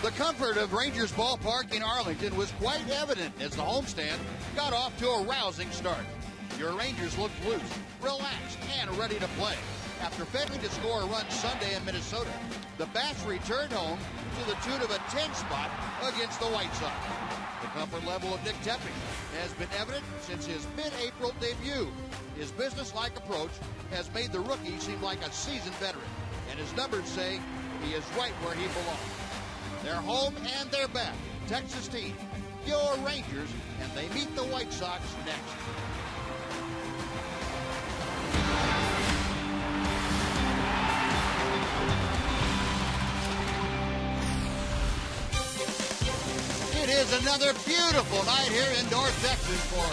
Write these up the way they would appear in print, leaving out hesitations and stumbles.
The comfort of Rangers Ballpark in Arlington was quite evident as the homestand got off to a rousing start. Your Rangers looked loose, relaxed, and ready to play. After failing to score a run Sunday in Minnesota, the Bats returned home to the tune of a 10 spot against the White Sox. The comfort level of Nick Tepix has been evident since his mid-April debut. His business-like approach has made the rookie seem like a seasoned veteran, and his numbers say he is right where he belongs. They're home and they're back. Texas team, your Rangers, and they meet the White Sox next. It is another beautiful night here in North Texas for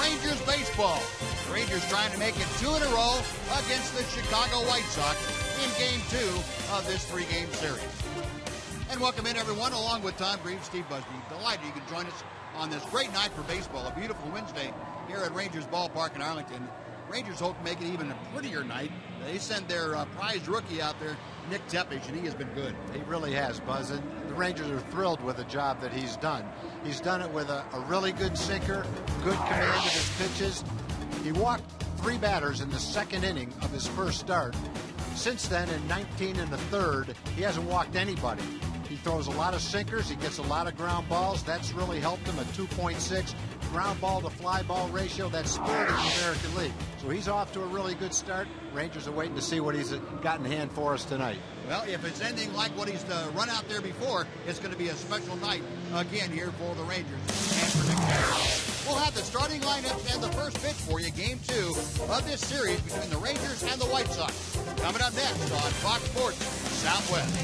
Rangers baseball. The Rangers trying to make it 2 in a row against the Chicago White Sox in Game 2 of this 3-game series. And welcome in, everyone, along with Tom Green, Steve Busby. Delighted you can join us on this great night for baseball, a beautiful Wednesday here at Rangers Ballpark in Arlington. Rangers hope to make it even a prettier night. They send their prized rookie out there, Nick Tepix, and he has been good. He really has, Buzz, and the Rangers are thrilled with the job that he's done. He's done it with a really good sinker, good command of his pitches. He walked 3 batters in the second inning of his first start. Since then, in 19 and the third, he hasn't walked anybody. He throws a lot of sinkers. He gets a lot of ground balls. That's really helped him, a 2.6 ground ball to fly ball ratio. That's scored in the American League. So he's off to a really good start. Rangers are waiting to see what he's got in hand for us tonight. Well, if it's anything like what he's run out there before, it's going to be a special night again here for the Rangers and for Nick Tepix. We'll have the starting lineups and the first pitch for you, Game 2 of this series between the Rangers and the White Sox. Coming up next on Fox Sports Southwest.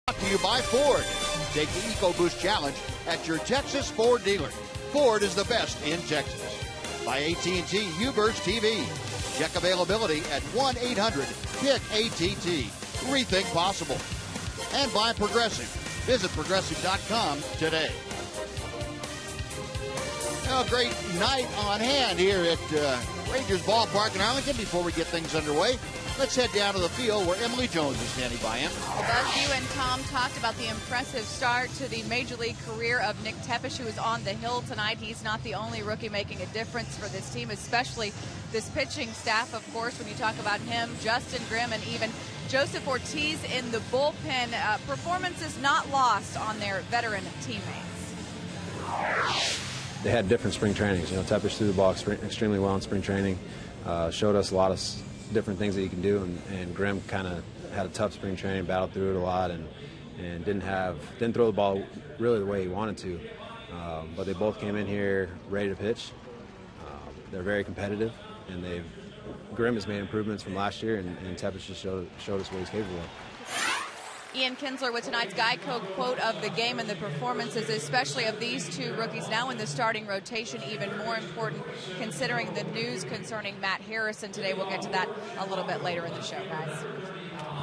Brought to you by Ford. Take the EcoBoost Challenge at your Texas Ford dealer. Ford is the best in Texas. By AT&T U-Burst TV. Check availability at 1-800-PICK-ATT. Rethink possible. And by Progressive. Visit Progressive.com today. Well, great night on hand here at Rangers Ballpark in Arlington. Before we get things underway, let's head down to the field where Emily Jones is standing by him. Well, Buzz, you and Tom talked about the impressive start to the Major League career of Nick Tepesch, who is on the hill tonight. He's not the only rookie making a difference for this team, especially this pitching staff, of course, when you talk about him, Justin Grimm, and even Joseph Ortiz in the bullpen. Performances not lost on their veteran teammates. They had different spring trainings. You know, Tepesch threw the ball extremely well in spring training, showed us a lot of different things that he can do, and Grimm kind of had a tough spring training, battled through it a lot, and didn't throw the ball really the way he wanted to. But they both came in here ready to pitch. They're very competitive, and Grimm has made improvements from last year, and Tepesch just showed us what he's capable of. Ian Kinsler with tonight's Geico quote of the game, and the performances, especially of these two rookies now in the starting rotation, even more important considering the news concerning Matt Harrison today. We'll get to that a little bit later in the show, guys.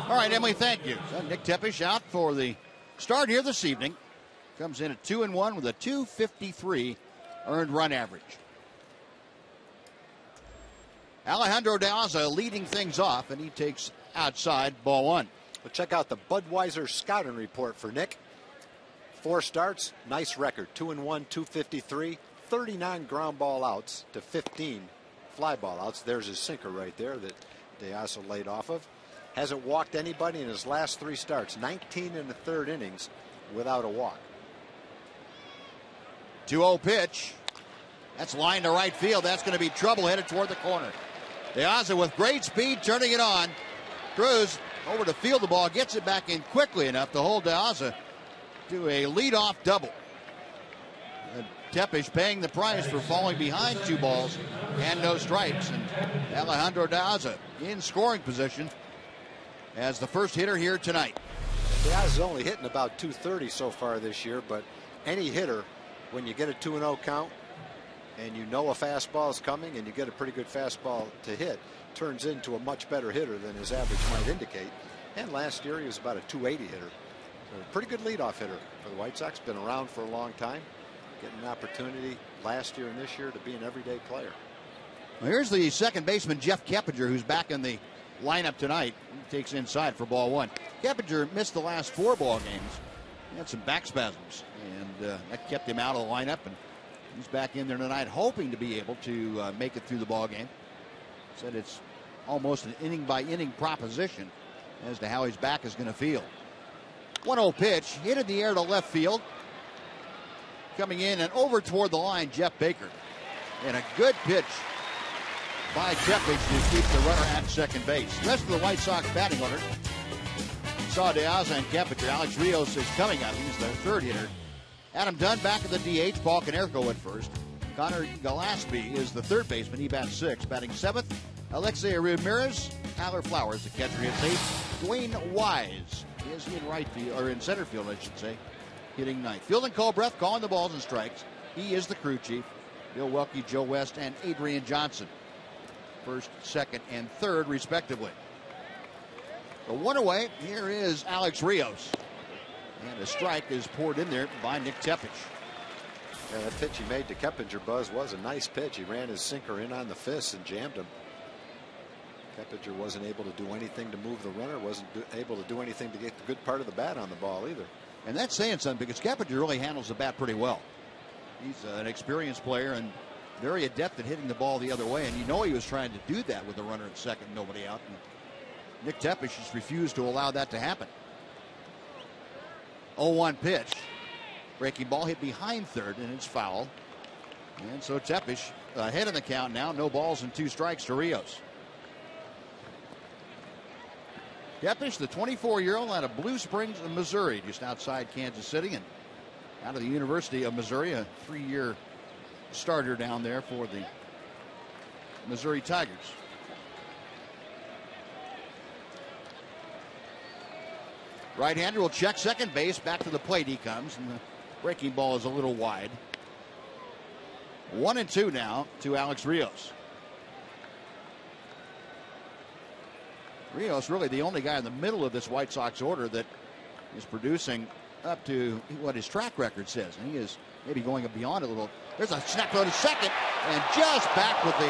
All right, Emily, thank you. So Nick Tepesch out for the start here this evening. Comes in at 2-1 with a .253 earned run average. Alejandro De Aza leading things off, and he takes outside ball one. But check out the Budweiser scouting report for Nick. 4 starts, nice record. 2-1, .253, 39 ground ball outs to 15 fly ball outs. There's his sinker right there that De Aza laid off of. Hasn't walked anybody in his last 3 starts. 19 in the 3rd innings without a walk. 2-0 pitch. That's line to right field. That's going to be trouble headed toward the corner. De Aza with great speed turning it on. Cruz over to field the ball, gets it back in quickly enough to hold De Aza to a leadoff double. Tepesch paying the price for falling behind 2 balls and no strikes. And Alejandro De Aza in scoring position as the first hitter here tonight. De Aza's only hitting about .230 so far this year, but any hitter, when you get a 2-0 count and you know a fastball is coming and you get a pretty good fastball to hit, turns into a much better hitter than his average might indicate. And last year he was about a .280 hitter. So a pretty good leadoff hitter for the White Sox. Been around for a long time. Getting an opportunity last year and this year to be an everyday player. Well, here's the second baseman, Jeff Keppinger, who's back in the lineup tonight. He takes inside for ball one. Keppinger missed the last 4 ball games. He had some back spasms, and that kept him out of the lineup. And he's back in there tonight, hoping to be able to make it through the ball game. Said it's almost an inning-by-inning proposition as to how his back is going to feel. 1-0 pitch, hit in the air to left field. Coming in and over toward the line, Jeff Baker. And a good pitch by Tepesch to keep the runner at second base. The rest of the White Sox batting order. Saw De Aza and Keppinger. Alex Rios is coming up. He's the 3rd hitter. Adam Dunn back at the DH. Paul Konerko at first. Connor Gillespie is the 3rd baseman. He bats 6th. Batting 7th, Alexei Ramirez. Tyler Flowers, the catcher, hits 8th. Dwayne Wise is in right field, or in center field, I should say, hitting 9th. Fielding Colbreth calling the balls and strikes. He is the crew chief. Bill Welke, Joe West, and Adrian Johnson. 1st, 2nd, and 3rd, respectively. So 1 away. Here is Alex Rios. And a strike is poured in there by Nick Tepesch. Yeah, that pitch he made to Keppinger, Buzz, was a nice pitch. He ran his sinker in on the fist and jammed him. Keppinger wasn't able to do anything to move the runner, wasn't able to do anything to get the good part of the bat on the ball either. And that's saying something, because Keppinger really handles the bat pretty well. He's an experienced player and very adept at hitting the ball the other way, and you know he was trying to do that with the runner at second, nobody out. And Nick Tepesch just refused to allow that to happen. 0-1 pitch. Breaking ball hit behind 3rd, and it's foul. And so Tepesch ahead of the count now. No balls and 2 strikes to Rios. Tepesch, the 24-year-old out of Blue Springs, Missouri, just outside Kansas City, and out of the University of Missouri, a 3-year starter down there for the Missouri Tigers. Right-hander will check second base. Back to the plate he comes, and the breaking ball is a little wide. 1-2 now to Alex Rios. Rios really the only guy in the middle of this White Sox order that is producing up to what his track record says. And he is maybe going beyond a little. There's a snap throw to second, and just back with the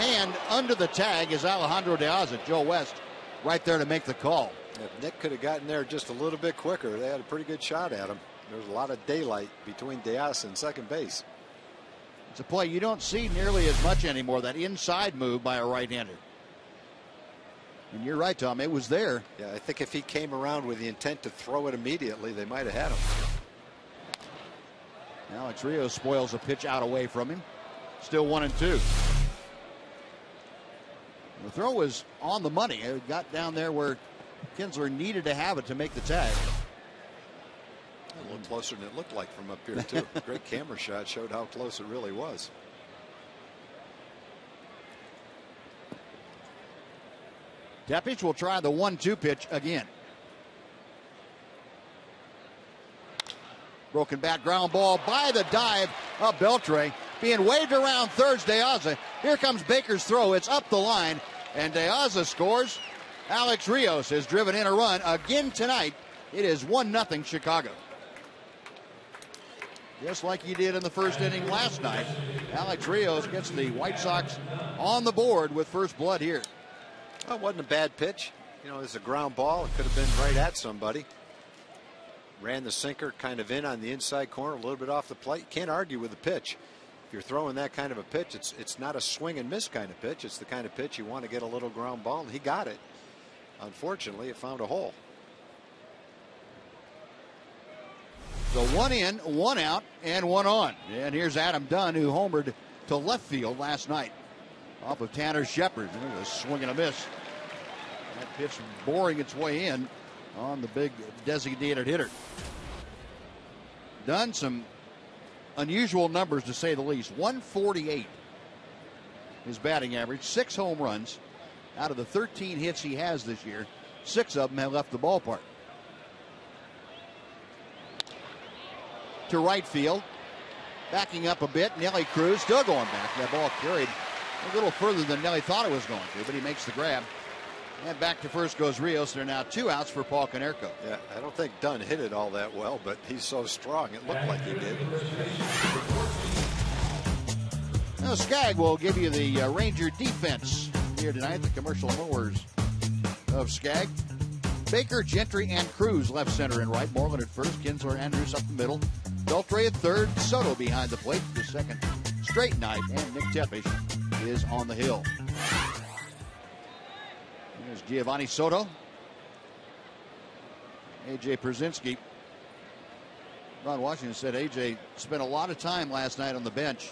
hand under the tag is Alejandro De Aza. Joe West right there to make the call. If Nick could have gotten there just a little bit quicker, they had a pretty good shot at him. There's a lot of daylight between De Aza and second base. It's a play you don't see nearly as much anymore, that inside move by a right-hander. And you're right, Tom, it was there. Yeah, I think if he came around with the intent to throw it immediately, they might have had him. Alex Rios spoils a pitch out away from him. Still 1-2. The throw was on the money. It got down there where Kinsler needed to have it to make the tag. A little closer than it looked like from up here, too. Great camera shot showed how close it really was. Tepes will try the 1-2 pitch again. Broken bat ground ball by the dive of Beltre. Being waved around third, De Aza. Here comes Baker's throw. It's up the line, and De Aza scores. Alex Rios has driven in a run again tonight. It is 1-0 Chicago. Just like he did in the first inning last night, Alex Rios gets the White Sox on the board with first blood here. Well, it wasn't a bad pitch. You know, it's a ground ball. It could have been right at somebody. Ran the sinker kind of in on the inside corner, a little bit off the plate. You can't argue with the pitch. If you're throwing that kind of a pitch, it's not a swing and miss kind of pitch. It's the kind of pitch you want to get a little ground ball, and he got it. Unfortunately, it found a hole. So 1 in, 1 out, and 1 on. And here's Adam Dunn, who homered to left field last night off of Tanner Shepard. And it was a swing and a miss. That pitch boring its way in on the big designated hitter. Dunn, some unusual numbers to say the least. 148 his batting average, 6 home runs. Out of the 13 hits he has this year, 6 of them have left the ballpark. To right field, backing up a bit. Nelly Cruz still going back. That ball carried a little further than Nelly thought it was going to, but he makes the grab. And back to first goes Rios. There are now 2 outs for Paul Konerko. Yeah, I don't think Dunn hit it all that well, but he's so strong it looked like he did. Now Skaggs will give you the Ranger defense here tonight. The commercial mowers of Skaggs. Baker, Gentry, and Cruz left, center, and right. Moreland at first. Kinsler, Andrews up the middle. Beltre at third. Soto behind the plate for the second straight night. And Nick Tepes is on the hill. There's Giovanni Soto. A.J. Przinsky. Ron Washington said A.J. spent a lot of time last night on the bench,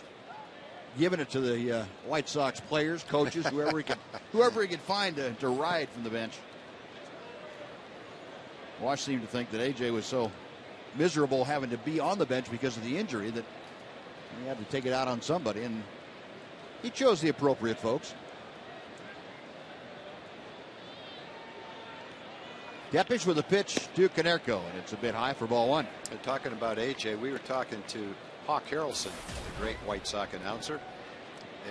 giving it to the White Sox players, coaches, whoever he could find to ride from the bench. Wash seemed to think that A.J. was so miserable having to be on the bench because of the injury that he had to take it out on somebody, and he chose the appropriate folks. Tepes with a pitch to Konerko, and it's a bit high for ball 1. And talking about A.J., we were talking to Hawk Harrelson, the great White Sox announcer,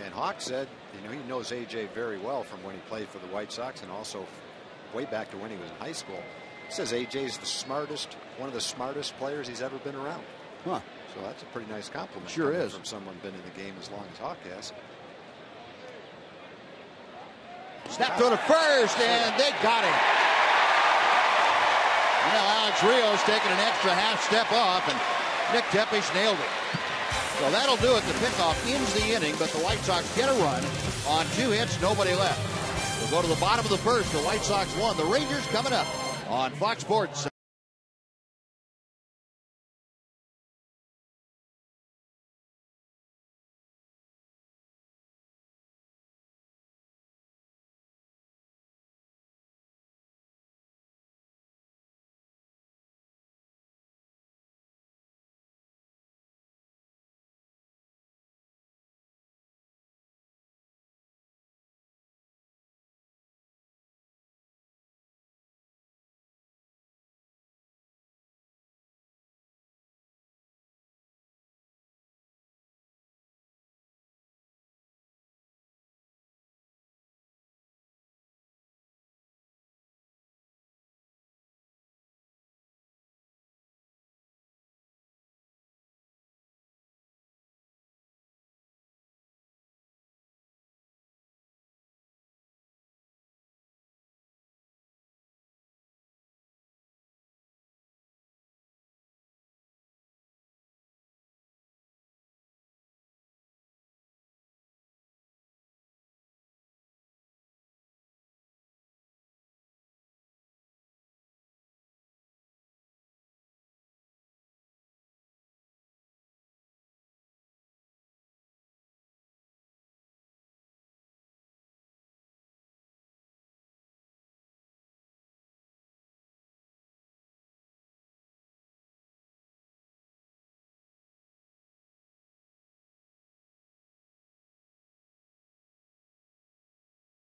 and Hawk said, you know, he knows A.J. very well from when he played for the White Sox and also way back to when he was in high school. He says A.J.'s the smartest, one of the smartest players he's ever been around. Huh. So that's a pretty nice compliment. Sure is. From someone been in the game as long as Hawk has. Snap throw to first, and they got him. Now Alex Rios taking an extra half step off, and Nick Tepes nailed it. So that'll do it. The pickoff ends the inning, but the White Sox get a run on 2 hits, nobody left. We'll go to the bottom of the first. The White Sox won. The Rangers coming up on Fox Sports.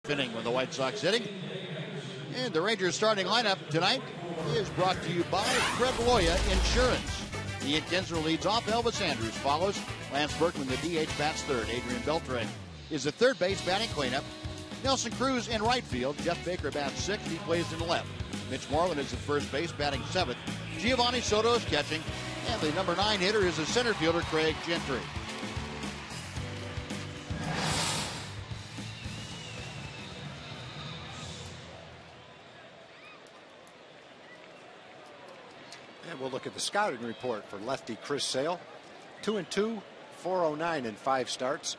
Inning with the White Sox hitting. And the Rangers starting lineup tonight is brought to you by Fred Loya Insurance. Ian Kinsler leads off. Elvis Andrews follows. Lance Berkman, the DH, bats third. Adrian Beltre is the third base batting cleanup. Nelson Cruz in right field. Jeff Baker bats sixth. He plays in the left. Mitch Moreland is at first base, batting seventh. Giovanni Soto is catching. And the number 9 hitter is the center fielder, Craig Gentry. And we'll look at the scouting report for lefty Chris Sale. 2-2, 409 in 5 starts.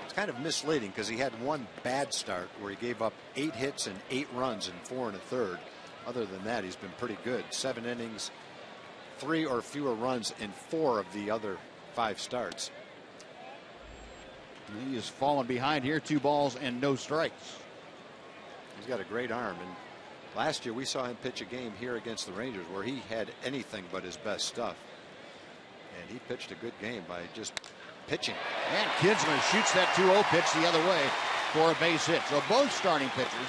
It's kind of misleading because he had one bad start where he gave up 8 hits and 8 runs in 4 1/3. Other than that, he's been pretty good. 7 innings, 3 or fewer runs in 4 of the other 5 starts. He has fallen behind here. 2 balls and no strikes. He's got a great arm, and last year we saw him pitch a game here against the Rangers where he had anything but his best stuff. And he pitched a good game by just pitching. And Kinsler shoots that 2-0 pitch the other way for a base hit. So both starting pitchers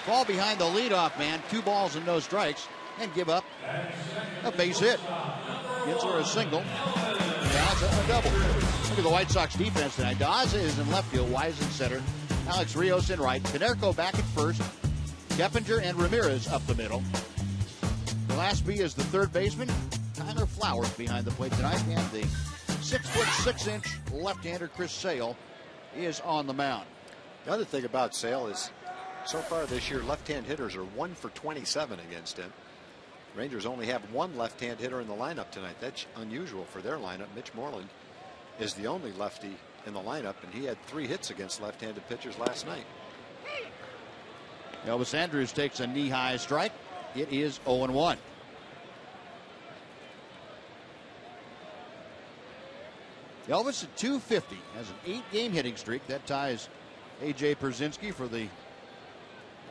fall behind the leadoff man, 2 balls and no strikes, and give up a base hit. Kinsler a single, Daza a double. Look at the White Sox defense tonight. Daza is in left field, Wise in center, Alex Rios in right, Canerco back at first, Keppinger and Ramirez up the middle. Gillespie is the third baseman. Tyler Flowers behind the plate tonight, and the 6'6" left-hander Chris Sale is on the mound. The other thing about Sale is so far this year left-hand hitters are 1 for 27 against him. Rangers only have 1 left-hand hitter in the lineup tonight. That's unusual for their lineup. Mitch Moreland is the only lefty in the lineup, and he had 3 hits against left-handed pitchers last night. Elvis Andrews takes a knee-high strike. It is 0-1. Elvis at 250 has an 8-game hitting streak. That ties A.J. Pierzynski for the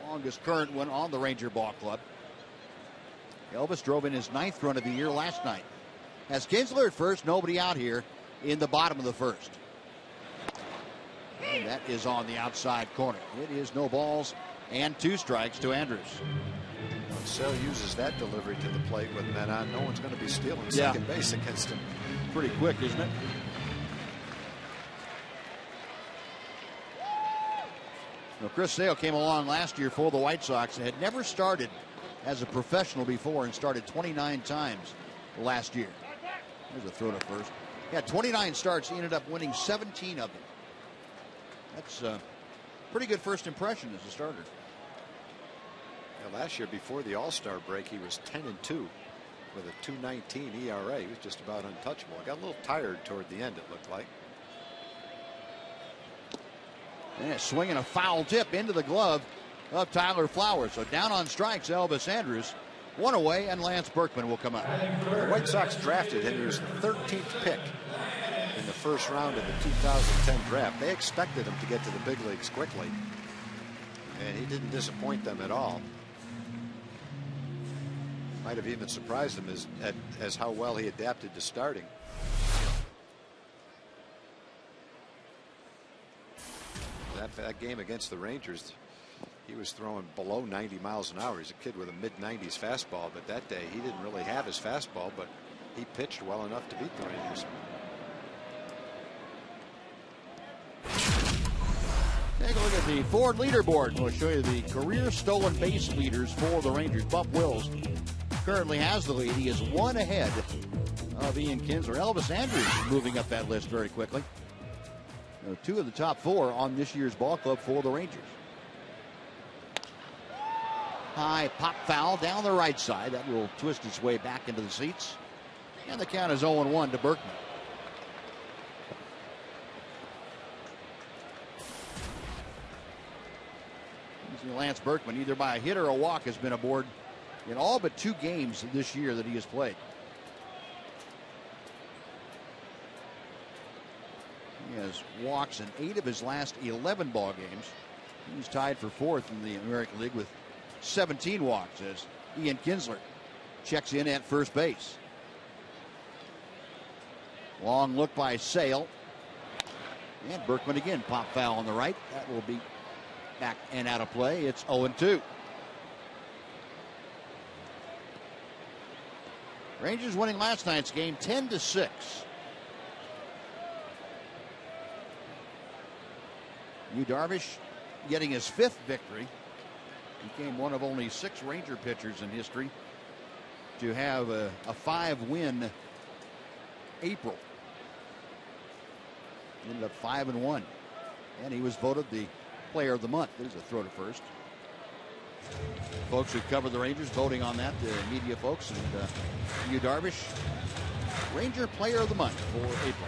longest current one on the Ranger Ball Club. Elvis drove in his 9th run of the year last night. Has Kinsler at first, nobody out here in the bottom of the first. And that is on the outside corner. It is no balls and 2 strikes to Andrews. When Sale uses that delivery to the plate with men on, no one's going to be stealing second base against him. Pretty quick, isn't it? Now, Chris Sale came along last year for the White Sox and had never started as a professional before and started 29 times last year. There's a throw to first. He had 29 starts. He ended up winning 17 of them. That's a pretty good first impression as a starter. Now, last year before the All-Star break, he was 10-2 with a 2.19 ERA. He was just about untouchable. Got a little tired toward the end, it looked like. And swinging a foul tip into the glove of Tyler Flowers. So down on strikes, Elvis Andrews. 1 away, and Lance Berkman will come up. The White Sox drafted him. He was the 13th pick in the first round of the 2010 draft. They expected him to get to the big leagues quickly, and he didn't disappoint them at all. Might have even surprised them as how well he adapted to starting. That game against the Rangers, he was throwing below 90 miles an hour. He's a kid with a mid-90s fastball, but that day he didn't really have his fastball, but he pitched well enough to beat the Rangers. Take a look at the Ford leaderboard. We'll show you the career stolen base leaders for the Rangers. Buff Wills currently has the lead. He is 1 ahead of Ian Kinsler. Elvis Andrews moving up that list very quickly. 2 of the top 4 on this year's ball club for the Rangers. High pop foul down the right side. That will twist its way back into the seats. And the count is 0-1 to Berkman. Lance Berkman, either by a hit or a walk, has been aboard in all but 2 games this year that he has played. He has walks in 8 of his last 11 ball games. He's tied for 4th in the American League with 17 walks as Ian Kinsler checks in at first base. Long look by Sale. And Berkman again, pop foul on the right. That will be back and out of play. It's 0-2. Rangers winning last night's game 10-6. Yu Darvish getting his 5th victory. Became one of only 6 Ranger pitchers in history to have a 5-win April. Ended up 5-1. And he was voted the player of the month. There's a throw to first. Folks who cover the Rangers voting on that, the media folks. And Yu Darvish, Ranger player of the month for April.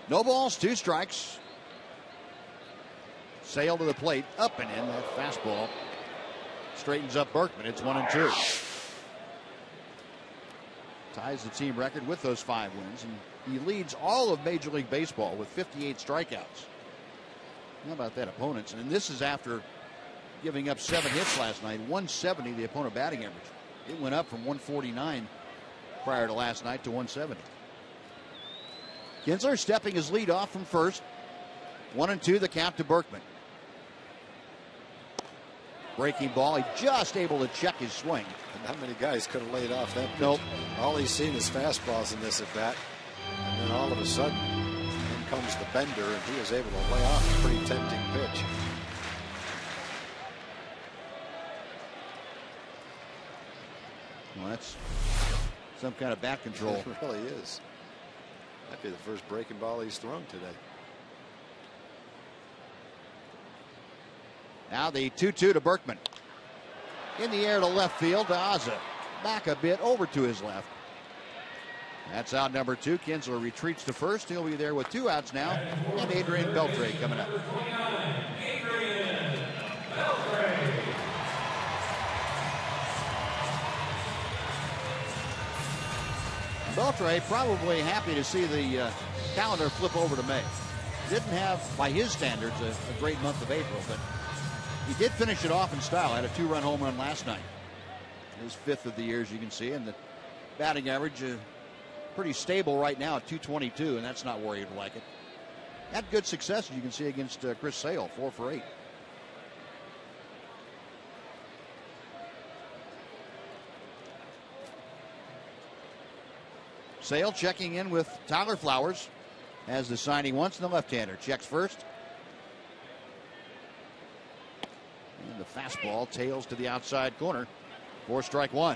No balls, 2 strikes. Sale to the plate, up and in. That fastball straightens up Berkman. It's 1-2. Ties the team record with those 5 wins, and he leads all of Major League Baseball with 58 strikeouts. How about that, opponents? And this is after giving up 7 hits last night. 170 the opponent batting average. It went up from 149 prior to last night to 170. Kinsler stepping his lead off from first. 1-2 the count to Berkman. Breaking ball. He just able to check his swing. And not many guys could have laid off that pitch. Nope. All he's seen is fastballs in this at bat. And then all of a sudden, in comes the bender, and he was able to lay off a pretty tempting pitch. Well, that's some kind of bat control. It really is. Might be the first breaking ball he's thrown today. Now the 2-2 to Berkman. In the air to left field to Aza. Back a bit over to his left. That's out number 2. Kinsler retreats to first. He'll be there with 2 outs now. And Adrian Beltre coming up. Beltre probably happy to see the calendar flip over to May. Didn't have, by his standards, a great month of April, but he did finish it off in style. Had a 2-run home run last night. His 5th of the year, as you can see, and the batting average pretty stable right now at 222, and that's not where you'd like it. Had good success, as you can see, against Chris Sale, 4 for 8. Sale checking in with Tyler Flowers as the signing once, and the left-hander checks first. And the fastball tails to the outside corner for strike 1.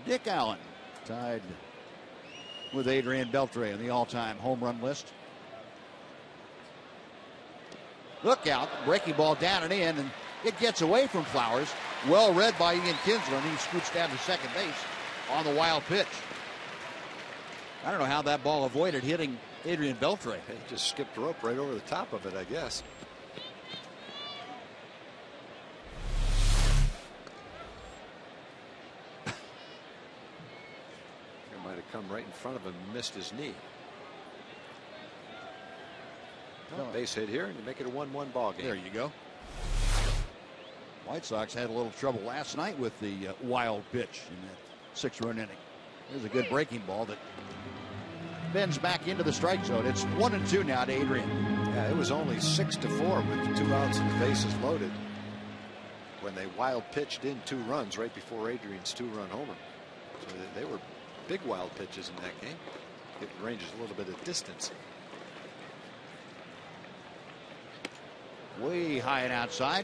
Dick Allen tied with Adrian Beltre on the all-time home run list. Look out, breaking ball down and in, and it gets away from Flowers. Well read by Ian Kinsler, and he scoots down to second base on the wild pitch. I don't know how that ball avoided hitting Adrian Beltre. He just skipped rope right over the top of it, I guess. Might have come right in front of him and missed his knee. Well, base hit here, and you make it a 1-1 ball game. There you go. White Sox had a little trouble last night with the wild pitch in that 6-run inning. There's a good breaking ball that bends back into the strike zone. It's 1-2 now to Adrian. Yeah, it was only 6-4 with 2 outs and the bases loaded when they wild pitched in 2 runs right before Adrian's 2-run homer. So they were big wild pitches in that game. Give the Rangers a little bit of distance. Way high and outside.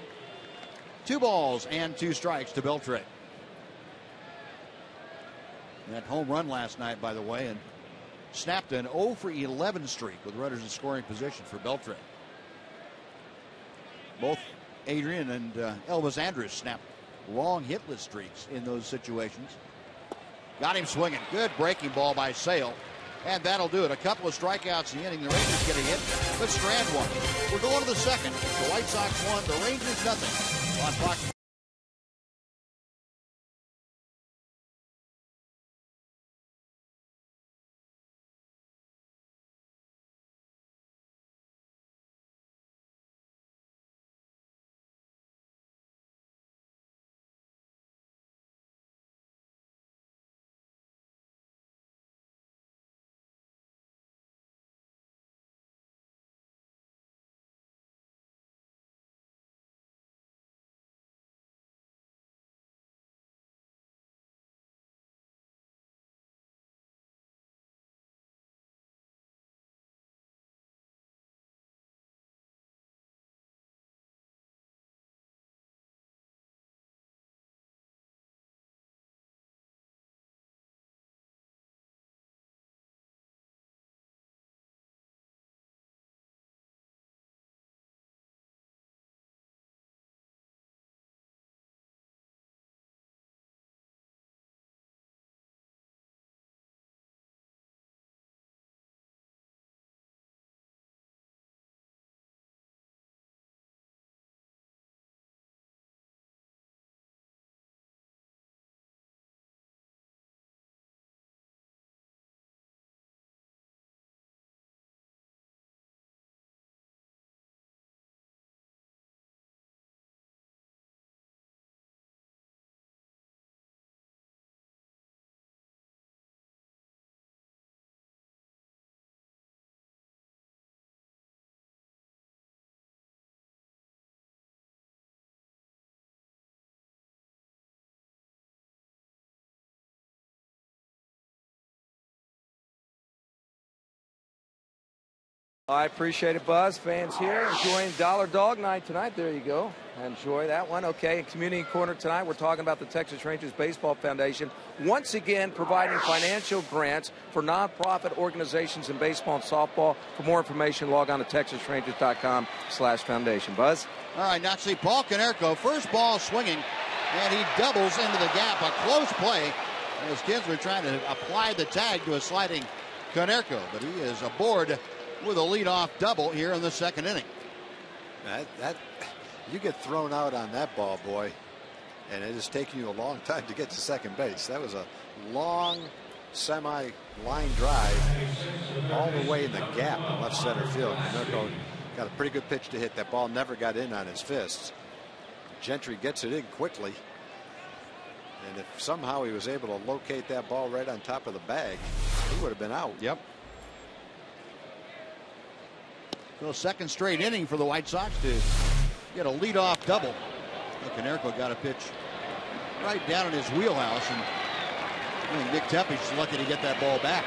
2 balls and 2 strikes to Beltre. That home run last night, by the way, and snapped an 0 for 11 streak with runners in scoring position for Beltre. Both Adrian and Elvis Andrus snapped long hitless streaks in those situations. Got him swinging. Good breaking ball by Sale. And that'll do it. A couple of strikeouts in the inning. The Rangers get a hit, but Strand won. We're going to the second. The White Sox won. The Rangers nothing. On Fox. I appreciate it, Buzz. Fans here enjoying Dollar Dog Night tonight. There you go. Enjoy that one. Okay, in Community Corner tonight, we're talking about the Texas Rangers Baseball Foundation once again providing financial grants for nonprofit organizations in baseball and softball. For more information, log on to texasrangers.com/foundation. Buzz? All right, now see Paul Konerko, first ball swinging, and he doubles into the gap. A close play as kids were trying to apply the tag to a sliding Konerko, but he is aboard with a leadoff double here in the second inning. That you get thrown out on that ball, boy, and it is taking you a long time to get to second base. That was a long semi-line drive all the way in the gap in left center field. Konerko got a pretty good pitch to hit. That ball never got in on his fists. Gentry gets it in quickly, and if somehow he was able to locate that ball right on top of the bag, he would have been out. Yep. So second straight inning for the White Sox to get a leadoff double. Konerko got a pitch right down in his wheelhouse, and I think Nick Tepesch is lucky to get that ball back.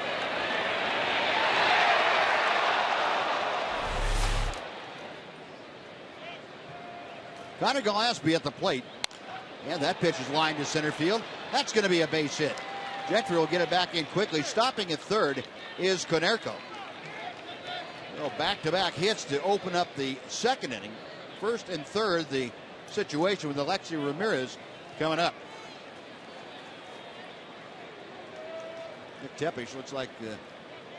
Connor Gillespie at the plate, and that pitch is lined to center field. That's going to be a base hit. Gentry will get it back in quickly. Stopping at third is Konerko. Well, back-to-back hits to open up the second inning. First and third, the situation with Alexei Ramirez coming up. Nick Tepesch looks like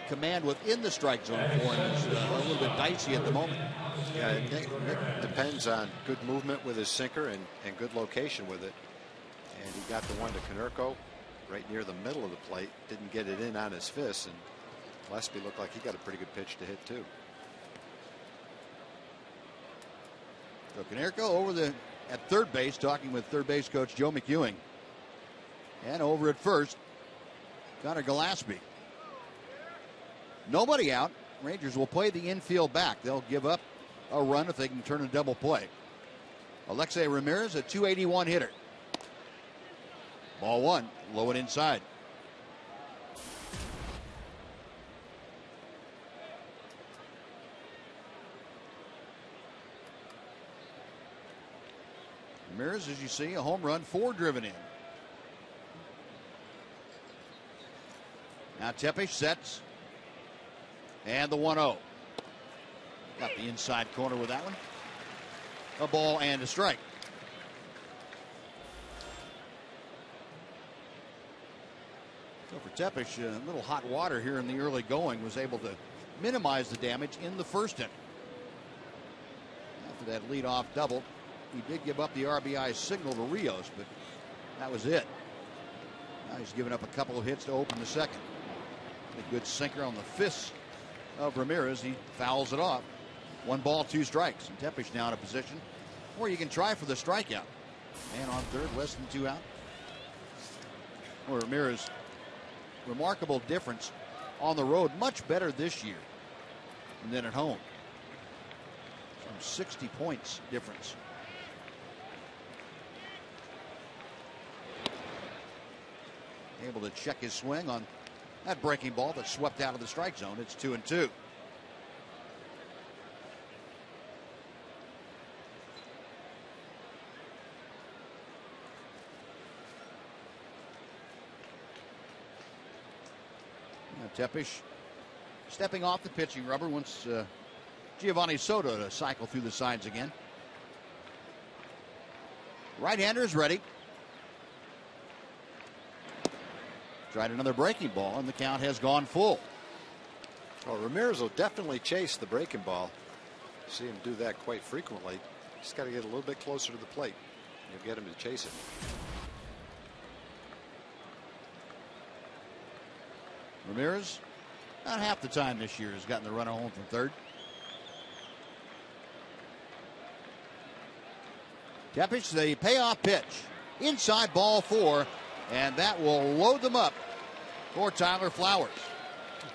command within the strike zone for him is a little bit dicey at the moment. Yeah, Nick depends on good movement with his sinker and good location with it. And he got the one to Konerko right near the middle of the plate. Didn't get it in on his fist, and Gillespie looked like he got a pretty good pitch to hit too. So Konerko at third base, talking with third base coach Joe McEwing. And over at first, Connor Gillespie. Nobody out. Rangers will play the infield back. They'll give up a run if they can turn a double play. Alexei Ramirez, a .281 hitter. Ball one, low and inside. Ramirez, as you see, a home run, 4 driven in. Now Tepesch sets. And the 1-0. Got the inside corner with that one. A ball and a strike. So for Tepesch, a little hot water here in the early going, was able to minimize the damage in the first inning. After that leadoff double, he did give up the RBI signal to Rios, but that was it. Now he's given up a couple of hits to open the second. A good sinker on the fists of Ramirez. He fouls it off. 1 ball, 2 strikes. And Tepesch now in a position where you can try for the strikeout. Man on third, less than 2 out. Or Ramirez, remarkable difference on the road. Much better this year than at home. Some 60 points difference. Able to check his swing on that breaking ball that swept out of the strike zone. It's 2-2. Tepesch stepping off the pitching rubber once Giovanni Soto to cycle through the signs again. Right-hander is ready. Tried another breaking ball, and the count has gone full. Well, Ramirez will definitely chase the breaking ball. See him do that quite frequently. Just got to get a little bit closer to the plate. You'll get him to chase it. Ramirez, not half the time this year, has gotten the runner home from third. Tepesch, the payoff pitch. Inside, ball 4, and that will load them up for Tyler Flowers.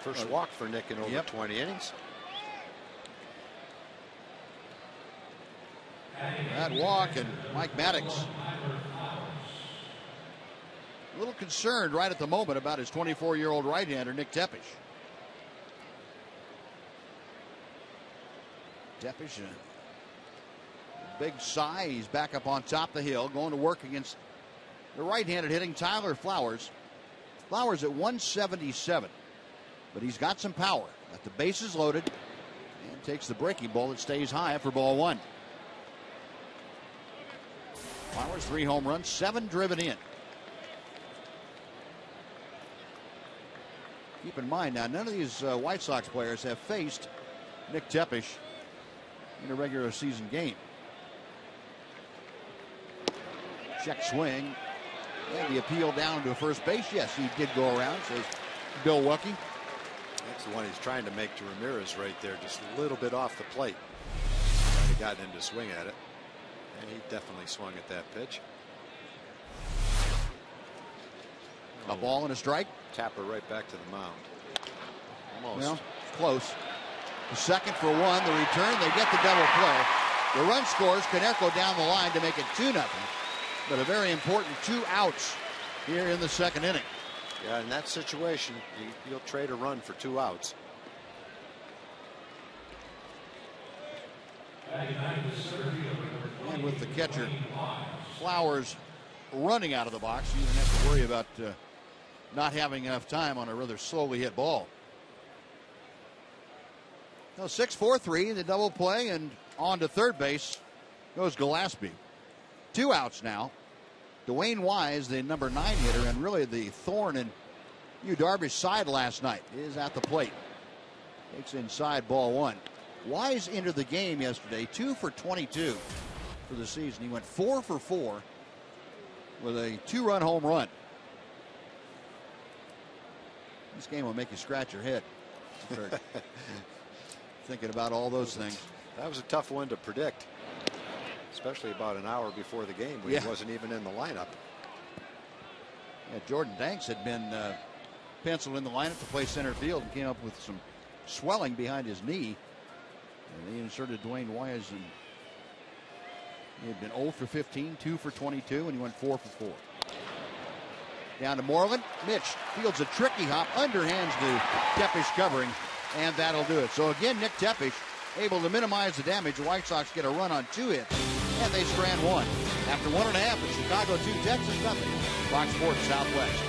First walk for Nick in over 20 innings. That walk, and Mike Maddox a little concerned right at the moment about his 24-year-old right-hander, Nick Tepesch. Tepish, big sigh. He's back up on top of the hill, going to work against the right-handed hitting Tyler Flowers. Flowers at 177, but he's got some power. Got the bases loaded and takes the breaking ball that stays high for ball one. Flowers 3 home runs, 7 driven in. Keep in mind now, none of these White Sox players have faced Nick Tepish in a regular season game. Check swing. And the appeal down to first base. Yes, he did go around, says Bill Wucke. That's the one he's trying to make to Ramirez right there, just a little bit off the plate. Might have gotten him to swing at it. And he definitely swung at that pitch. A ball and a strike. Tapper right back to the mound. Almost. Well, close. The second for one. The return. They get the double play. The run scores. Canerco down the line to make it 2-0. But a very important 2 outs here in the second inning. Yeah, in that situation, you'll trade a run for 2 outs. And with the catcher Flowers running out of the box, you don't have to worry about not having enough time on a rather slowly hit ball. No, 6-4-3, the double play, and on to third base goes Gillespie. 2 outs now. Dwayne Wise, the number 9 hitter, and really the thorn in Yu Darvish's side last night, is at the plate. Takes inside ball one. Wise entered the game yesterday 2 for 22 for the season. He went 4 for 4 with a 2-run home run. This game will make you scratch your head. Thinking about all those things. That was a tough one to predict, especially about an hour before the game when he wasn't even in the lineup. Yeah, Jordan Danks had been penciled in the lineup to play center field and came up with some swelling behind his knee. And they inserted Dwayne Wise, and he had been 0 for 15, 2 for 22, and he went 4 for 4. Down to Moreland. Mitch fields a tricky hop, underhands to Tepish covering, and that'll do it. So again, Nick Tepish able to minimize the damage. The White Sox get a run on 2 hits, and they strand 1. After 1.5 at Chicago 2, Texas nothing. Fox Sports Southwest.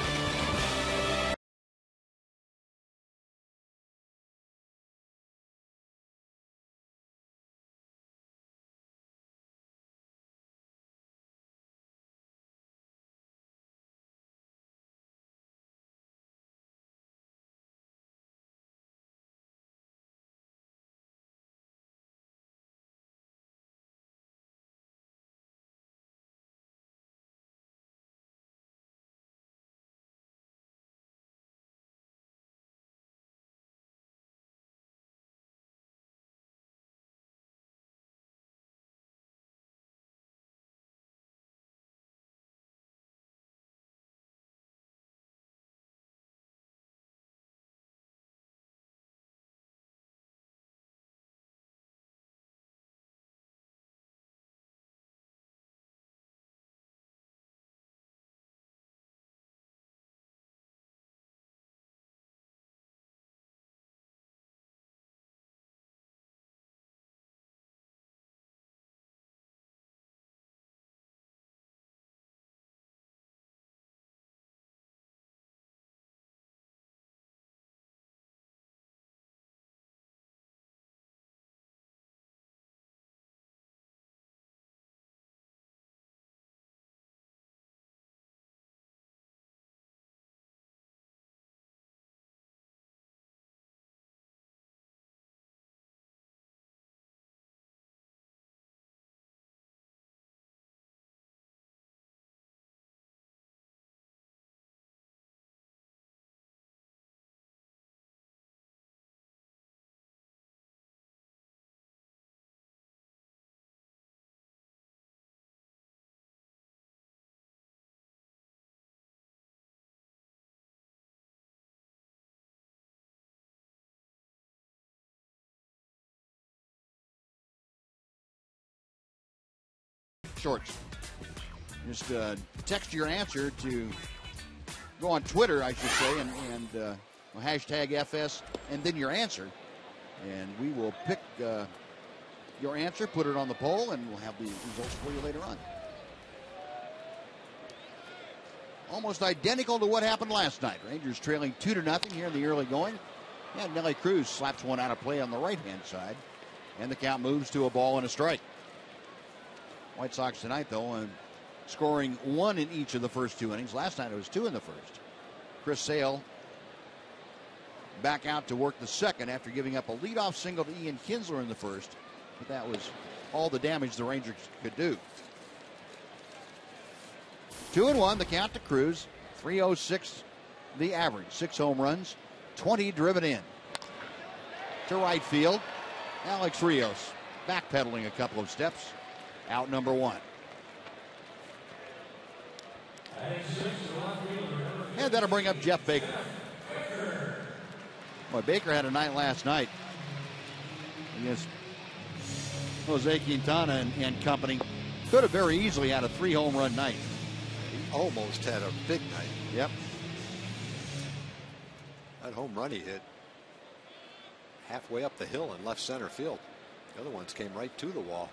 Shorts. Just text your answer to go on Twitter, I should say, and hashtag FS, and then your answer. And we will pick your answer, put it on the poll, and we'll have the results for you later on. Almost identical to what happened last night. Rangers trailing 2-0 here in the early going. And Nelly Cruz slaps one out of play on the right-hand side. And the count moves to a ball and a strike. White Sox tonight, though, scoring 1 in each of the first 2 innings. Last night it was 2 in the first. Chris Sale back out to work the second after giving up a leadoff single to Ian Kinsler in the first. But that was all the damage the Rangers could do. 2-1, the count to Cruz. 306 the average. 6 home runs, 20 driven in. To right field, Alex Rios backpedaling a couple of steps. Out number 1. And that'll bring up Jeff Baker. Boy, Baker had a night last night against Jose Quintana and company. Could have very easily had a 3 home run night. He almost had a big night. Yep. That home run he hit halfway up the hill in left center field. The other ones came right to the wall.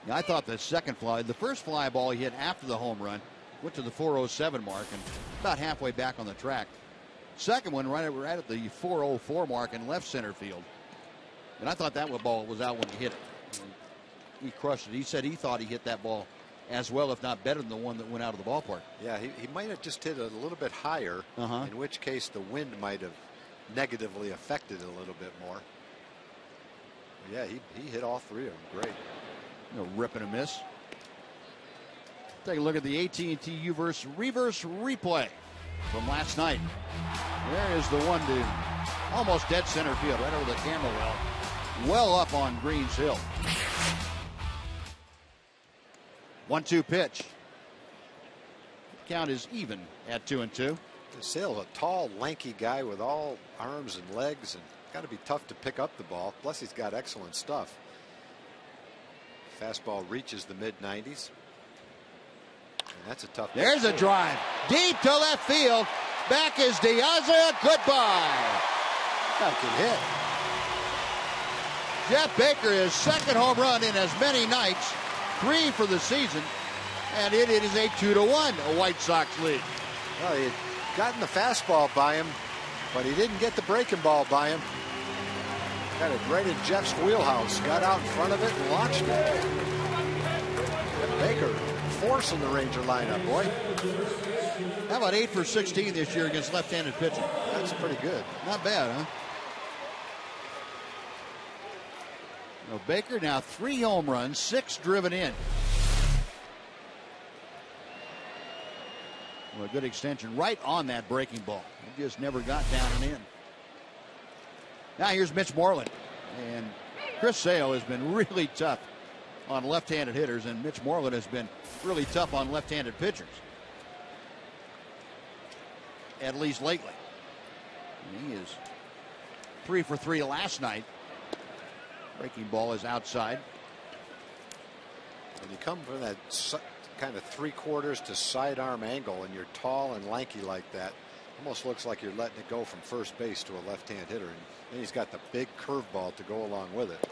Yeah, I thought the second fly, the first fly ball he hit after the home run, went to the 407 mark and about halfway back on the track. Second one right at the 404 mark in left center field. And I thought that ball was out when he hit it. He crushed it. He said he thought he hit that ball as well, if not better than the one that went out of the ballpark. Yeah, he might have just hit it a little bit higher, in which case the wind might have negatively affected it a little bit more. But yeah, he hit all 3 of them. Great. No rip and a miss. Take a look at the AT Uverse reverse replay from last night. There is the one to almost dead center field, right over the camera well up on Greens Hill. 1-2 pitch. Count is even at 2-2. Sale, a tall, lanky guy with all arms and legs, and got to be tough to pick up the ball. Plus, he's got excellent stuff. Fastball reaches the mid-90s. And that's a tough. There's a drive deep to left field. Back is Diaza. Goodbye. That could hit. Jeff Baker, his second home run in as many nights, 3 for the season, and it is a 2-1 White Sox lead. Well, he had gotten the fastball by him, but he didn't get the breaking ball by him. Got it right in Jeff's wheelhouse. Got out in front of it and launched it. Baker forcing the Ranger lineup, boy. How about 8 for 16 this year against left-handed pitching? That's pretty good. Not bad, huh? Well, Baker now 3 home runs, 6 driven in. Well, a good extension right on that breaking ball. It just never got down and in. Now here's Mitch Moreland. And Chris Sale has been really tough on left-handed hitters, and Mitch Moreland has been really tough on left-handed pitchers. At least lately. And he is 3 for 3 last night. Breaking ball is outside. When you come from that kind of 3/4 to sidearm angle and you're tall and lanky like that, almost looks like you're letting it go from first base to a left-hand hitter. And then he's got the big curveball to go along with it.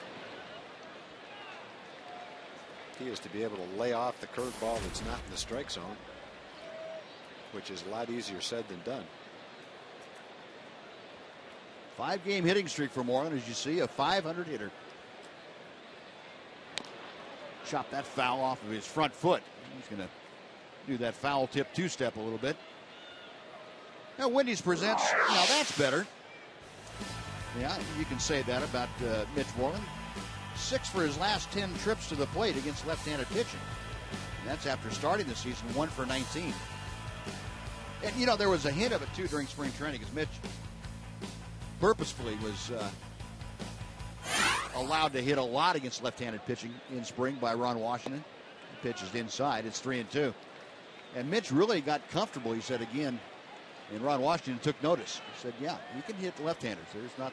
Key is to be able to lay off the curveball that's not in the strike zone, which is a lot easier said than done. 5-game hitting streak for Moreland, as you see, a .500 hitter. Chop that foul off of his front foot. He's going to do that foul tip 2-step a little bit. Now Wendy's presents, now that's better. Yeah, you can say that about Mitch Moreland. 6 for his last 10 trips to the plate against left-handed pitching. And that's after starting the season 1 for 19. And, you know, there was a hint of it, too, during spring training, because Mitch purposefully was allowed to hit a lot against left-handed pitching in spring by Ron Washington. He pitches inside. It's 3-2. And Mitch really got comfortable, he said again, and Ron Washington took notice. He said, yeah, he can hit left-handers. There's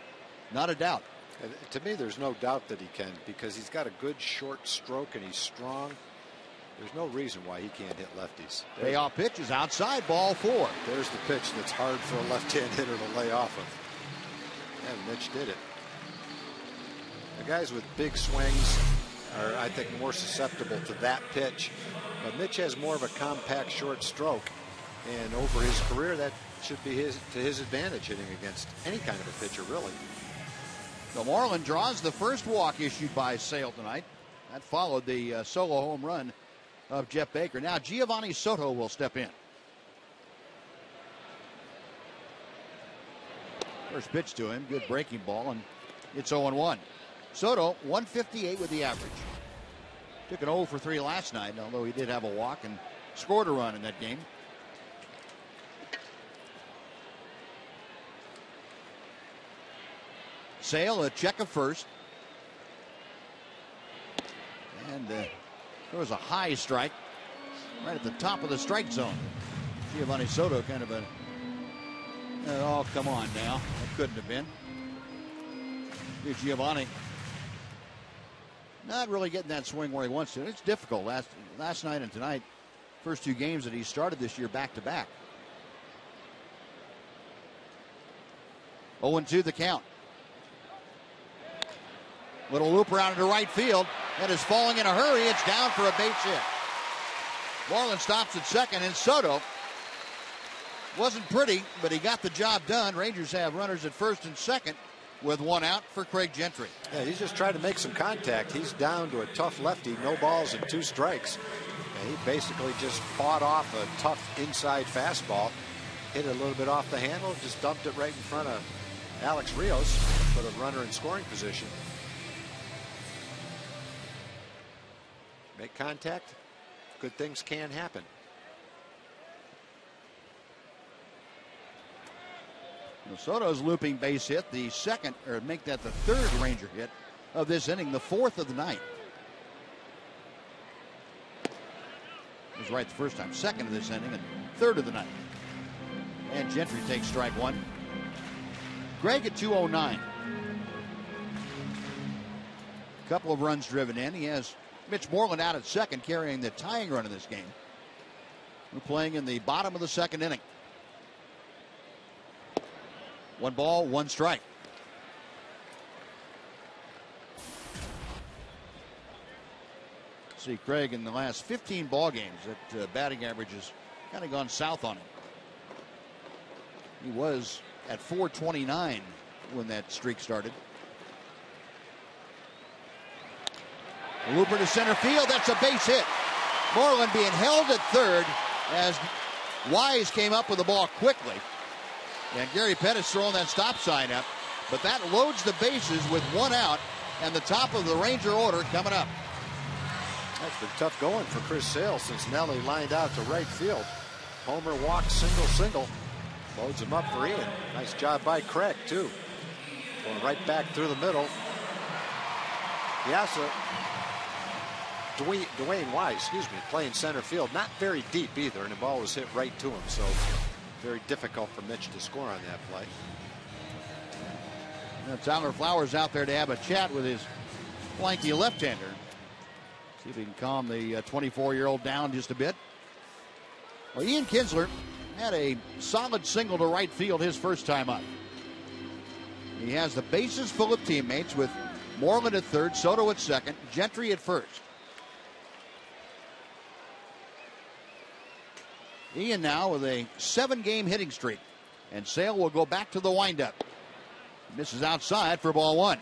not a doubt. And to me, there's no doubt that he can, because he's got a good short stroke and he's strong. There's no reason why he can't hit lefties. Payoff pitch is outside, ball 4. There's the pitch that's hard for a left-hand hitter to lay off of. And Mitch did it. The guys with big swings are, I think, more susceptible to that pitch. But Mitch has more of a compact, short stroke. And over his career, that should be to his advantage hitting against any kind of a pitcher, really. So Moreland draws the first walk issued by Sale tonight. That followed the solo home run of Jeff Baker. Now Giovanni Soto will step in. First pitch to him, good breaking ball, and it's 0-1. Soto, 158 with the average. Took an 0 for 3 last night, although he did have a walk and scored a run in that game. Sale, a check of first. And there was a high strike right at the top of the strike zone. Giovanni Soto kind of a, oh, come on now. That couldn't have been. Here's Giovanni. Not really getting that swing where he wants to. It's difficult. Last night and tonight, first 2 games that he started this year back to back. 0-2 the count. Little looper out into right field. That is falling in a hurry. It's down for a base hit. Moreland stops at second, and Soto wasn't pretty, but he got the job done. Rangers have runners at first and second with 1 out for Craig Gentry. Yeah, he's just trying to make some contact. He's down to a tough lefty, no balls and 2 strikes. And he basically just fought off a tough inside fastball, hit it a little bit off the handle, just dumped it right in front of Alex Rios, put a runner in scoring position. Make contact, good things can happen. Soto's looping base hit, the second, or make that the 3rd Ranger hit of this inning, the 4th of the night. It was right the first time, 2nd of this inning and 3rd of the night. And Gentry takes strike 1. Greg at 209. Couple of runs driven in. He has Mitch Moreland out at second, carrying the tying run in this game. We're playing in the bottom of the 2nd inning. 1 ball, 1 strike. See, Craig in the last 15 ball games, that batting average has kind of gone south on him. He was at 429 when that streak started. Looper to center field. That's a base hit. Moreland being held at third as Wise came up with the ball quickly. And Gary Pettis throwing that stop sign up. But that loads the bases with 1 out and the top of the Ranger order coming up. That's been tough going for Chris Sale since Nelly lined out to right field. Homer walk, single. Loads him up for Ian. Nice job by Craig, too. Going right back through the middle. Piazza. Dwayne Wise, playing center field. Not very deep either, and the ball was hit right to him, so very difficult for Mitch to score on that play. Now Tyler Flowers out there to have a chat with his lanky left-hander. See if he can calm the 24-year-old down just a bit. Well, Ian Kinsler had a solid single to right field his first time up. He has the bases full of teammates with Moreland at third, Soto at second, Gentry at first. Ian now with a 7-game hitting streak. And Sale will go back to the windup. Misses outside for ball 1.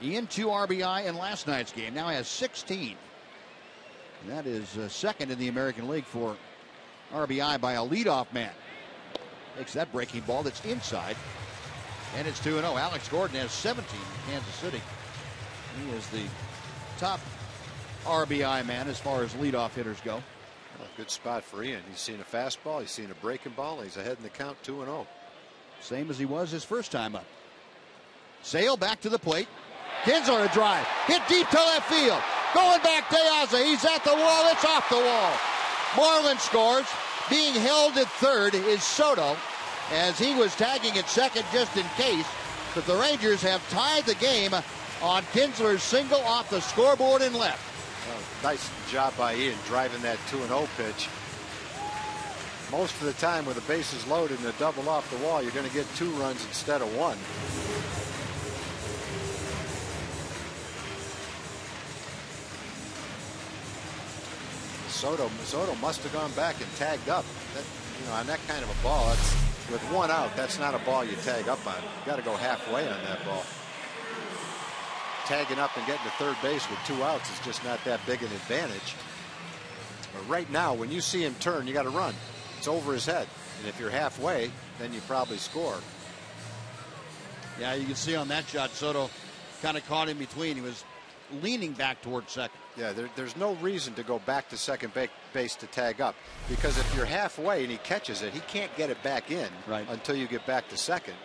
Ian 2 RBI in last night's game. Now has 16. And that is second in the American League for RBI by a leadoff man. Takes that breaking ball that's inside. And it's 2-0. Alex Gordon has 17 in Kansas City. He is the top RBI man as far as leadoff hitters go. Well, good spot for Ian. He's seen a fastball, he's seen a breaking ball, he's ahead in the count 2-0. Same as he was his first time up. Sale back to the plate. Kinsler a drive. Hit deep to left field. Going back, Piazza. He's at the wall. It's off the wall. Moreland scores. Being held at third is Soto, as he was tagging at second just in case. But the Rangers have tied the game on Kinsler's single off the scoreboard in left. Nice job by Ian driving that 2-0 pitch. Most of the time with the bases loaded and a double off the wall, you're going to get 2 runs instead of 1. Soto must have gone back and tagged up. That, on that kind of a ball, with 1 out, that's not a ball you tag up on. You got to go halfway on that ball. Tagging up and getting to third base with 2 outs is just not that big an advantage. But right now, when you see him turn, you got to run. It's over his head, and if you're halfway, then you probably score. Yeah, you can see on that shot, Soto kind of caught in between. He was leaning back towards second. Yeah, there's no reason to go back to second base to tag up, because if you're halfway and he catches it, he can't get it back in until you get back to second.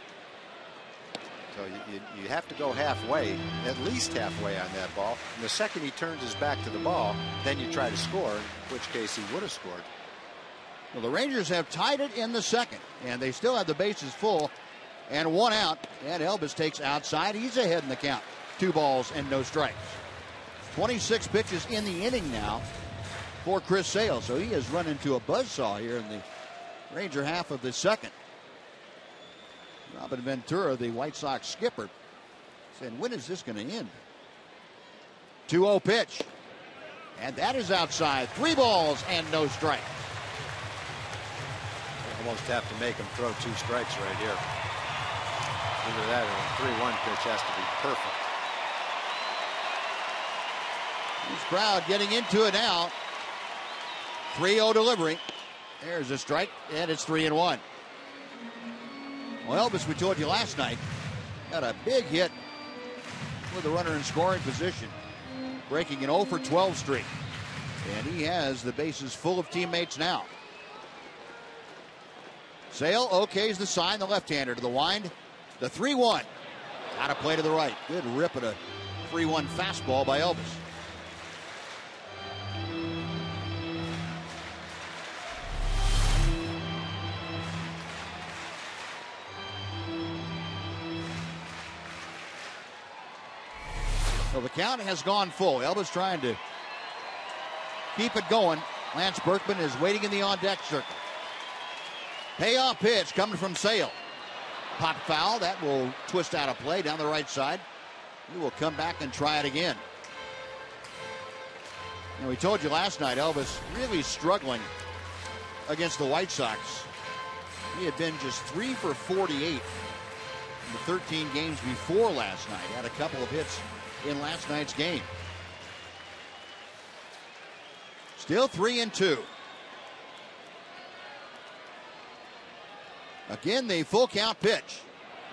So you have to go halfway, at least halfway on that ball. And the second he turns his back to the ball, then you try to score, in which case he would have scored. Well, the Rangers have tied it in the second, and they still have the bases full and 1 out. And Elvis takes outside. He's ahead in the count. 2 balls and no strikes. 26 pitches in the inning now for Chris Sale. So he has run into a buzzsaw here in the Ranger half of the second. Robin Ventura, the White Sox skipper, said, when is this going to end? 2-0 pitch. And that is outside. 3 balls and no strikes. Almost have to make him throw 2 strikes right here. Either that or a 3-1 pitch has to be perfect. This crowd getting into it now. 3-0 delivery. There's a strike, and it's 3-1. Well, Elvis, we told you last night, got a big hit with a runner in scoring position, breaking an 0 for 12 streak. And he has the bases full of teammates now. Sale okays the sign, the left-hander to the wind. The 3-1. Out of play to the right. Good rip at a 3-1 fastball by Elvis. So the count has gone full. Elvis trying to keep it going. Lance Berkman is waiting in the on-deck circle. Payoff pitch coming from Sale. Pop foul. That will twist out of play down the right side. He will come back and try it again. And we told you last night, Elvis really struggling against the White Sox. He had been just 3 for 48 in the 13 games before last night. Had a couple of hits in last night's game. Still 3-2. Again, the full count pitch.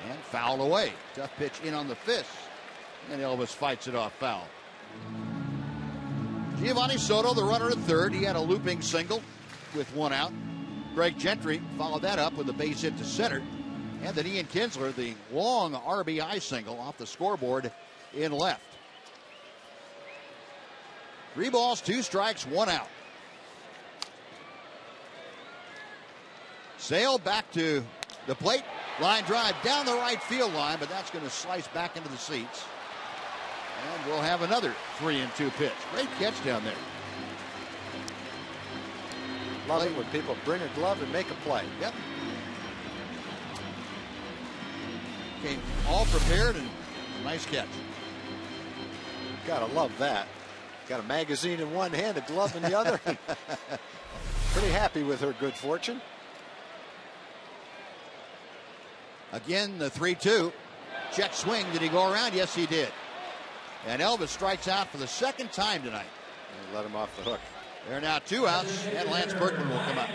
And fouled away. Tough pitch in on the fist. And Elvis fights it off foul. Giovanni Soto, the runner at third. He had a looping single with 1 out. Greg Gentry followed that up with a base hit to center. And then Ian Kinsler, the long RBI single off the scoreboard in left. 3 balls, 2 strikes, 1 out. Sale back to the plate. Line drive down the right field line, but that's going to slice back into the seats. And we'll have another 3-2 pitch. Great catch down there. Love it when people bring a glove and make a play. Yep. Came all prepared and nice catch. Gotta love that. Got a magazine in one hand, a glove in the other. Pretty happy with her good fortune. Again, the 3-2. Check swing. Did he go around? Yes, he did. And Elvis strikes out for the second time tonight. And let him off the hook. There are now 2 outs, and Lance Berkman will come up.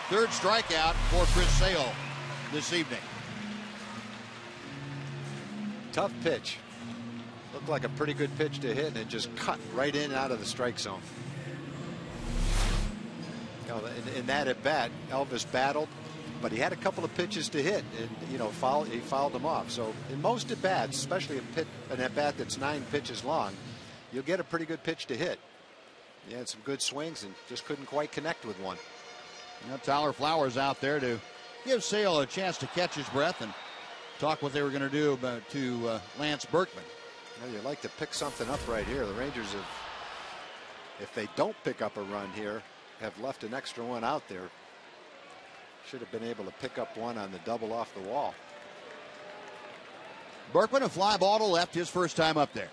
Third strikeout for Chris Sale this evening. Tough pitch. Looked like a pretty good pitch to hit, and it just cut right in and out of the strike zone. You know, in that at bat, Elvis battled, but he had a couple of pitches to hit, and he fouled them off. So in most at bats, especially an at bat that's 9 pitches long, you'll get a pretty good pitch to hit. He had some good swings and just couldn't quite connect with one. You know, Tyler Flowers out there to give Sale a chance to catch his breath and talk what they were going to do to Lance Berkman. You know, you'd like to pick something up right here. The Rangers have, if they don't pick up a run here, have left an extra one out there. Should have been able to pick up one on the double off the wall. Berkman, a fly ball to left, his first time up there.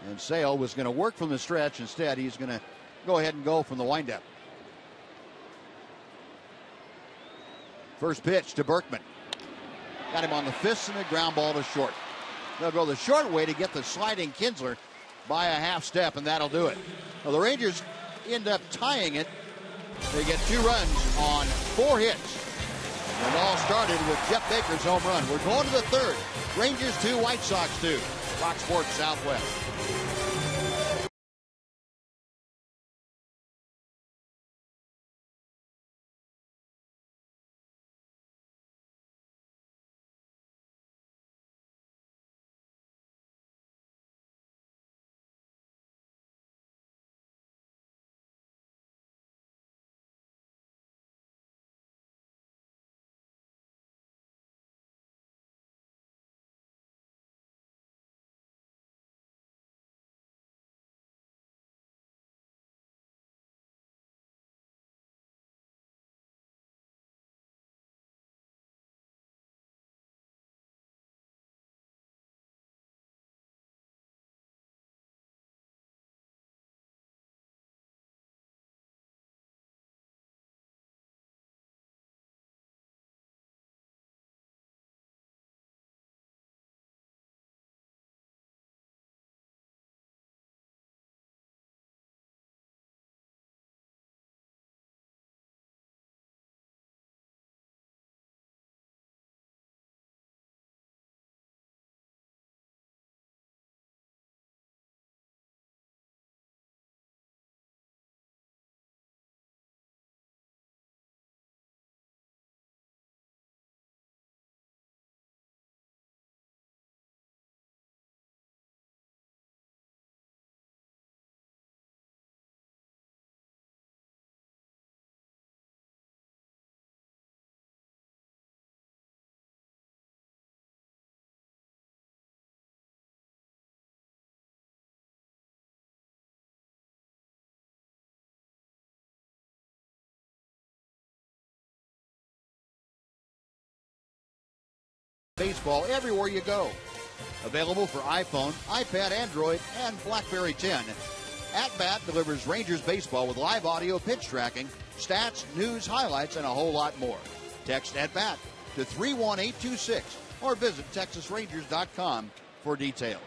And Sale was going to work from the stretch. Instead, he's going to go ahead and go from the windup. First pitch to Berkman. Got him on the fist and a ground ball to short. They'll go the short way to get the sliding Kinsler by a half step, and that'll do it. Well, the Rangers end up tying it. They get 2 runs on 4 hits. And it all started with Jeff Baker's home run. We're going to the 3rd. Rangers 2, White Sox 2. Fox Sports Southwest. Baseball everywhere you go. Available for iPhone, iPad, Android, and BlackBerry 10. At Bat delivers Rangers baseball with live audio, pitch tracking, stats, news, highlights, and a whole lot more. Text At Bat to 31826 or visit TexasRangers.com for details.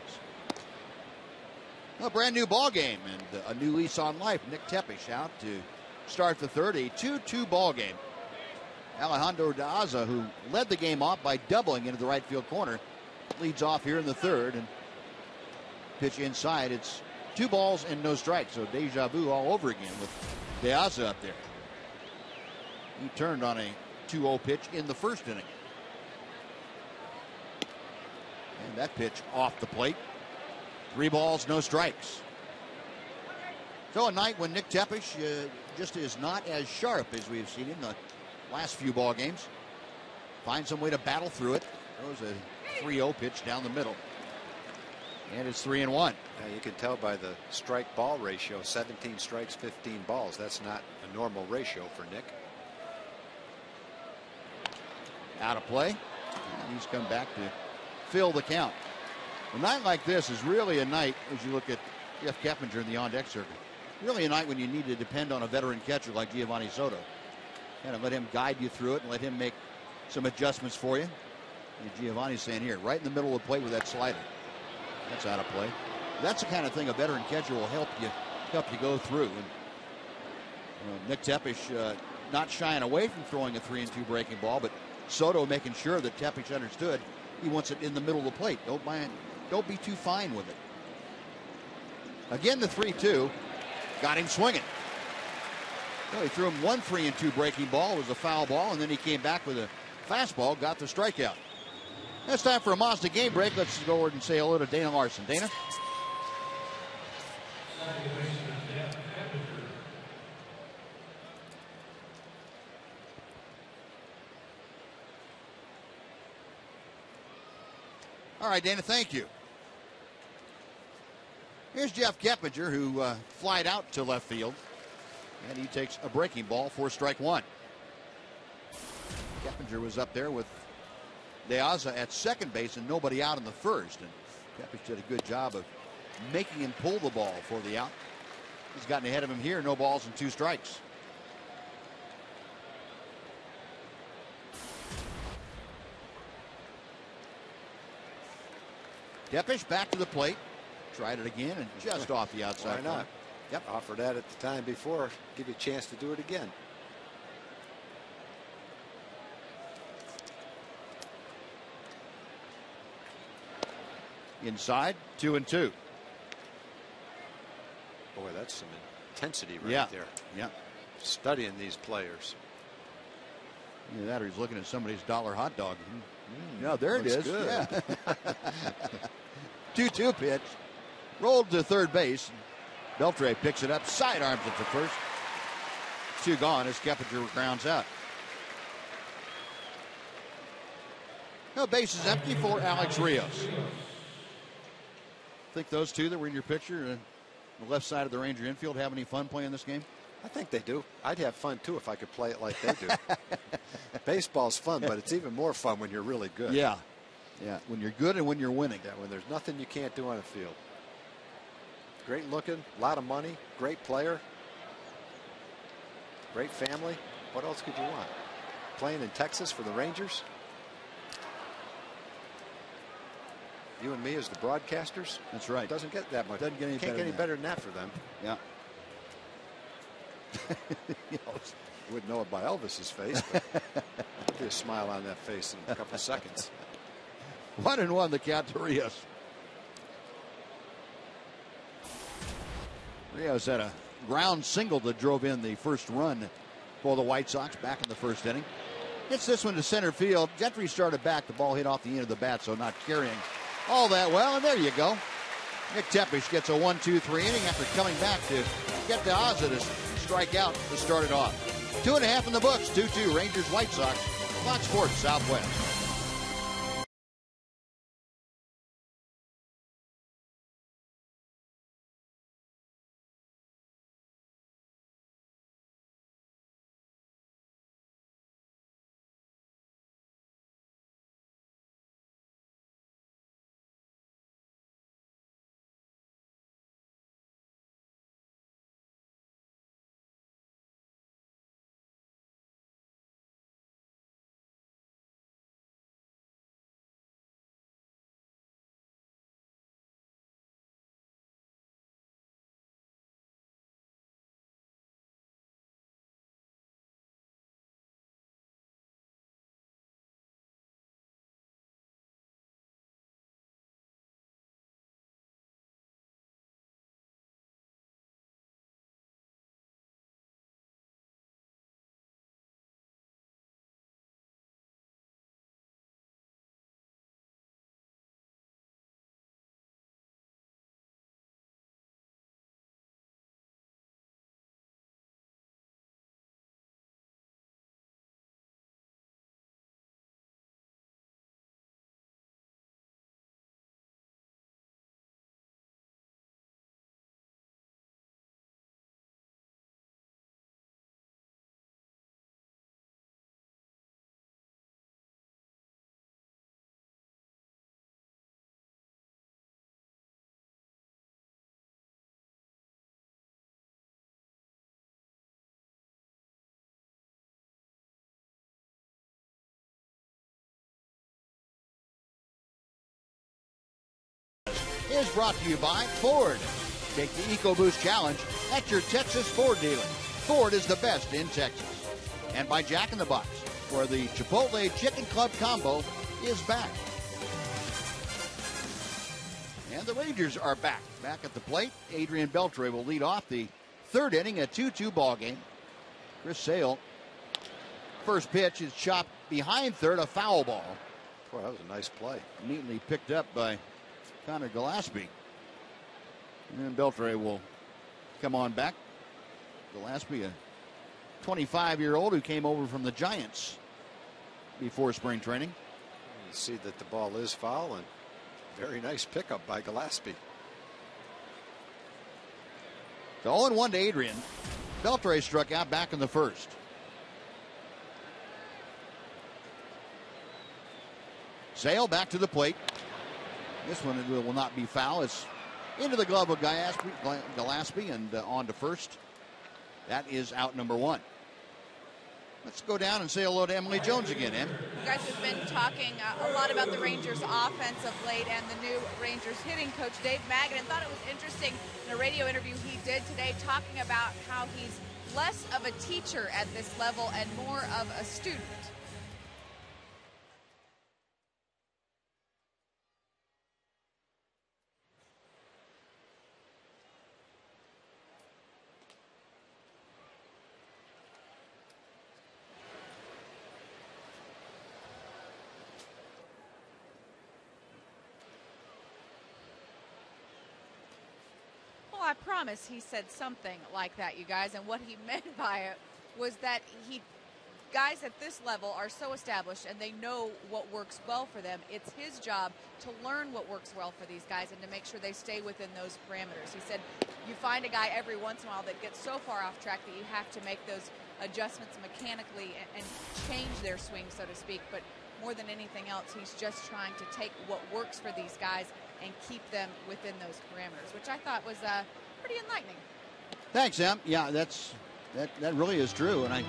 A brand new ball game and a new lease on life. Nick Tepesch out to start the 3rd, a 2-2 ball game. Alejandro De Aza, who led the game off by doubling into the right field corner, leads off here in the 3rd. And pitch inside. It's 2 balls and no strikes. So deja vu all over again with De Aza up there. He turned on a 2-0 pitch in the 1st inning. And that pitch off the plate. 3 balls, no strikes. So a night when Nick Tepesch just is not as sharp as we've seen him the last few ball games. Finds some way to battle through it. Throws a 3-0 pitch down the middle. And it's 3-1. You can tell by the strike ball ratio, 17 strikes, 15 balls. That's not a normal ratio for Nick. Out of play. And he's come back to fill the count. A night like this is really a night, as you look at Jeff Keppinger in the on-deck circuit, really a night when you need to depend on a veteran catcher like Giovanni Soto. Kind of let him guide you through it and let him make some adjustments for you. And Giovanni's saying here, right in the middle of the plate with that slider. That's out of play. That's the kind of thing a veteran catcher will help you go through. And Nick Tepesch not shying away from throwing a 3-2 breaking ball, but Soto making sure that Tepesch understood he wants it in the middle of the plate. Don't be too fine with it. Again, the 3-2 got him swinging. So he threw him one 3-2 breaking ball. It was a foul ball, and then he came back with a fastball, got the strikeout. It's time for a Mazda game break. Let's go over and say hello to Dana Larson. Dana? All right, Dana, thank you. Here's Jeff Keppinger, who flied out to left field. And he takes a breaking ball for strike one. Keppinger was up there with De Aza at second base and nobody out in the first. And Keppinger did a good job of making him pull the ball for the out. He's gotten ahead of him here. No balls and 2 strikes. Keppinger back to the plate. Tried it again and just off the outside. Why not? Yep. Offered that at the time before. Give you a chance to do it again. Inside, 2-2. Boy, that's some intensity right there. Yeah. Studying these players. Either that or he's looking at somebody's dollar hot dog. Yeah, there it is. Good. Yeah. 2-2 pitch. Rolled to third base. Beltre picks it up. Sidearms it to first. 2 gone as Keppinger grounds out. No, base is empty for Alex Rios. Think those two that were in your picture on the left side of the Ranger infield have any fun playing this game? I think they do. I'd have fun too if I could play it like they do. Baseball's fun, but it's even more fun when you're really good. Yeah. Yeah, when you're good and when you're winning. Yeah, when there's nothing you can't do on a field. Great looking, a lot of money, great player, great family. What else could you want? Playing in Texas for the Rangers. You and me as the broadcasters. That's right. Doesn't get that much. Doesn't get any Can't better get any than better than that for them. Yeah. You wouldn't know it by Elvis's face, but there'd be a smile on that face in a couple of seconds. 1-1 the count to Rios. Rios had a ground single that drove in the first run for the White Sox back in the first inning. Hits this one to center field. Gentry started back. The ball hit off the end of the bat, so not carrying all that well. And there you go. Nick Tepish gets a 1-2-3 inning after coming back to get De Aza to strike out to start it off. 2.5 in the books. 2-2 Rangers White Sox. Fox Sports Southwest. Is brought to you by Ford. Take the EcoBoost Challenge at your Texas Ford dealer. Ford is the best in Texas. And by Jack in the Box, where the Chipotle Chicken Club combo is back. And the Rangers are back. Back at the plate. Adrian Beltre will lead off the third inning, a 2-2 ball game. Chris Sale, first pitch is chopped behind third, a foul ball. Boy, that was a nice play. Neatly picked up by Connor Gillespie. And then Beltre will come on back. Gillespie, a 25-year-old who came over from the Giants before spring training. You see that the ball is foul, and very nice pickup by Gillespie. So 0-1 to Adrian. Beltre struck out back in the first. Sale back to the plate. This one will not be foul. It's into the glove of Gillespie and on to first. That is out number one. Let's go down and say hello to Emily Jones again, Em. You guys have been talking a lot about the Rangers offense of late and the new Rangers hitting coach, Dave Magadan. Thought it was interesting in a radio interview he did today talking about how he's less of a teacher at this level and more of a student. I promise he said something like that, you guys, and what he meant by it was that guys at this level are so established and they know what works well for them. It's his job to learn what works well for these guys and to make sure they stay within those parameters. He said you find a guy every once in a while that gets so far off track that you have to make those adjustments mechanically and change their swing, so to speak, but more than anything else, he's just trying to take what works for these guys and keep them within those parameters, which I thought was pretty enlightening. Thanks, Em. Yeah, that really is true, and I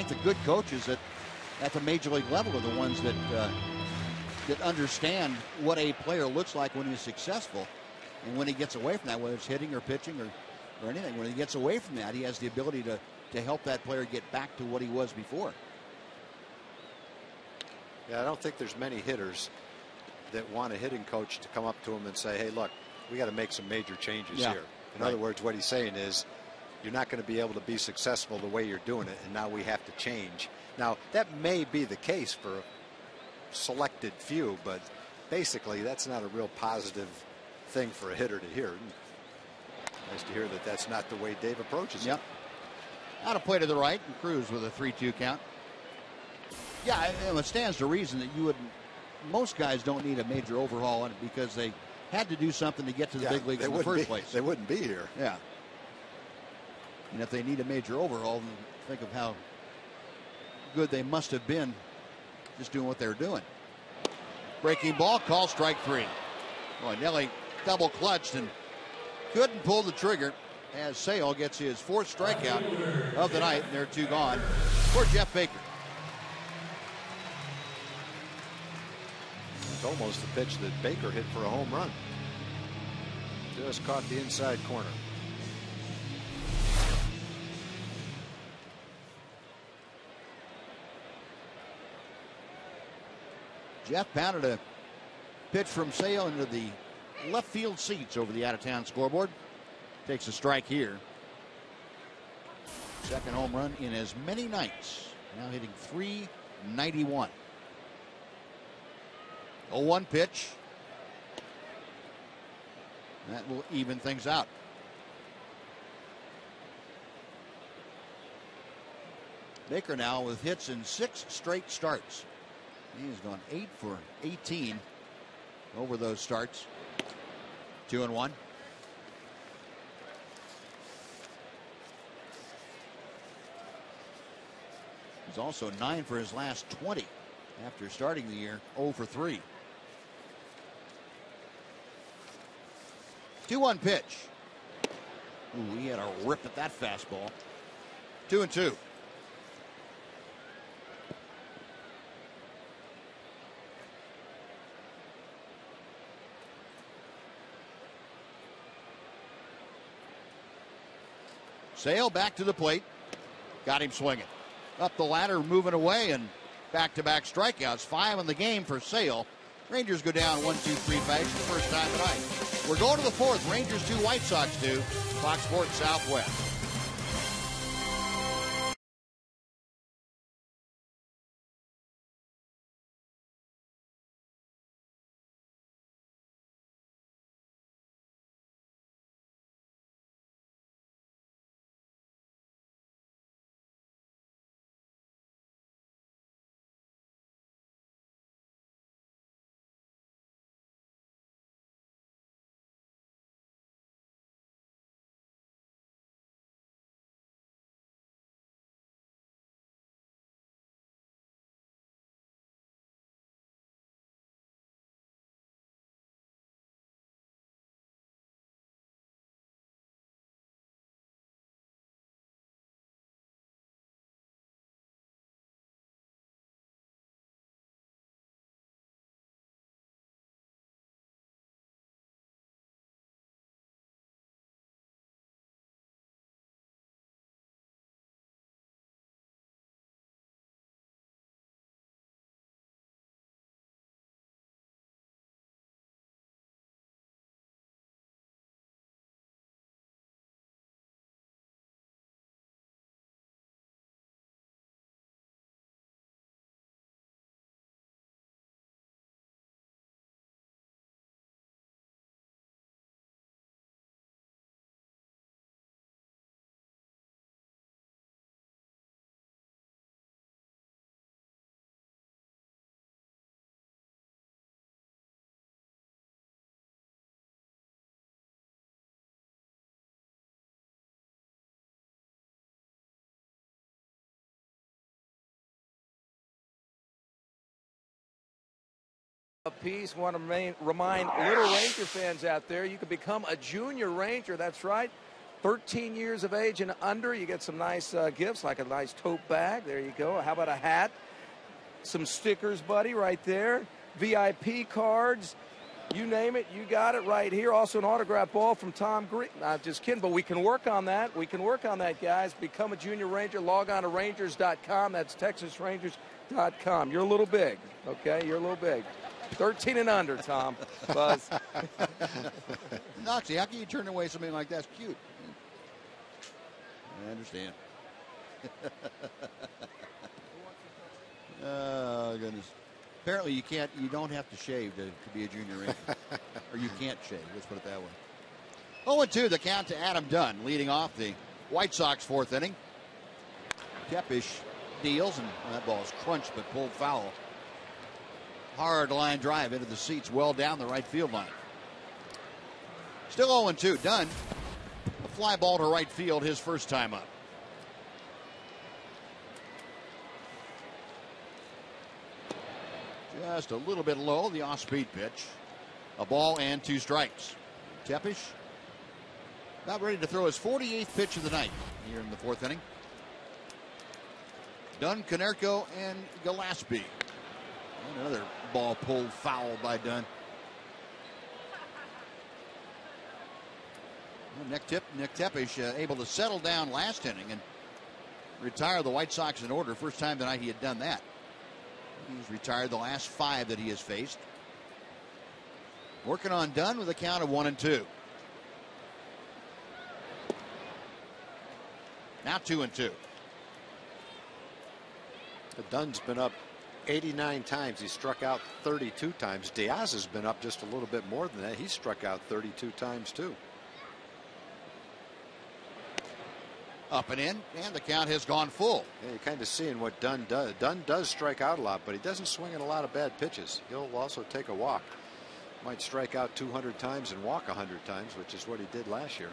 think the good coaches at the major league level are the ones that understand what a player looks like when he's successful, and when he gets away from that, whether it's hitting or pitching or anything, when he gets away from that, he has the ability to help that player get back to what he was before. Yeah, I don't think there's many hitters that want a hitting coach to come up to him and say, hey, look, we got to make some major changes here. In other words, what he's saying is you're not going to be able to be successful the way you're doing it, and now we have to change. Now, that may be the case for a selected few, but basically that's not a real positive thing for a hitter to hear. Nice to hear that that's not the way Dave approaches it. Out of play to the right, and Cruz with a 3-2 count. Yeah, it stands to reason that most guys don't need a major overhaul on it because they had to do something to get to the big leagues in the first place. They wouldn't be here. Yeah. And if they need a major overhaul, then think of how good they must have been just doing what they were doing. Breaking ball, call strike three. Boy, Nelly double clutched and couldn't pull the trigger as Sale gets his fourth strikeout of the night, and they're two gone for Jeff Baker. It's almost the pitch that Baker hit for a home run. Just caught the inside corner. Jeff pounded a pitch from Sale into the left field seats over the out-of-town scoreboard. Takes a strike here. Second home run in as many nights. Now hitting .391. 0-1 pitch. That will even things out. Baker now with hits in 6 straight starts. He's gone 8 for 18 over those starts. 2-1. He's also 9 for his last 20 after starting the year 0 for 3. 2-1 pitch. Ooh, he had a rip at that fastball. 2-2. Sale back to the plate. Got him swinging. Up the ladder, moving away, and back-to-back strikeouts. 5 in the game for Sale. Rangers go down 1-2-3 fashion first time tonight. We're going to the fourth. Rangers 2, White Sox 2. Fox Sports Southwest. Apiece. Want to remind Little Ranger fans out there, you can become a junior Ranger. That's right. 13 years of age and under. You get some nice gifts, like a nice tote bag. There you go. How about a hat? Some stickers, buddy, right there. VIP cards. You name it, you got it right here. Also an autograph ball from Tom Green. Not just kidding, but we can work on that. We can work on that, guys. Become a junior Ranger. Log on to Rangers.com. That's TexasRangers.com. You're a little big, okay? You're a little big. 13 and under, Tom. Buzz. Noxie, how can you turn away something like that? It's cute. I understand. Oh, goodness. Apparently you don't have to shave to be a junior Ranger. Or you can't shave, let's put it that way. 0-2, the count to Adam Dunn, leading off the White Sox fourth inning. Tepish deals, and that ball is crunched but pulled foul. Hard line drive into the seats, well down the right field line. Still 0-2, Dunn. A fly ball to right field, his first time up. Just a little bit low, the off-speed pitch. A ball and 2 strikes. Tepish about ready to throw his 48th pitch of the night here in the fourth inning. Dunn, Konerko, and Gillespie. Another ball pulled foul by Dunn. Nick Tepish able to settle down last inning and retire the White Sox in order. First time tonight he had done that. He's retired the last 5 that he has faced. Working on Dunn with a count of 1-2. Now 2-2. Dunn's been up 89 times. He struck out 32 times. Diaz has been up just a little bit more than that. He struck out 32 times too. Up and in, and the count has gone full. Yeah, you're kind of seeing what Dunn does. Dunn does strike out a lot, but he doesn't swing at a lot of bad pitches. He'll also take a walk. Might strike out 200 times and walk 100 times, which is what he did last year.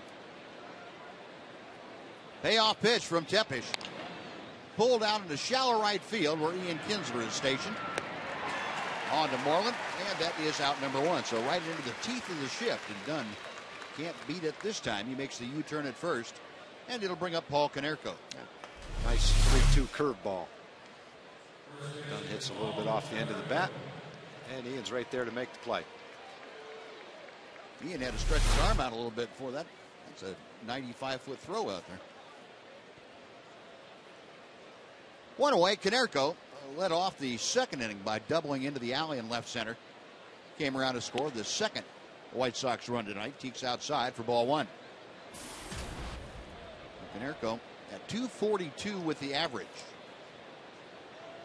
Payoff pitch from Tepish. Pulled out into shallow right field where Ian Kinsler is stationed. On to Moreland, and that is out number 1. So right into the teeth of the shift, and Dunn can't beat it this time. He makes the U-turn at first, and it'll bring up Paul Konerko. Nice 3-2 curveball. Dunn hits a little bit off the end of the bat, and Ian's right there to make the play. Ian had to stretch his arm out a little bit before that. That's a 95-foot throw out there. One away, Konerko led off the second inning by doubling into the alley in left center. Came around to score the second White Sox run tonight. Teeks outside for ball 1. Konerko at 242 with the average.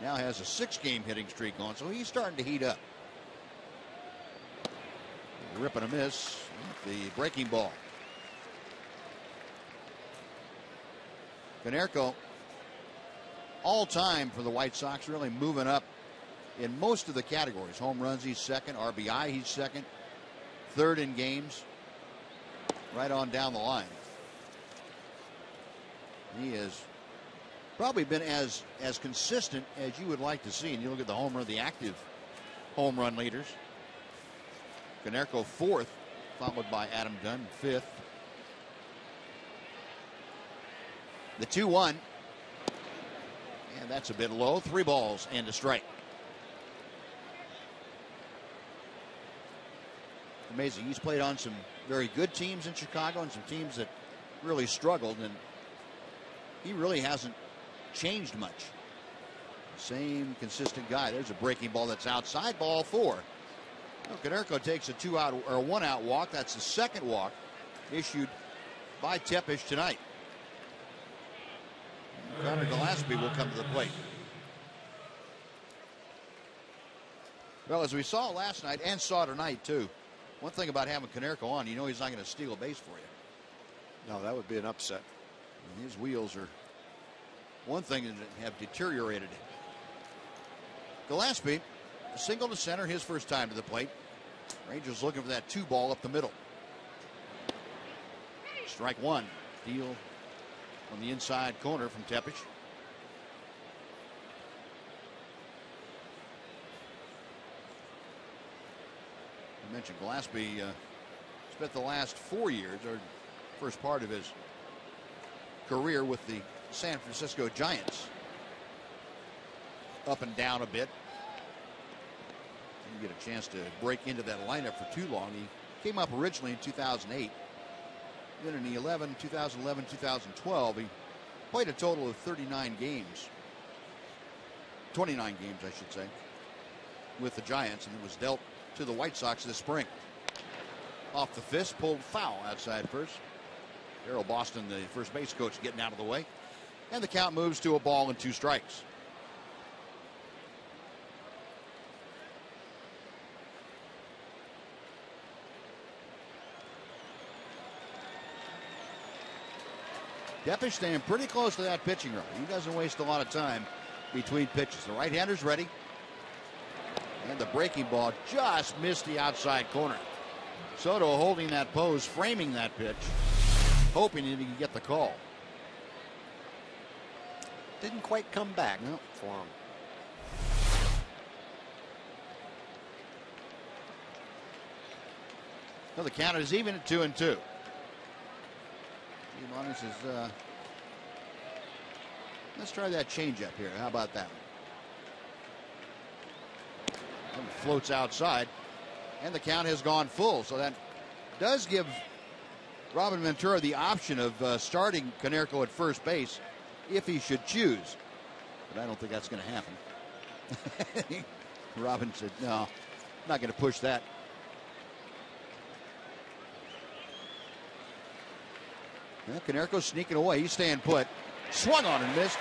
Now has a 6-game hitting streak on, so he's starting to heat up. Rip and a miss. The breaking ball. Konerko, all time for the White Sox, really moving up in most of the categories. Home runs, he's second. RBI, he's second. Third in games. Right on down the line. He has probably been as consistent as you would like to see. And you look at the home run, the active home run leaders. Konerko 4th, followed by Adam Dunn 5th. The 2-1. And that's a bit low. 3 balls and a strike. Amazing. He's played on some very good teams in Chicago and some teams that really struggled, and he really hasn't changed much. Same consistent guy. There's a breaking ball that's outside. Ball 4. Well, Konerko takes a 1-out walk. That's the second walk issued by Tepish tonight. Connor Gillespie will come to the plate. Well, as we saw last night and saw tonight too, one thing about having Konerko on, you know he's not going to steal a base for you. No, that would be an upset. And his wheels are one thing that have deteriorated. Gillespie, single to center, his first time to the plate. Rangers looking for that 2 ball up the middle. Strike 1. Deal on the inside corner from Tepish. mentioned Gillespie spent the last 4 years, or first part of his career, with the San Francisco Giants. Up and down a bit. Didn't get a chance to break into that lineup for too long. He came up originally in 2008. Then in 2011, 2012, he played a total of 39 games. 29 games, I should say, with the Giants, and it was dealt to the White Sox this spring. Off the fist, pulled foul outside first. Darryl Boston, the first base coach, getting out of the way. And the count moves to a ball and 2 strikes. Tepish staying pretty close to that pitching run. He doesn't waste a lot of time between pitches. The right-hander's ready. And the breaking ball just missed the outside corner. Soto holding that pose, framing that pitch, hoping he can get the call. Didn't quite come back for him. Well, the count is even at 2-2. Is, let's try that changeup here. How about that? And it floats outside, and the count has gone full. So that does give Robin Ventura the option of starting Konerko at first base if he should choose. But I don't think that's going to happen. Robin said, no, I'm not going to push that. Well, Konerko's sneaking away. He's staying put. Swung on and missed.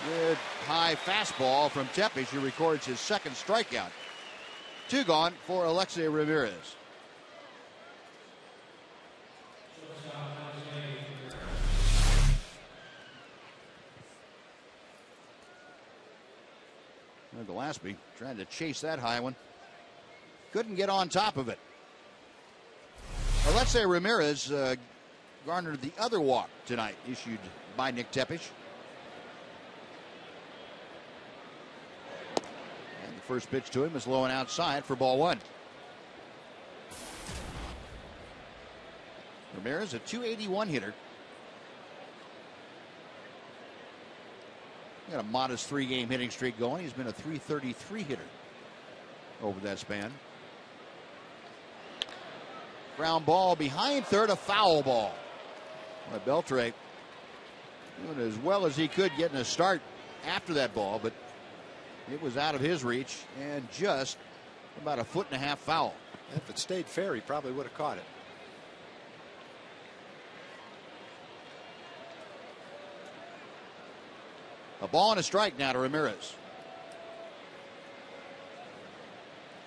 Good high fastball from Tepish, who records his second strikeout. 2 gone for Alexei Ramirez. Well, Gillespie trying to chase that high one. Couldn't get on top of it. Alexei Ramirez garnered the other walk tonight, issued by Nick Tepish. And the first pitch to him is low and outside for ball 1. Ramirez, a .281 hitter. Got a modest 3-game hitting streak going. He's been a .333 hitter over that span. Ground ball behind third, a foul ball. Beltre doing as well as he could getting a start after that ball, but it was out of his reach and just about a 1.5 foot foul. If it stayed fair, he probably would have caught it. A ball and a strike now to Ramirez.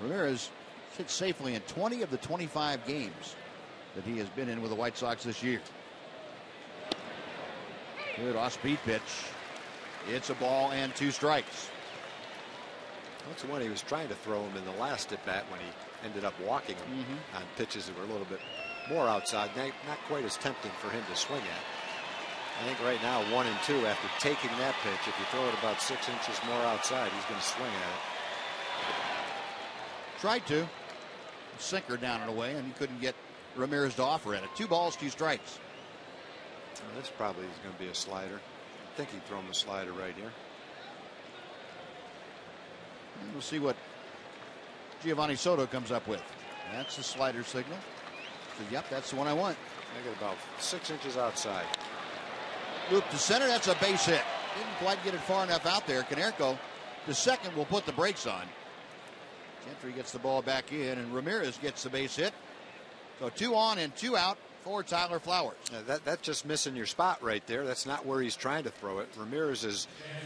Ramirez hit safely in 20 of the 25 games that he has been in with the White Sox this year. Good off-speed pitch. It's a ball and 2 strikes. That's the one he was trying to throw him in the last at-bat when he ended up walking him on pitches that were a little bit more outside. Not quite as tempting for him to swing at. I think right now 1 and 2 after taking that pitch, if you throw it about 6 inches more outside, he's going to swing at it. Tried to. Sinker down and away, and he couldn't get Ramirez to offer at it. 2 balls, 2 strikes. Well, this probably is going to be a slider. I think he'd throw him a slider right here. And we'll see what Giovanni Soto comes up with. That's the slider signal. So, yep, that's the one I want. I get about 6 inches outside. Loop to center. That's a base hit. Didn't quite get it far enough out there. Konerko to second will put the brakes on. Gentry gets the ball back in, and Ramirez gets the base hit. So 2 on and 2 out for Tyler Flowers. That's just missing your spot right there. That's not where he's trying to throw it. Ramirez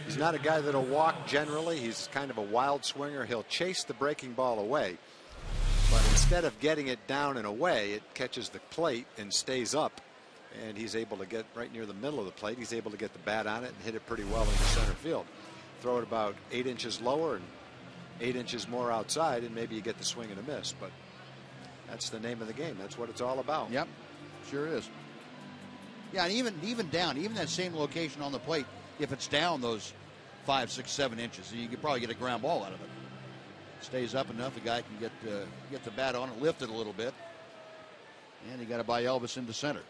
he's not a guy that'll walk generally. He's kind of a wild swinger. He'll chase the breaking ball away. But instead of getting it down and away, it catches the plate and stays up. And he's able to get right near the middle of the plate. He's able to get the bat on it and hit it pretty well into center field. Throw it about 8 inches lower and 8 inches more outside, and maybe you get the swing and a miss. But that's the name of the game. That's what it's all about. Yep, sure is. Yeah, and even down, even that same location on the plate, if it's down those 5, 6, 7 inches, you could probably get a ground ball out of it. Stays up enough, the guy can get the bat on it, lift it a little bit. And he got it by Elvis into center.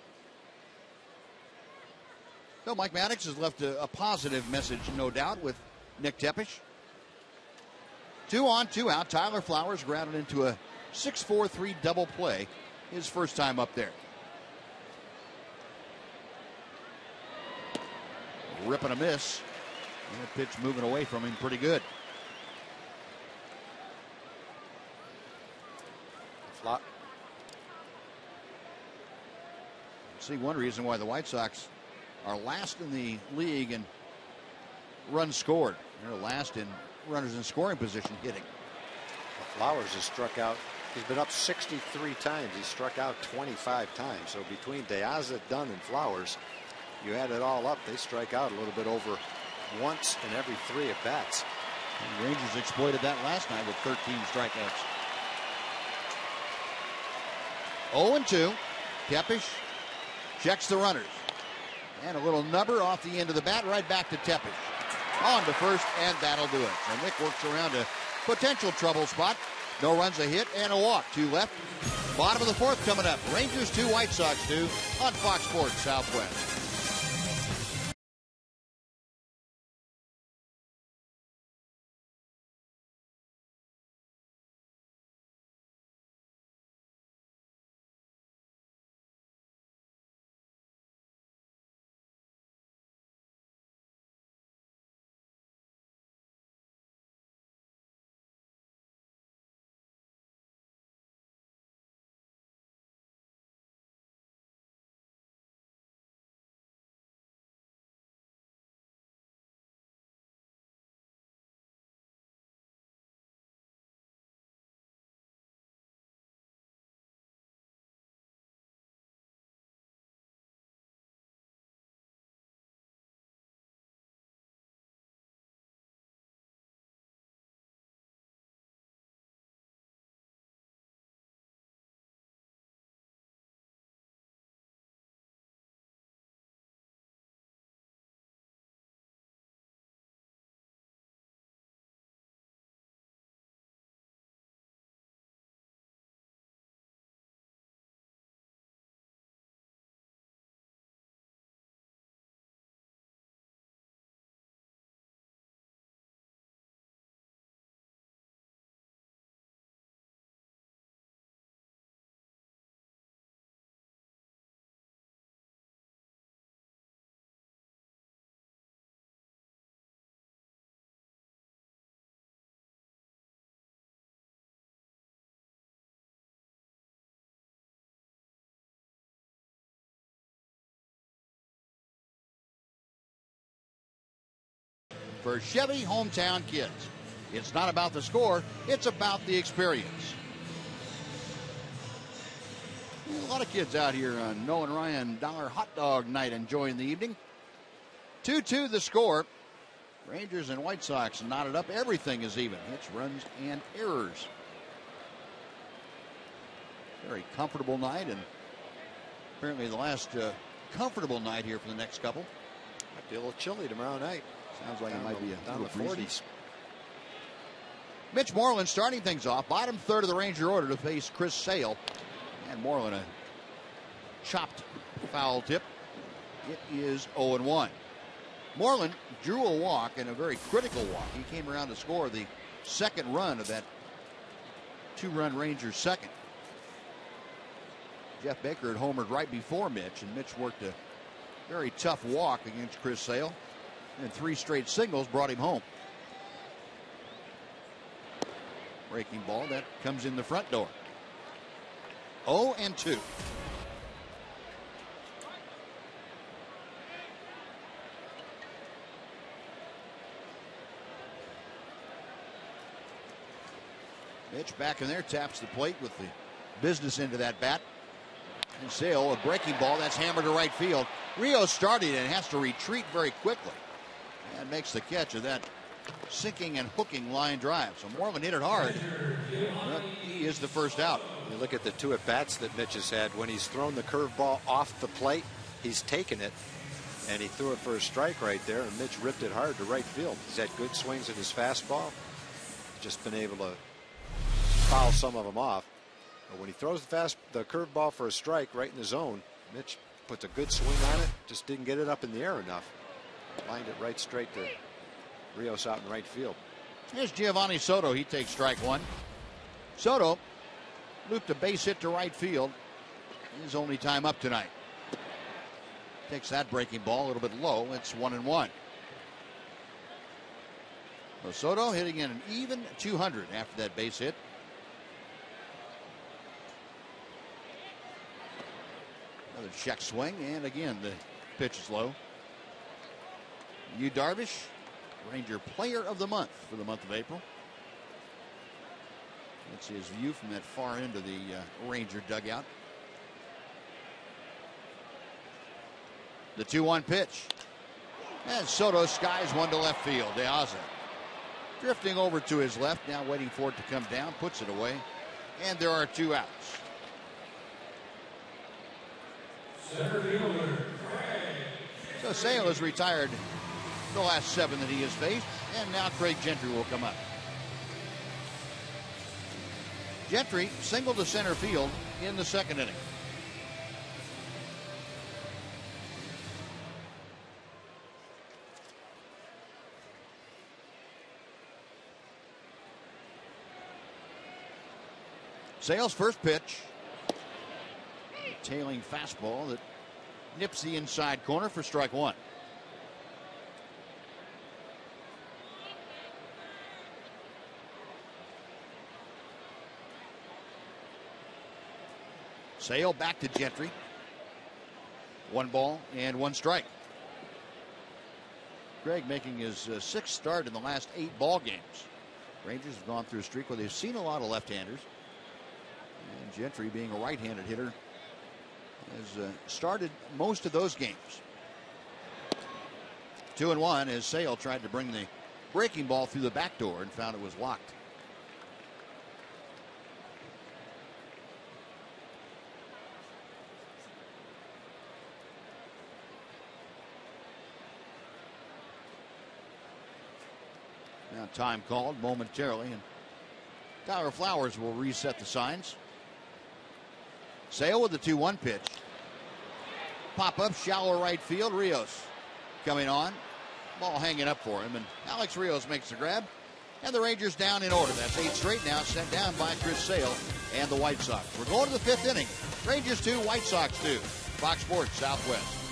So Mike Maddox has left a positive message, no doubt, with Nick Tepesh. 2 on, 2 out. Tyler Flowers grounded into a 6-4-3 double play his first time up there. Rip and a miss. And the pitch moving away from him pretty good. See, one reason why the White Sox are last in the league in runs scored. They're last in runners in scoring position hitting. Flowers has struck out. He's been up 63 times. He struck out 25 times. So between De Aza, Dunn, and Flowers, you add it all up, they strike out a little bit over once in every 3 at bats. And the Rangers exploited that last night with 13 strikeouts. 0-2. Tepesh checks the runners. And a little nubber off the end of the bat, right back to Tepesh. On to first, and that'll do it. So Nick works around a potential trouble spot. No runs, a hit, and a walk. 2 left. Bottom of the 4th coming up. Rangers 2, White Sox 2 on Fox Sports Southwest. For Chevy hometown kids, it's not about the score, it's about the experience. A lot of kids out here on Noah and Ryan Dollar Hot Dog Night enjoying the evening. 2-2 the score. Rangers and White Sox knotted up. Everything is even. Hits, runs, and errors. Very comfortable night, and apparently the last comfortable night here for the next couple. Might be a little chilly tomorrow night. Sounds like it might be down the 40s. Mitch Moreland starting things off. Bottom third of the Ranger order to face Chris Sale. And Moreland a chopped foul tip. It is 0-1. Moreland drew a walk, and a very critical walk. He came around to score the second run of that 2-run Rangers second. Jeff Baker had homered right before Mitch, and Mitch worked a very tough walk against Chris Sale. And 3 straight singles brought him home. Breaking ball, that comes in the front door. 0-2. Mitch back in there, taps the plate with the business into that bat. And Sale, a breaking ball, that's hammered to right field. Rio started and has to retreat very quickly. And makes the catch of that sinking and hooking line drive. So Moreland hit it hard. But he is the first out. You look at the 2 at-bats that Mitch has had. When he's thrown the curveball off the plate, he's taken it. And he threw it for a strike right there, and Mitch ripped it hard to right field. He's had good swings at his fastball. Just been able to foul some of them off. But when he throws the curveball for a strike right in the zone, Mitch puts a good swing on it. Just didn't get it up in the air enough. Lined it right straight to Rios out in right field. Here's Giovanni Soto. He takes strike one. Soto looped a base hit to right field. His only time up tonight. Takes that breaking ball a little bit low. It's 1-1. So Soto hitting in an even 200 after that base hit. Another check swing, and again the pitch is low. Yu Darvish, Ranger Player of the Month for the month of April. That's his view from that far end of the Ranger dugout. The 2-1 pitch. And Soto skies one to left field. De Aza drifting over to his left, now waiting for it to come down, puts it away, and there are 2 outs. So Sale has retired the last 7 that he has faced, and now Craig Gentry will come up. Gentry singled to center field in the 2nd inning. Sale's first pitch. Tailing fastball that nips the inside corner for strike one. Sale back to Gentry. 1 ball and 1 strike. Greg making his 6th start in the last 8 ball games. Rangers have gone through a streak where they've seen a lot of left-handers. And Gentry, being a right-handed hitter, has started most of those games. 2-1 as Sale tried to bring the breaking ball through the back door and found it was locked. Now time called momentarily, and Tyler Flowers will reset the signs. Sale with the 2-1 pitch. Pop up, shallow right field. Rios coming on. Ball hanging up for him, and Alex Rios makes the grab. And the Rangers down in order. That's 8 straight now, sent down by Chris Sale and the White Sox. We're going to the 5th inning. Rangers 2, White Sox 2. Fox Sports Southwest.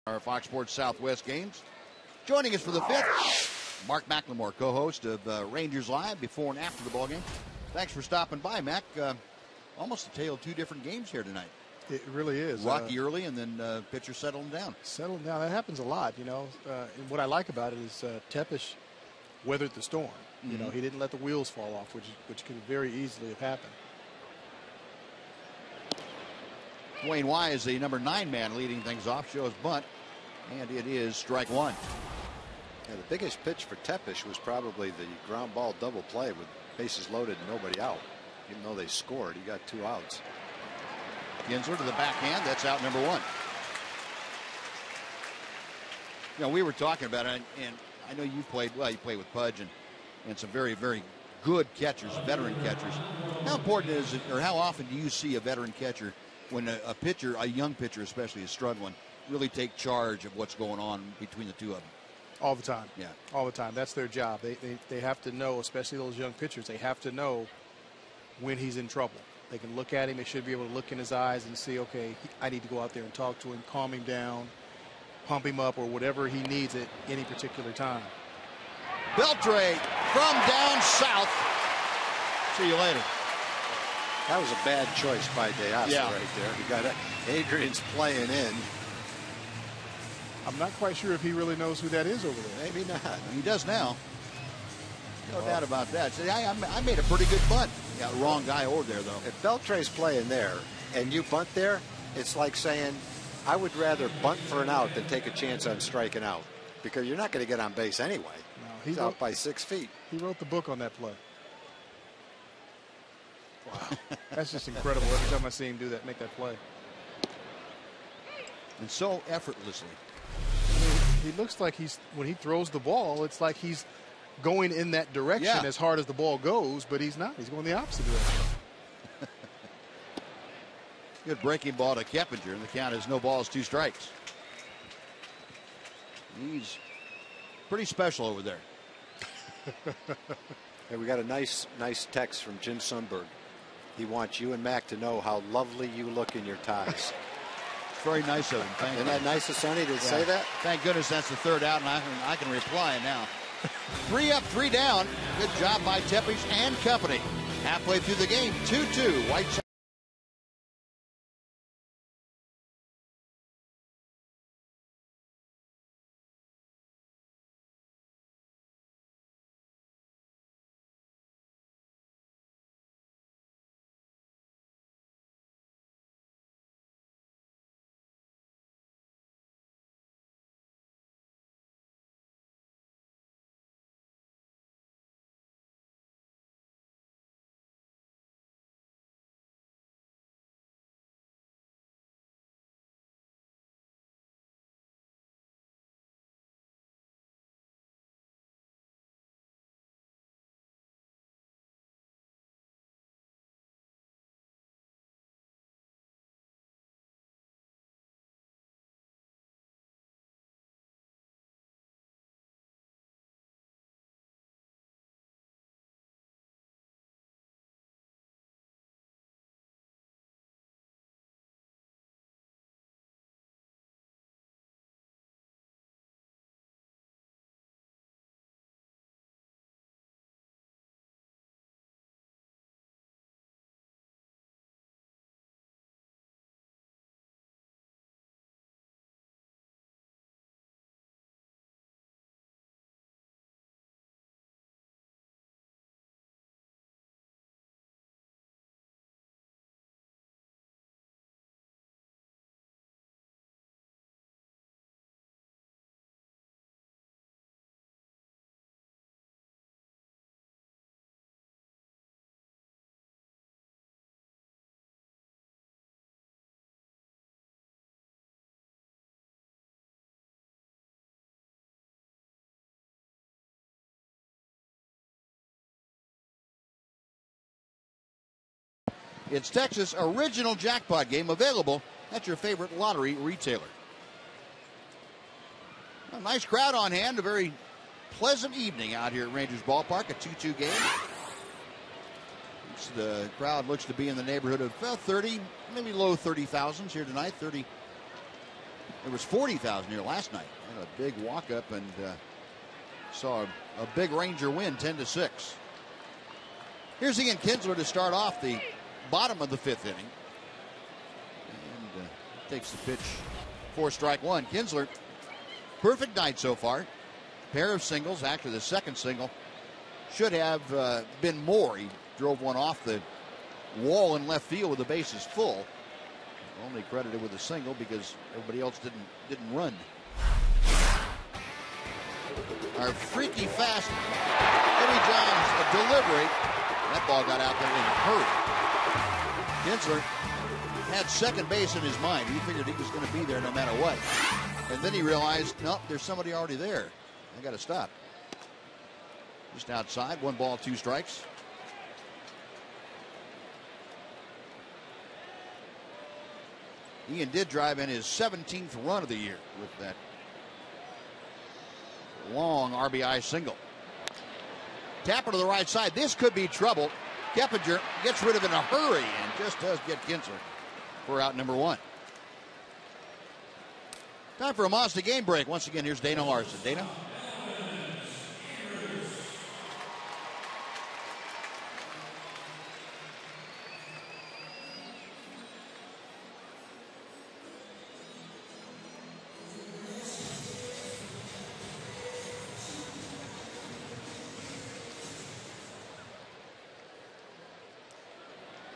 Our Fox Sports Southwest games. Joining us for the 5th, Mark McLemore, co-host of Rangers Live before and after the ball game. Thanks for stopping by, Mac. Almost a tale of 2 different games here tonight. It really is. Rocky early, and then pitcher settling down. Settling down. That happens a lot, you know. And what I like about it is Tepesh weathered the storm. You know, he didn't let the wheels fall off, which could very easily have happened. Dwayne Wise, the number 9 man leading things off, shows bunt, and it is strike one. Yeah, the biggest pitch for Tepish was probably the ground ball double play with bases loaded and nobody out. Even though they scored, he got 2 outs. Kinsler to the backhand. That's out number 1. You know, we were talking about it, and I know you played with Pudge and some very, very good catchers, veteran catchers. How important is it, or how often do you see a veteran catcher when a pitcher, a young pitcher especially, is struggling, really take charge of what's going on between the two of them? All the time. Yeah. All the time. That's their job. They have to know, especially those young pitchers, they have to know when he's in trouble. They can look at him. They should be able to look in his eyes and see, okay, I need to go out there and talk to him, calm him down, pump him up, or whatever he needs at any particular time. Beltre from down south. See you later. That was a bad choice by DeAsa Yeah. right there. He got Adrian's playing in. I'm not quite sure if he really knows who that is over there. Maybe not. He does now. No doubt about that. See, I made a pretty good bunt. Yeah, wrong guy over there, though. If Beltre's playing there and you bunt there, it's like saying, I would rather bunt for an out than take a chance on striking out, because you're not going to get on base anyway. No, He's out by 6 feet. He wrote the book on that play. Wow. That's just incredible every time I see him do that, make that play. And so effortlessly. I mean, he looks like when he throws the ball, it's like he's going in that direction as hard as the ball goes, but he's not. He's going the opposite direction. Good breaking ball to Keppinger, and the count is no balls, 2 strikes. He's pretty special over there. Hey, we got a nice text from Jim Sundberg. He wants you and Mac to know how lovely you look in your ties. Very nice of him. Thank Isn't you. that nice of Sonny to say that? Thank goodness that's the 3rd out, and I can reply now. 3 up, 3 down. Good job by Tepish and company. Halfway through the game, 2-2. White Sox. It's Texas' original jackpot game, available at your favorite lottery retailer. A nice crowd on hand. A very pleasant evening out here at Rangers Ballpark. A 2-2 game. The crowd looks to be in the neighborhood of 30, maybe low 30,000s here tonight. 30. There was 40,000 here last night. Had a big walk-up and saw a big Ranger win, 10-6. Here's Ian Kinsler to start off the bottom of the 5th inning. And takes the pitch for strike 1. Kinsler, perfect night so far. Pair of singles after the second single. Should have been more. He drove one off the wall in left field with the bases full. Only credited with a single because everybody else didn't run. Our freaky fast Jimmy John's delivery. That ball got out there in a hurry. Kinsler had second base in his mind. He figured he was going to be there no matter what. And then he realized, nope, there's somebody already there. I got to stop. Just outside, 1 ball, 2 strikes. Ian did drive in his 17th run of the year with that long RBI single. Tapper to the right side. This could be trouble. Keppinger gets rid of it in a hurry and just does get Kinsler for out number 1. Time for a Mazda game break. Once again, here's Dana Larson. Dana?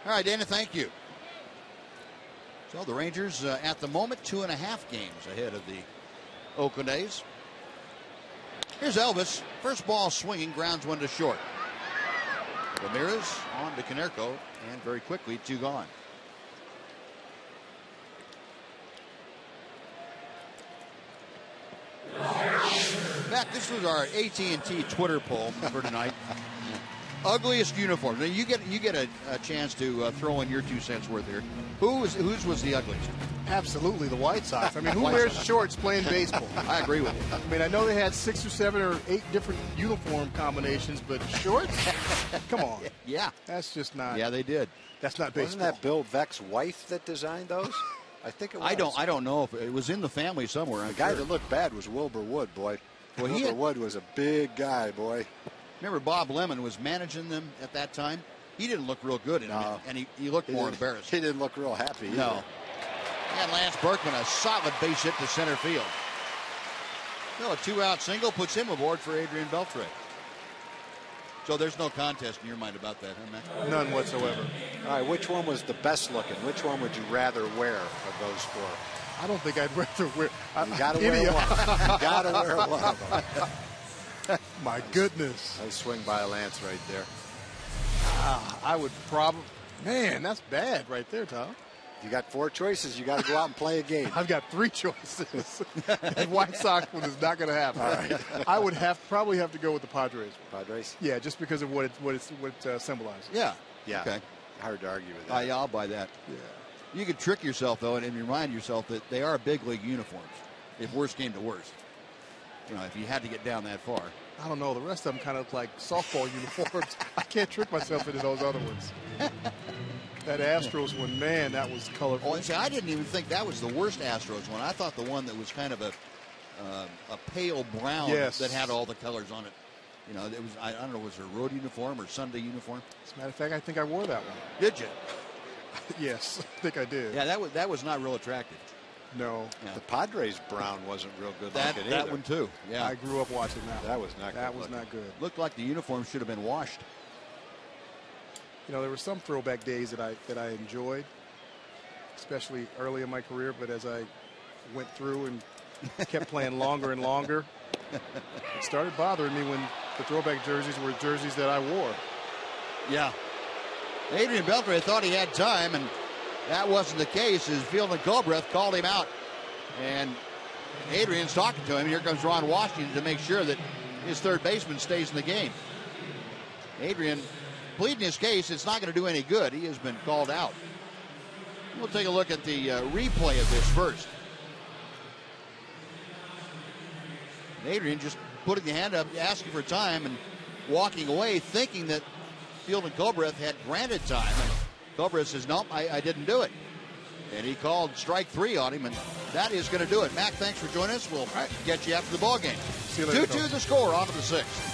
All right, Dana, thank you. So the Rangers, at the moment, 2.5 games ahead of the Oakland A's. Here's Elvis. First ball swinging, grounds 1 to short. Ramirez on to Konerko, and very quickly, 2 gone. Matt, this was our AT&T Twitter poll for tonight. Ugliest uniform. Now you get a chance to throw in your 2 cents worth here. Whose was the ugliest? Absolutely, the White Sox. I mean, who wears shorts playing baseball? I agree with you. I mean, I know they had 6 or 7 or 8 different uniform combinations, but shorts? Come on. Yeah. That's just not. Yeah, they did. That's not baseball. Wasn't that Bill Veck's wife that designed those? I think it was. I don't know if it was in the family somewhere. The guy that looked bad was Wilbur Wood, boy. Well, Wilbur Wood was a big guy, boy. Remember Bob Lemon was managing them at that time? He didn't look real good in it, and he looked more embarrassed. He didn't look real happy either. No. And Lance Berkman, a solid base hit to center field. No, a 2-out single puts him aboard for Adrian Beltre. So there's no contest in your mind about that, huh, Matt? None whatsoever. All right, which one was the best looking? Which one would you rather wear of those 4? I don't think I'd rather wear. You got to wear one. You got to wear one of them. My goodness. I swing by Lance right there. I would probably. Man, that's bad right there, Tom. You got 4 choices. You got to go out and play a game. I've got 3 choices. The White Sox one is not going to happen. All right. I would probably have to go with the Padres. Padres? Yeah, just because of what it symbolizes. Yeah. Yeah. Okay. Hard to argue with that. Yeah, I'll buy that. Yeah. You could trick yourself, though, and remind yourself that they are big league uniforms, if worse came to worst. You know, if you had to get down that far. I don't know. The rest of them kind of look like softball uniforms. I can't trick myself into those other ones. That Astros one, man, that was colorful. Oh, and see, I didn't even think that was the worst Astros one. I thought the one that was kind of a pale brown that had all the colors on it. You know, it was, I don't know, was it a road uniform or Sunday uniform? As a matter of fact, I think I wore that one. Did you? Yes, I think I did. Yeah, that was not real attractive. No. Yeah. The Padres brown wasn't real good looking either. That one too. Yeah. I grew up watching that. That was not good. That was not good. Looked like the uniform should have been washed. You know, there were some throwback days that I enjoyed, especially early in my career, but as I went through and kept playing longer and longer, it started bothering me when the throwback jerseys were jerseys that I wore. Yeah. Adrian Beltre thought he had time, and that wasn't the case as Field and Colbreth called him out. And Adrian's talking to him. Here comes Ron Washington to make sure that his third baseman stays in the game. Adrian pleading his case. It's not going to do any good. He has been called out. We'll take a look at the replay of this first. Adrian just putting the hand up, asking for time, and walking away, thinking that Field and Colbreth had granted time. And Colbreth says, nope, I didn't do it. And he called strike 3 on him, and that is going to do it. Mac, thanks for joining us. We'll get you after the ball game. See you later, 2-2 the score, on to the 6th.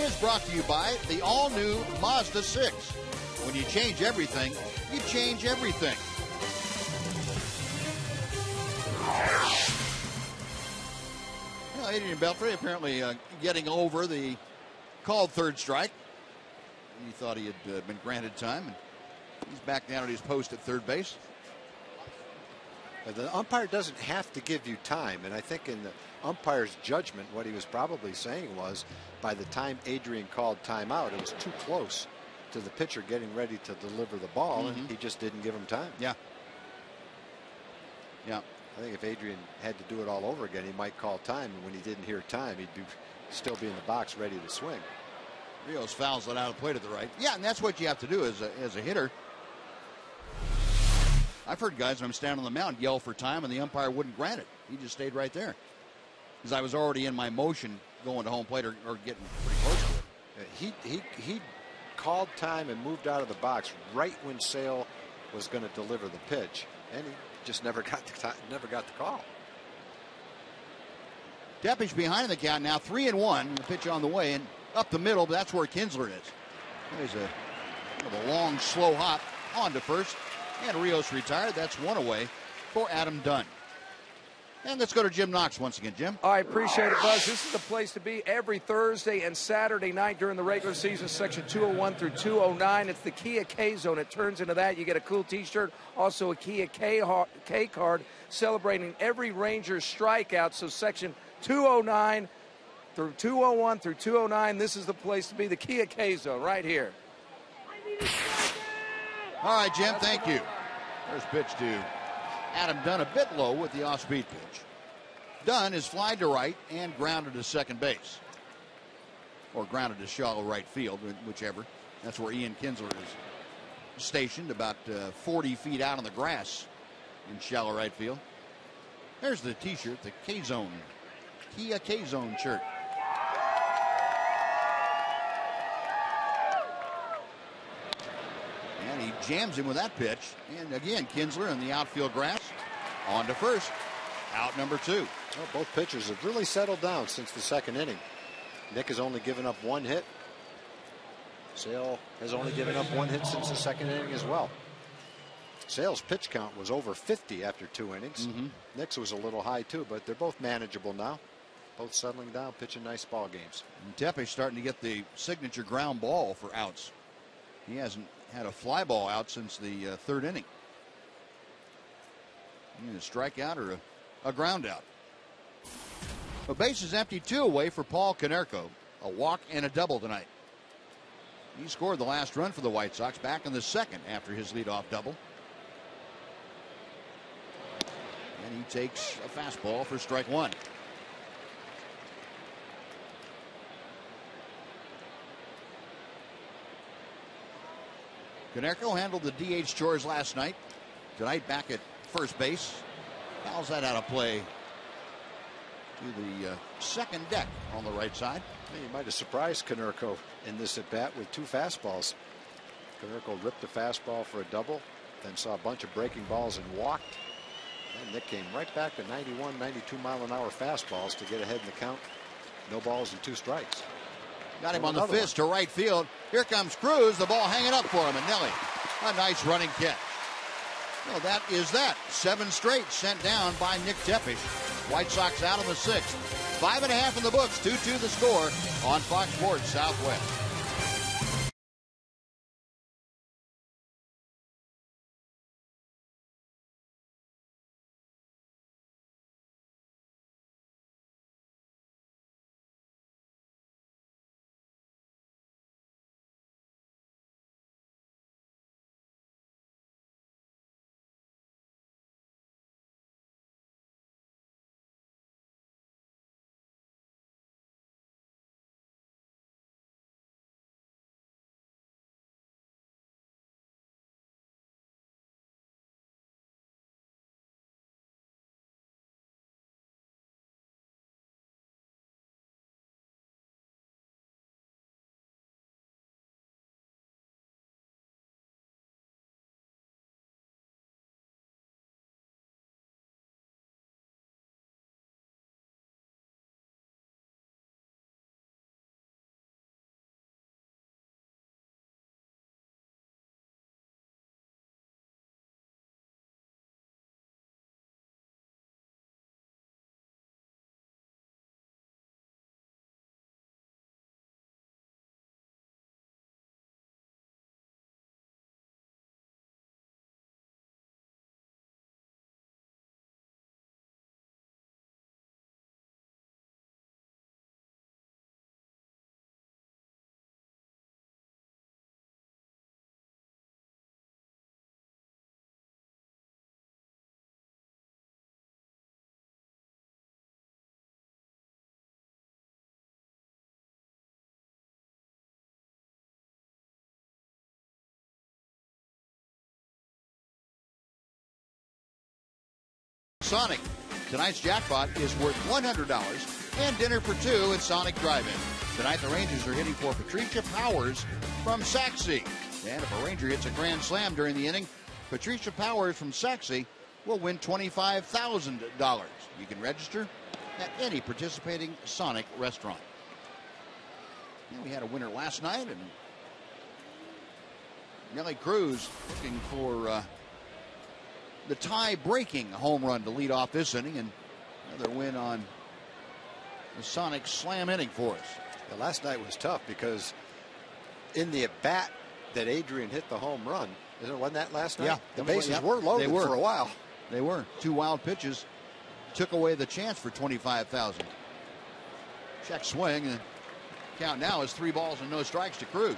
is brought to you by the all-new Mazda 6. When you change everything, you change everything. Well, Adrian Beltre apparently getting over the called third strike. He thought he had been granted time, and he's back down at his post at third base. The umpire doesn't have to give you time, and I think in the umpire's judgment, what he was probably saying was, by the time Adrian called timeout, it was too close to the pitcher getting ready to deliver the ball, and he just didn't give him time. Yeah. Yeah. I think if Adrian had to do it all over again, he might call time, and when he didn't hear time, he'd still be in the box ready to swing. Rios fouls it out of play to the right. Yeah, and that's what you have to do as a hitter. I've heard guys when I'm standing on the mound yell for time, and the umpire wouldn't grant it. He just stayed right there. Because I was already in my motion going to home plate or getting pretty close to it. He called time and moved out of the box right when Sale was going to deliver the pitch, and he just never got the call. Tepish behind the count now, 3-1. The pitch on the way and up the middle, but that's where Kinsler is. There's a long, slow hop on to first, and Rios retired. That's one away for Adam Dunn. And let's go to Jim Knox once again. Jim? I appreciate it, Buzz. This is the place to be every Thursday and Saturday night during the regular season, section 201 through 209. It's the Kia K-Zone. It turns into that. You get a cool T-shirt, also a Kia K card celebrating every Rangers strikeout. So section 209 through 201 through 209, this is the place to be, the Kia K-Zone right here. All right, Jim, thank you. First pitch to Adam Dunn, a bit low with the off-speed pitch. Dunn is flied to right and grounded to second base. Or grounded to shallow right field, whichever. That's where Ian Kinsler is stationed, about 40 feet out on the grass in shallow right field. There's the T-shirt, the K-Zone, Kia K-Zone shirt. And he jams him with that pitch. And again, Kinsler in the outfield grass. On to first. Out number 2. Well, both pitchers have really settled down since the second inning. Nick has only given up 1 hit. Sale has only given up 1 hit since the second inning as well. Sale's pitch count was over 50 after 2 innings. Nick's was a little high too, but they're both manageable now. Both settling down, pitching nice ball games. And Tepish starting to get the signature ground ball for outs. He hasn't had a fly ball out since the third inning. Either a strikeout or a ground out. The base is empty, 2 away for Paul Konerko. A walk and a double tonight. He scored the last run for the White Sox back in the second after his leadoff double. And he takes a fastball for strike 1. Konerko handled the DH chores last night. Tonight back at first base. Fouls that out of play to the second deck on the right side. He might have surprised Konerko in this at bat with 2 fastballs. Konerko ripped a fastball for a double, then saw a bunch of breaking balls and walked. And Nick came right back to 91, 92 mile an hour fastballs to get ahead in the count. No balls and 2 strikes. Got him on the fist to right field. Here comes Cruz. The ball hanging up for him. And Nelly, a nice running catch. Well, that is that. 7 straight sent down by Nick Tepish. White Sox out in the 6th. 5.5 in the books. 2-2 the score on Fox Sports Southwest. Sonic. Tonight's jackpot is worth $100 and dinner for two at Sonic Drive-In. Tonight the Rangers are hitting for Patricia Powers from Saxe. And if a Ranger hits a grand slam during the inning, Patricia Powers from Saxe will win $25,000. You can register at any participating Sonic restaurant. And we had a winner last night, and Nelly Cruz looking for the tie-breaking home run to lead off this inning, and another win on the Sonic slam inning for us. Yeah, last night was tough because in the at-bat that Adrian hit the home run, wasn't that last night? Yeah, the bases were loaded for a while. They were. Two wild pitches took away the chance for $25,000. Check swing, and count now is 3 balls and no strikes to Cruz.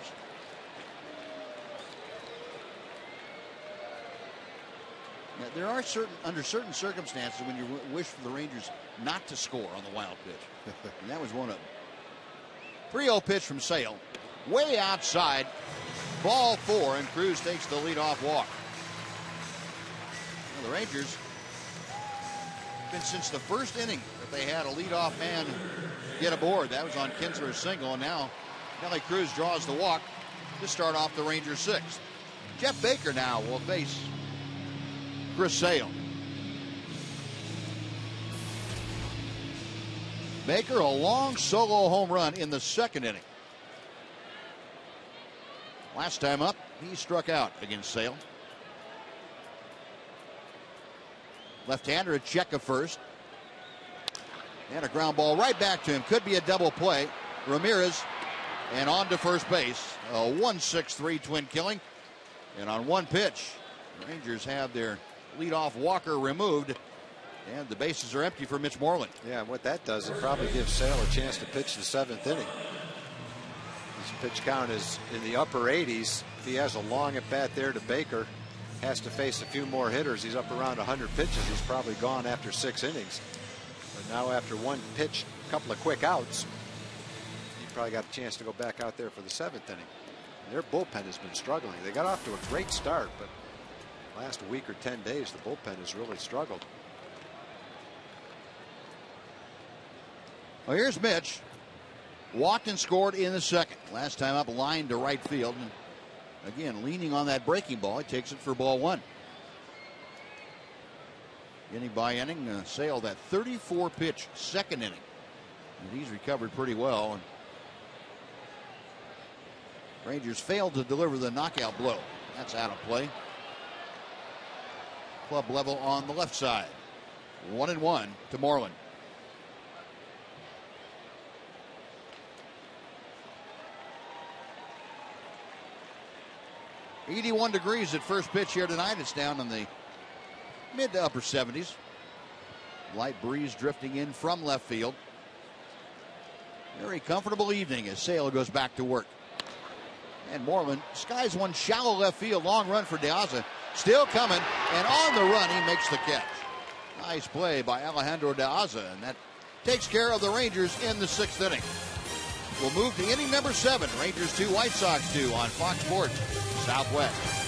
Now, there are under certain circumstances when you wish for the Rangers not to score on the wild pitch, and that was one of them. 3-0 pitch from Sale, way outside, ball 4, and Cruz takes the leadoff walk. Well, the Rangers, been since the first inning that they had a leadoff man get aboard. That was on Kinsler's single, and now Nelly Cruz draws the walk to start off the Rangers' 6th. Jeff Baker now will face Chris Sale. Baker, a long solo home run in the 2nd inning. Last time up, he struck out against Sale. Left-hander, a check of first. And a ground ball right back to him. Could be a double play. Ramirez and on to first base. A 1-6-3 twin killing. And on one pitch, the Rangers have their leadoff walker removed. And the bases are empty for Mitch Moreland. Yeah, what that does, it probably gives Sale a chance to pitch the 7th inning. His pitch count is in the upper 80s. If he has a long at bat there to Baker, has to face a few more hitters. He's up around 100 pitches. He's probably gone after 6 innings. But now after one pitch, a couple of quick outs, he probably got a chance to go back out there for the 7th inning. Their bullpen has been struggling. They got off to a great start, but last week or 10 days, the bullpen has really struggled. Well, here's Mitch. Walked and scored in the 2nd. Last time up, line to right field. And again, leaning on that breaking ball, he takes it for ball 1. Inning by inning, Sale that 34-pitch 2nd inning. And he's recovered pretty well. And Rangers failed to deliver the knockout blow. That's out of play. Club level on the left side. 1-1 to Moreland. .81 degrees at first pitch here tonight. It's down in the mid to upper 70s. Light breeze drifting in from left field. Very comfortable evening as Sale goes back to work. And Moreland skies one shallow left field. Long run for De Aza. Still coming, and on the run he makes the catch. Nice play by Alejandro De Aza, and that takes care of the Rangers in the 6th inning. We'll move to inning number 7. Rangers 2, White Sox 2 on Fox Sports Southwest.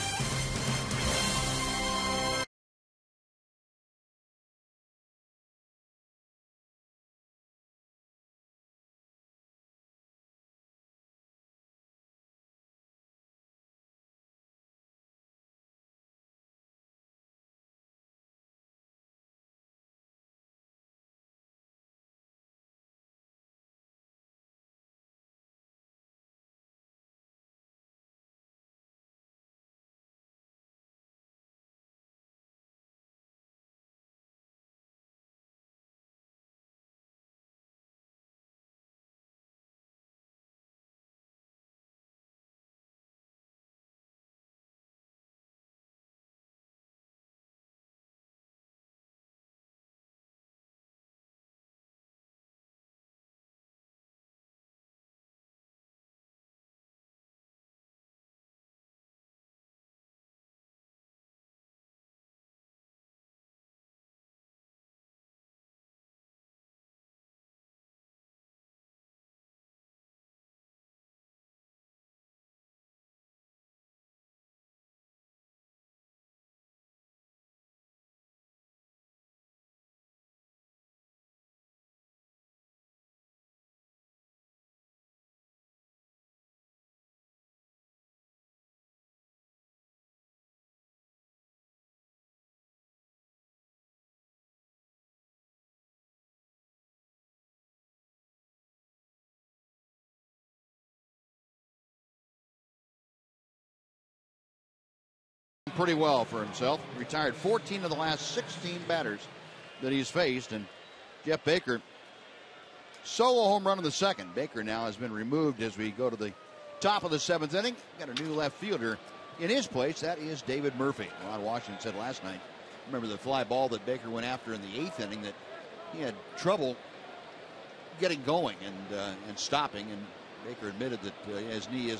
pretty well for himself. Retired 14 of the last 16 batters that he's faced. And Jeff Baker, solo home run in the second. Baker now has been removed as we go to the top of the 7th inning. Got a new left fielder in his place. That is David Murphy. Ron Washington said last night, remember the fly ball that Baker went after in the 8th inning, that he had trouble getting going and stopping. And Baker admitted that his knee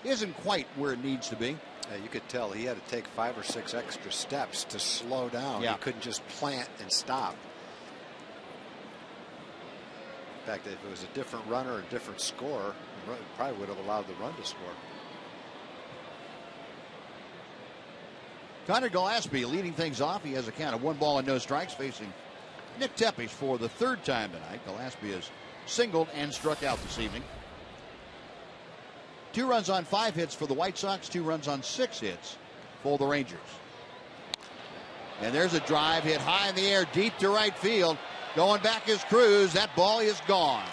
isn't quite where it needs to be. You could tell he had to take 5 or 6 extra steps to slow down. Yeah. He couldn't just plant and stop. In fact, if it was a different runner, a different score, probably would have allowed the run to score. Connor Gillespie leading things off. He has a count of 1 ball and no strikes, facing Nick Tepesch for the 3rd time tonight. Gillespie has singled and struck out this evening. 2 runs on 5 hits for the White Sox, 2 runs on 6 hits for the Rangers. And there's a drive hit high in the air, deep to right field. Going back is Cruz. That ball is gone.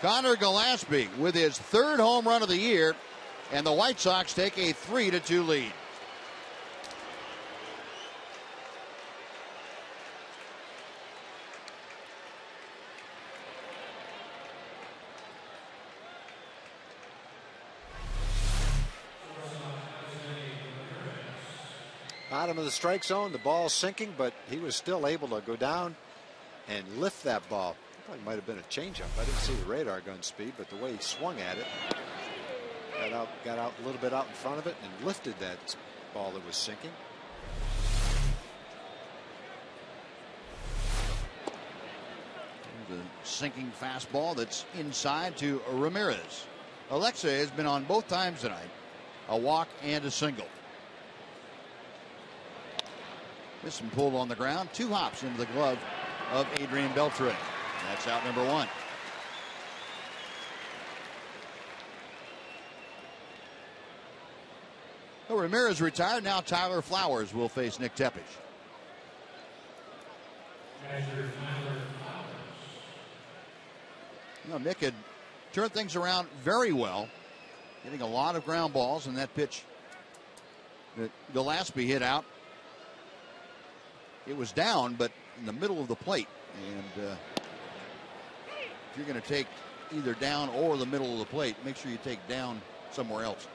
Connor Gillespie with his 3rd home run of the year, and the White Sox take a 3-2 lead. Bottom of the strike zone, the ball sinking, but he was still able to go down and lift that ball. I thought it might have been a changeup. I didn't see the radar gun speed, but the way he swung at it, got out a little bit out in front of it and lifted that ball that was sinking. The sinking fastball that's inside to Ramirez. Alexa has been on both times tonight, a walk and a single. This one pulled on the ground. 2 hops into the glove of Adrian Beltre. That's out number 1. So Ramirez retired. Now Tyler Flowers will face Nick Tepesch. Nick had turned things around very well, getting a lot of ground balls, and that pitch that Gillespie hit out, it was down, but in the middle of the plate. And if you're going to take either down or the middle of the plate, make sure you take down somewhere else.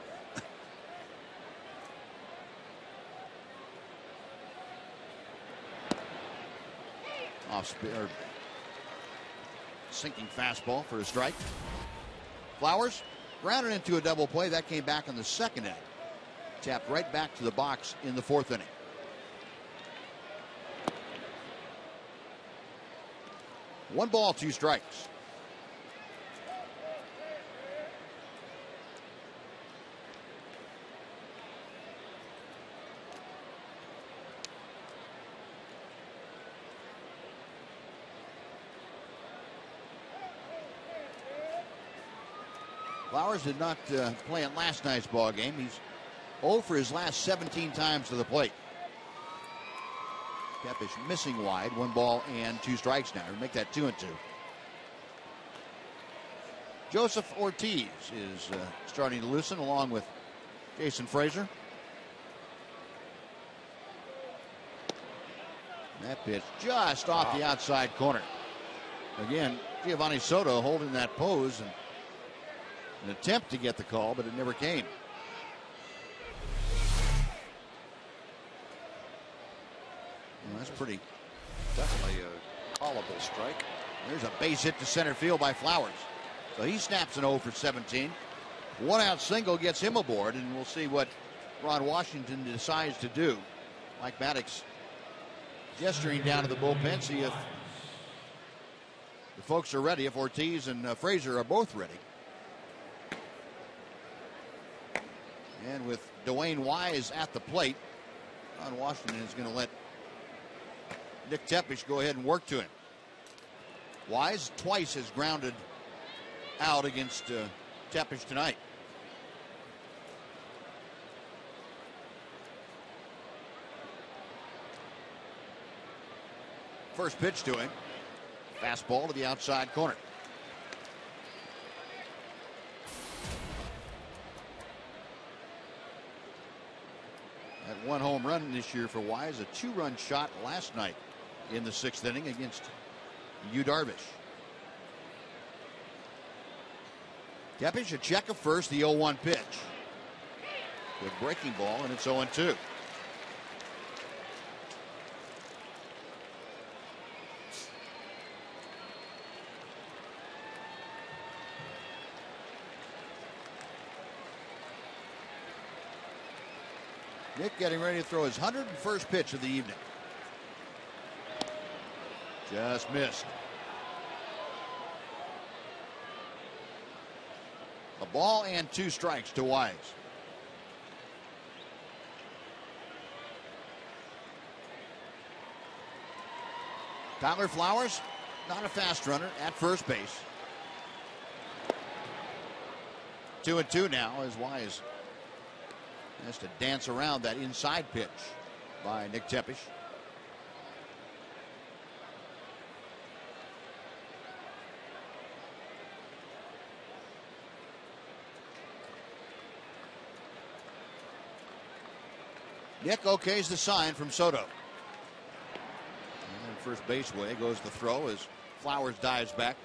Sinking fastball for a strike. Flowers grounded into a double play. That came back in the 2nd inning. Tapped right back to the box in the 4th inning. 1 ball, 2 strikes. Flowers did not play in last night's ball game. He's 0 for his last 17 times to the plate. Tepesch missing wide. 1 ball and 2 strikes now. We'll make that 2-2. Joseph Ortiz is starting to loosen along with Jason Frazier. That pitch just off the outside corner. Again, Giovanni Soto holding that pose and an attempt to get the call, but it never came. Well, that's pretty. Definitely a callable strike. There's a base hit to center field by Flowers. So he snaps an 0 for 17. 1 out single gets him aboard, and we'll see what Ron Washington decides to do. Mike Maddox gesturing down to the bullpen, see if the folks are ready, if Ortiz and Frazier are both ready. And with Dwayne Wise at the plate, Ron Washington is going to let Nick Tepesch go ahead and work to him. Wise twice has grounded out against Tepesch tonight. First pitch to him. Fastball to the outside corner. That one home run this year for Wise, a 2-run shot last night in the 6th inning against Yu Darvish. Tepish a check of first, the 0-1 pitch. Good breaking ball, and it's 0-2. Nick getting ready to throw his 101st pitch of the evening. Just missed. A ball and 2 strikes to Wise. Tyler Flowers, not a fast runner at first base. 2-2 now as Wise has to dance around that inside pitch by Nick Tepish. Nick okays the sign from Soto. And first base way goes the throw as Flowers dives back.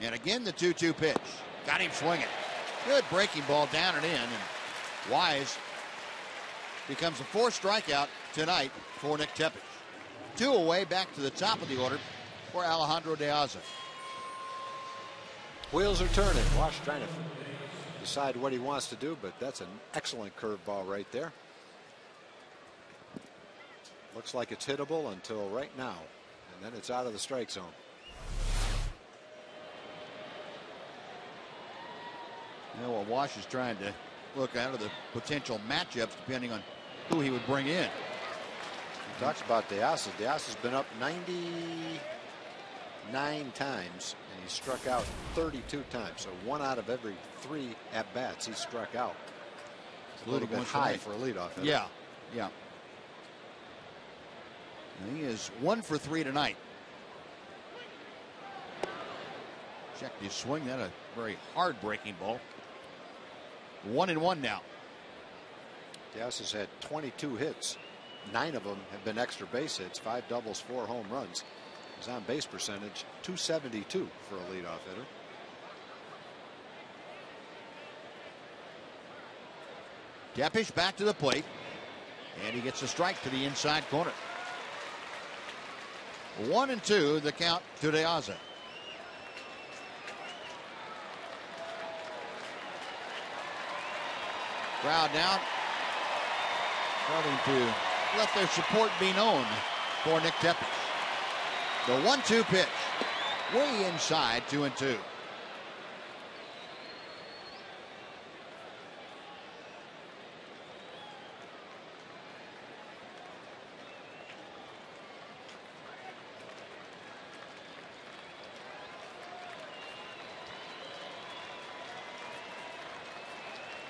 And again, the 2-2 pitch. Got him swinging. Good breaking ball down and in. And Wise becomes a 4th strikeout tonight for Nick Tepish. 2 away, back to the top of the order for Alejandro De Aza. Wheels are turning. Wash trying to decide what he wants to do, but that's an excellent curveball right there. Looks like it's hittable until right now, and then it's out of the strike zone. You know what Wash is trying to look out of the potential matchups depending on who he would bring in. He talks about De Aza. De Aza's been up 99 times, and he struck out 32 times. So 1 out of every 3 at-bats he struck out. It's a little bit high for a leadoff hitter. Yeah, yeah. And he is 1 for 3 tonight. Checked his swing. That a very hard breaking ball. 1-1 now. Diaz has had 22 hits. 9 of them have been extra base hits, 5 doubles, 4 home runs. His on base percentage, .272 for a leadoff hitter. Tepish back to the plate, and he gets a strike to the inside corner. 1-2 the count to De Aza. Crowd now starting to let their support be known for Nick Tepish. The 1-2 pitch, way inside, 2-2.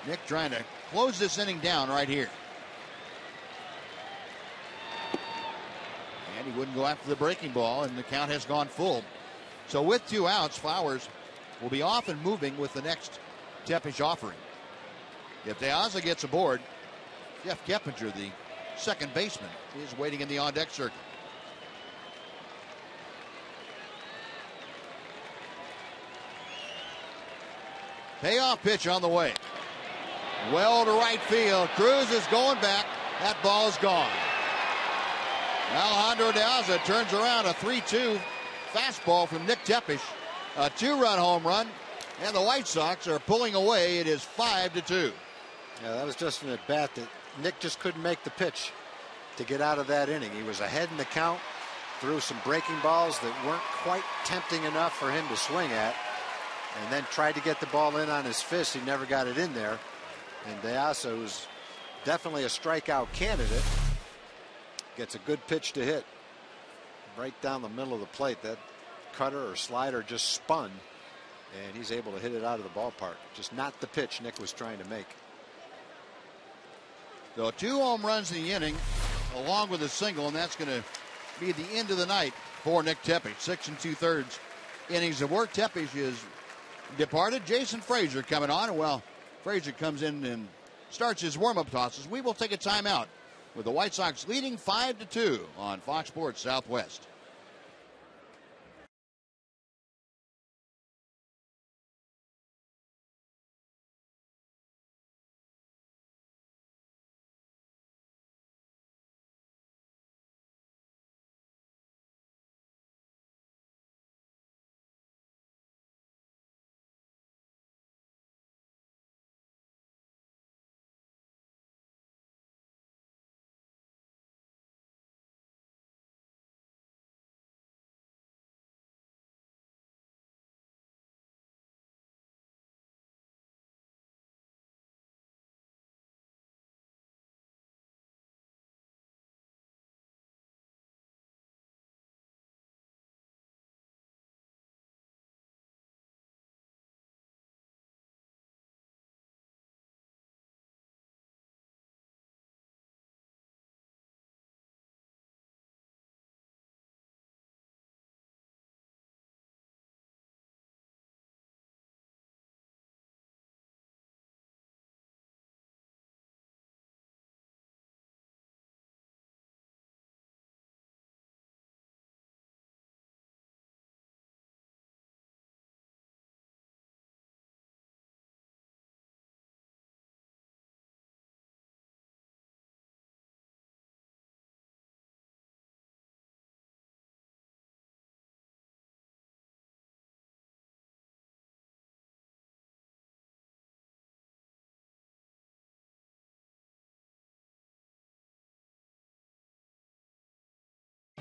Nick trying to close this inning down right here. And he wouldn't go after the breaking ball, and the count has gone full. So with 2 outs, Flowers will be off and moving with the next Tepish offering. If De Aza gets aboard, Jeff Keppinger, the second baseman, is waiting in the on-deck circle. Payoff pitch on the way. Well to right field. Cruz is going back. That ball is gone. Alejandro De Aza turns around a 3-2 fastball from Nick Tepish. A 2-run home run. And the White Sox are pulling away. It is 5-2. Yeah, that was just an at-bat that Nick just couldn't make the pitch to get out of that inning. He was ahead in the count, threw some breaking balls that weren't quite tempting enough for him to swing at, and then tried to get the ball in on his fist. He never got it in there. And De Aza, who's definitely a strikeout candidate, gets a good pitch to hit right down the middle of the plate. That cutter or slider just spun, and he's able to hit it out of the ballpark. Just not the pitch Nick was trying to make. So 2 home runs in the inning along with a single, and that's going to be the end of the night for Nick Tepesch. 6 2/3 innings of work. Tepesch is departed. Jason Frazier coming on. Well, Frazier comes in and starts his warm-up tosses. We will take a timeout with the White Sox leading 5-2 on Fox Sports Southwest.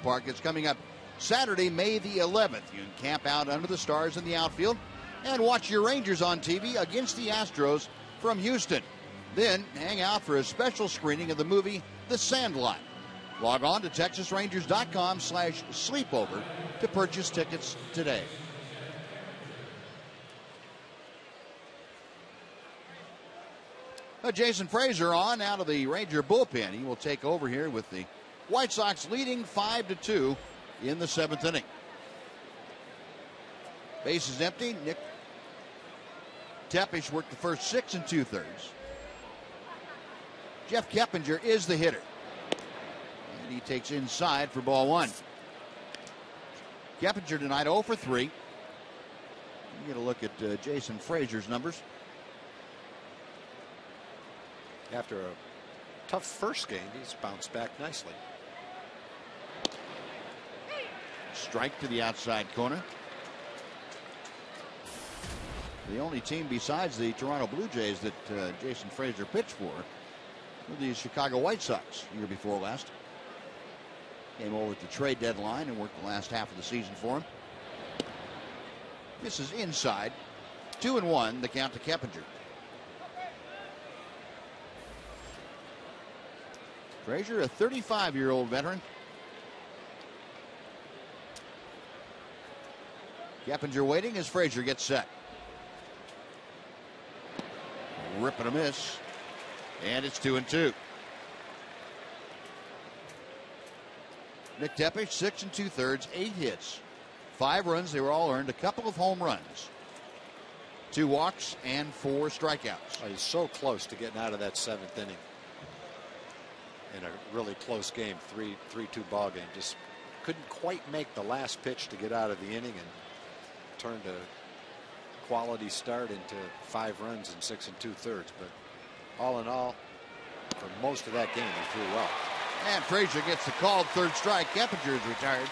Park. It's coming up Saturday, May the 11th. You can camp out under the stars in the outfield and watch your Rangers on TV against the Astros from Houston. Then hang out for a special screening of the movie The Sandlot. Log on to TexasRangers.com/sleepover to purchase tickets today. Jason Frazier on out of the Ranger bullpen. He will take over here with the White Sox leading 5-2 in the 7th inning. Base is empty. Nick Tepesch worked the first 6 2/3. Jeff Keppinger is the hitter. And he takes inside for ball 1. Keppinger tonight 0 for 3. You get a look at Jason Frazier's numbers. After a tough first game, he's bounced back nicely. Strike to the outside corner. The only team besides the Toronto Blue Jays that Jason Frazier pitched for were the Chicago White Sox year before last. Came over at the trade deadline and worked the last half of the season for him. This is inside. 2-1, the count to Keppinger. Frazier, a 35-year-old veteran. Keppinger waiting as Frazier gets set. Rip and a miss. And it's 2-2. Nick Tepesch, 6 2/3, 8 hits, 5 runs. They were all earned. A couple of home runs, 2 walks, and 4 strikeouts. Oh, he's so close to getting out of that 7th inning in a really close game, 3-2 ball game. Just couldn't quite make the last pitch to get out of the inning and turned a quality start into 5 runs in 6 2/3. But all in all, for most of that game, he threw well. And Frazier gets the called 3rd strike. Keppinger is retired.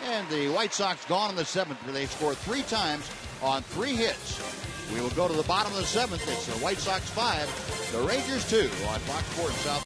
And the White Sox gone in the 7th, where they scored 3 times on 3 hits. We will go to the bottom of the 7th. It's the White Sox 5, the Rangers 2 on Fox Sports South.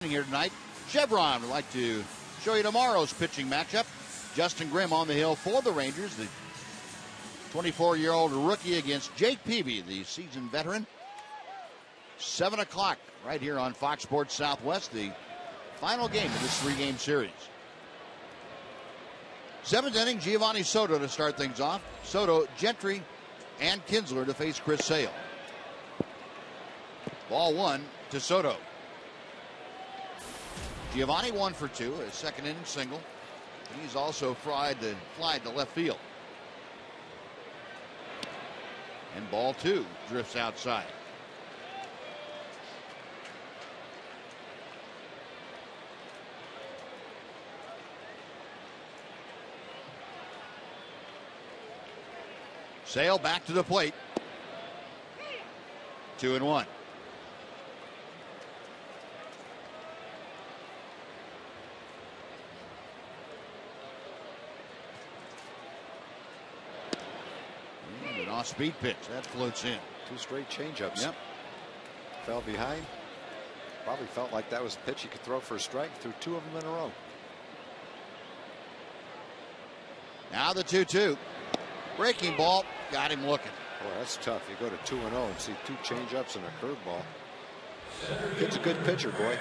here tonight. Chevron would like to show you tomorrow's pitching matchup. Justin Grimm on the hill for the Rangers, the 24-year-old rookie against Jake Peavy, the seasoned veteran. 7 o'clock right here on Fox Sports Southwest, the final game of this 3-game series. 7th inning, Giovanni Soto to start things off. Soto, Gentry, and Kinsler to face Chris Sale. Ball 1 to Soto. Giovanni 1 for 2, a second inning single. He's also flied to left field. And ball 2 drifts outside. Sale back to the plate. 2-1. An off-speed pitch. That floats in. 2 straight changeups. Yep. Fell behind. Probably felt like that was a pitch he could throw for a strike. Threw 2 of them in a row. Now the 2-2. Breaking ball. Got him looking. Boy, that's tough. You go to 2-0 and see 2 changeups and a curveball. Kid's a good pitcher, boy.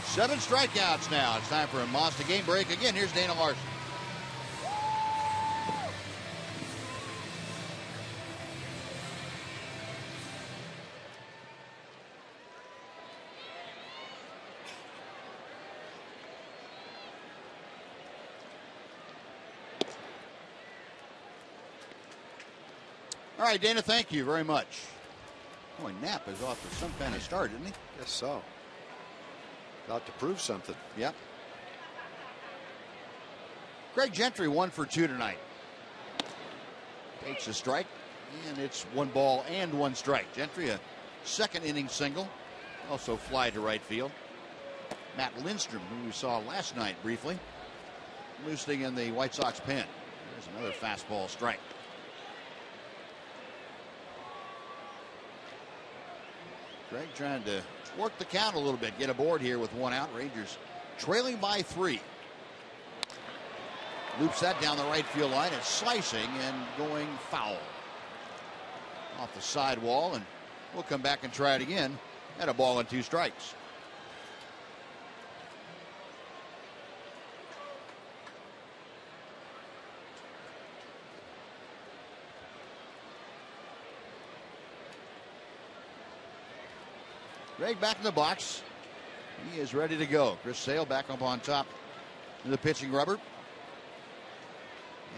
7 strikeouts now. It's time for a Mazda game break. Again, here's Dana Larson. All right, Dana, thank you very much. Boy, Knapp is off to some kind of start, isn't he? Yes, so. About to prove something. Yep. Greg Gentry 1 for 2 tonight. Takes a strike, and it's 1 ball and 1 strike. Gentry, a second inning single. Also fly to right field. Matt Lindstrom, who we saw last night briefly, loosening in the White Sox pen. There's another fastball strike. Greg trying to work the count a little bit, get aboard here with 1 out. Rangers trailing by 3. Loops that down the right field line. It's slicing and going foul. Off the sidewall, and we'll come back and try it again at a ball and 2 strikes. Greg back in the box. He is ready to go. Chris Sale back up on top of the pitching rubber.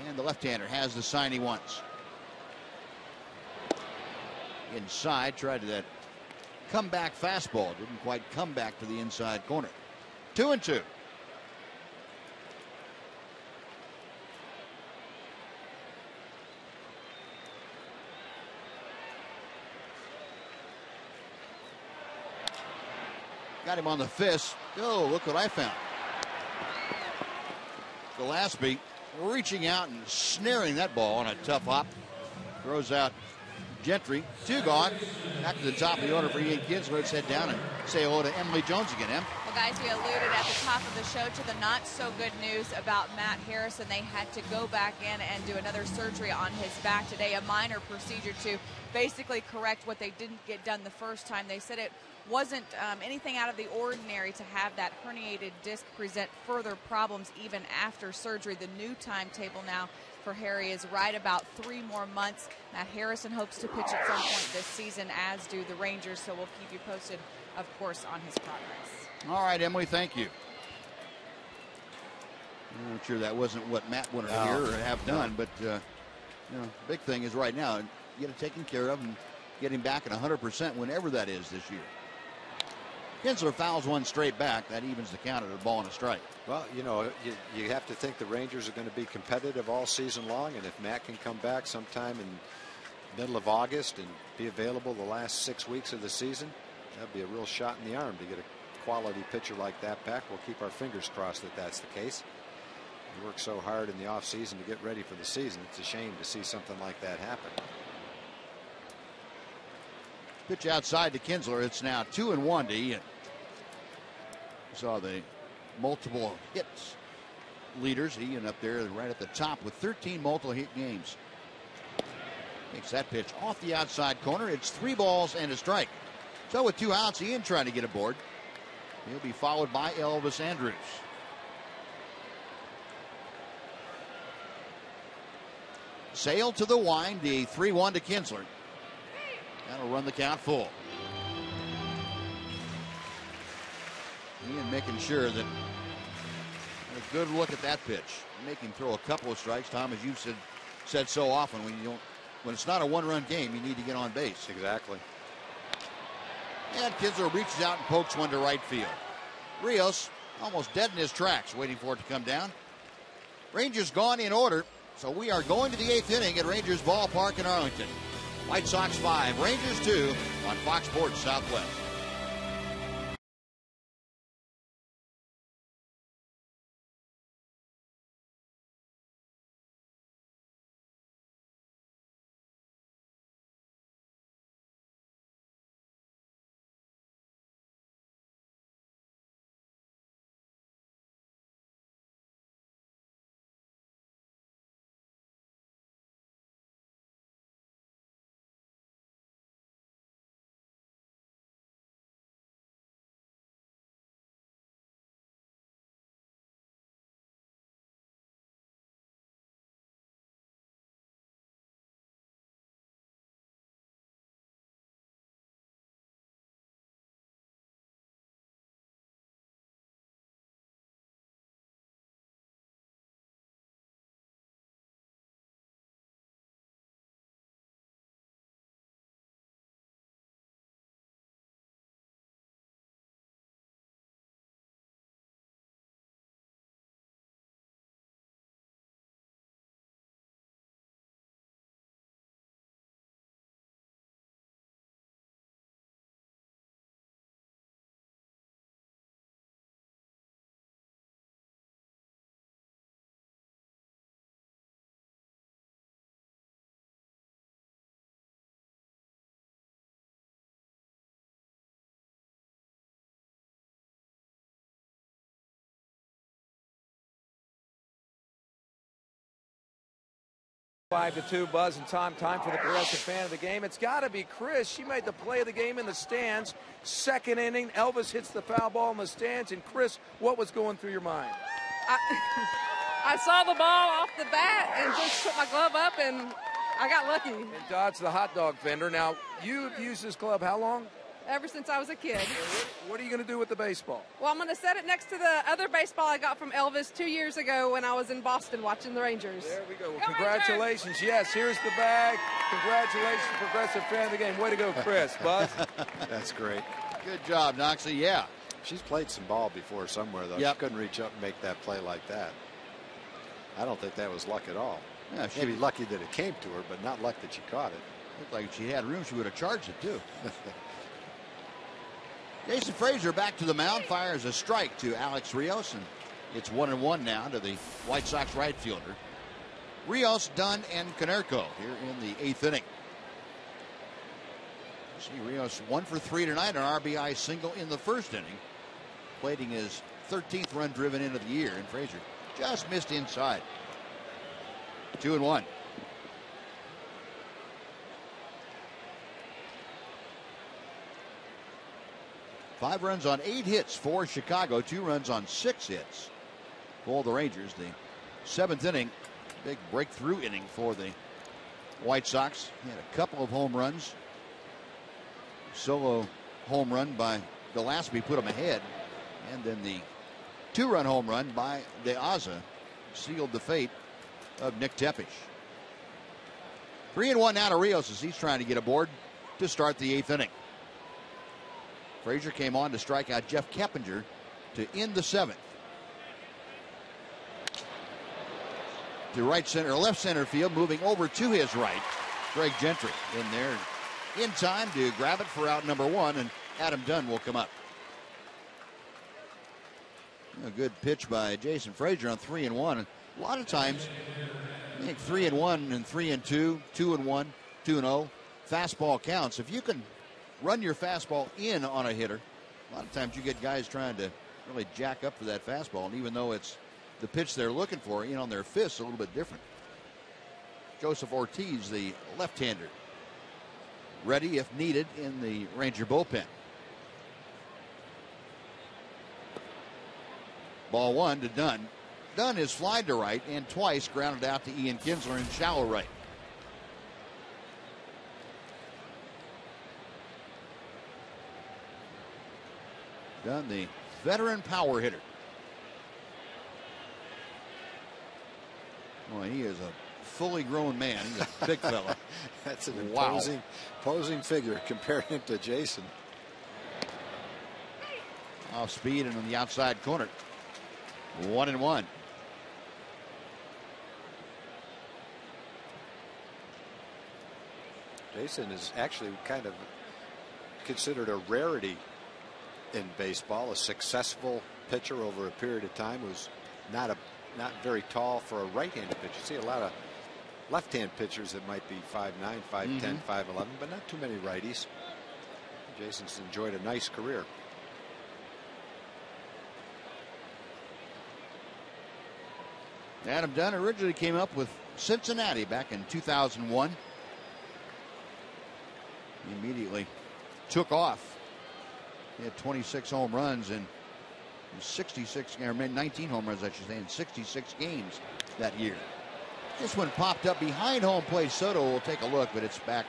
And the left-hander has the sign he wants. Inside, tried that comeback fastball. Didn't quite come back to the inside corner. 2-2. Got him on the fist. Oh, look what I found. Gillespie reaching out and snaring that ball on a tough hop. Throws out Gentry. 2 gone. Back to the top of the order for Ian Kinsler. Let's head down and say hello to Emily Jones again, Em. Well, guys, we alluded at the top of the show to the not-so-good news about Matt Harrison. They had to go back in and do another surgery on his back today, a minor procedure to basically correct what they didn't get done the first time. They said it wasn't anything out of the ordinary to have that herniated disc present further problems even after surgery. The new timetable now for Harry is right about 3 more months. Matt Harrison hopes to pitch at some point this season, as do the Rangers, so we'll keep you posted, of course, on his progress. All right, Emily, thank you. I'm not sure that wasn't what Matt wanted to hear or have done, but the big thing is right now, get it taken care of and get him back at 100% whenever that is this year. Kinsler fouls 1 straight back. That evens the count at a ball and a strike. Well, you have to think the Rangers are going to be competitive all season long, and if Matt can come back sometime in middle of August and be available the last 6 weeks of the season, that'd be a real shot in the arm to get a quality pitcher like that back. We'll keep our fingers crossed that that's the case. He worked so hard in the offseason to get ready for the season. It's a shame to see something like that happen. Pitch outside to Kinsler. It's now 2-1 to Ian. Saw the multiple hits leaders. Ian up there right at the top with 13 multiple hit games. Takes that pitch off the outside corner. It's 3 balls and a strike. So with 2 outs, Ian trying to get aboard. He'll be followed by Elvis Andrews. Sale to the wind, the 3-1 to Kinsler. That'll run the count full. Ian making sure that a good look at that pitch. Make him throw a couple of strikes. Tom, as you've said so often, when it's not a 1-run game, you need to get on base. Exactly. And Kinsler reaches out and pokes one to right field. Rios almost dead in his tracks, waiting for it to come down. Rangers gone in order, so we are going to the 8th inning at Rangers Ballpark in Arlington. White Sox 5, Rangers 2 on Fox Sports Southwest. Five to 2, Buzz and Tom. Time for the Progressive fan of the game. It's got to be Chris. She made the play of the game in the stands. Second inning, Elvis hits the foul ball in the stands. And Chris, what was going through your mind? I saw the ball off the bat and just put my glove up, and I got lucky. And Dod's the hot dog vendor. Now, you've used this glove how long? Ever since I was a kid. What are you going to do with the baseball? Well, I'm going to set it next to the other baseball I got from Elvis 2 years ago when I was in Boston watching the Rangers. There we go. Well, congratulations. Rangers. Yes, here's the bag. Congratulations, Progressive fan of the game. Way to go, Chris. Buzz? That's great. Good job, Noxie. Yeah. She's played some ball before somewhere, though. Yep. She couldn't reach up and make that play like that. I don't think that was luck at all. Yeah, maybe lucky that it came to her, but not luck that she caught it. Looked like if she had room, she would have charged it, too. Jason Frazier back to the mound, fires a strike to Alex Rios, and it's 1-1 now to the White Sox right fielder. Rios, Dunn, and Konerko here in the 8th inning. See Rios 1 for 3 tonight, an RBI single in the first inning, plating his 13th run driven into the year, and Frazier just missed inside. 2-1. Five runs on 8 hits for Chicago, 2 runs on 6 hits for the Rangers. The 7th inning, big breakthrough inning for the White Sox. He had a couple of home runs. Solo home run by Gillespie put him ahead. And then the 2-run home run by De Aza sealed the fate of Nick Tepesch. 3-1 now to Rios as he's trying to get aboard to start the 8th inning. Frazier came on to strike out Jeff Keppinger to end the 7th. To right center, left center field, moving over to his right. Greg Gentry in there in time to grab it for out number 1, and Adam Dunn will come up. A good pitch by Jason Frazier on 3-1. A lot of times, I think 3-1 and 3-2, 2-1, 2-0. Fastball counts. If you can run your fastball in on a hitter, a lot of times you get guys trying to really jack up for that fastball. And even though it's the pitch they're looking for, in on their fists, a little bit different. Joseph Ortiz, the left-hander, ready if needed in the Ranger bullpen. Ball one to Dunn. Dunn is flied to right and twice grounded out to Ian Kinsler in shallow right. Dunn, the veteran power hitter. Boy, he is a fully grown man. He's a big fella. That's an imposing figure. Compare him to Jason. Off speed and on the outside corner. 1-1. Jason is actually kind of considered a rarity in baseball. A successful pitcher over a period of time who's not very tall for a right-handed pitcher. You see a lot of left-hand pitchers that might be 5'9", 5'10", 5'11", but not too many righties. Jason's enjoyed a nice career. Adam Dunn originally came up with Cincinnati back in 2001. He immediately took off. He had 26 home runs and 19 home runs, I should say, in 66 games that year. This one popped up behind home plate. Soto will take a look, but it's back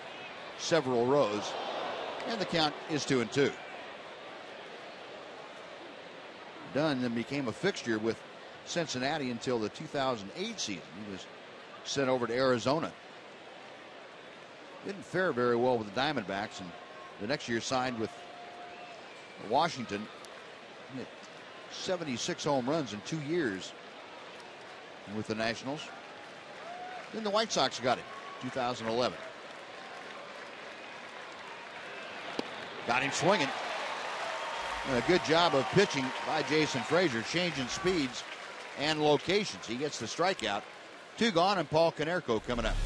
several rows. And the count is 2-2. Dunn then became a fixture with Cincinnati until the 2008 season. He was sent over to Arizona. Didn't fare very well with the Diamondbacks, and the next year signed with Washington. He had 76 home runs in 2 years with the Nationals. Then the White Sox got him, 2011. Got him swinging. And a good job of pitching by Jason Frazier, changing speeds and locations. He gets the strikeout. 2 gone, and Paul Konerko coming up.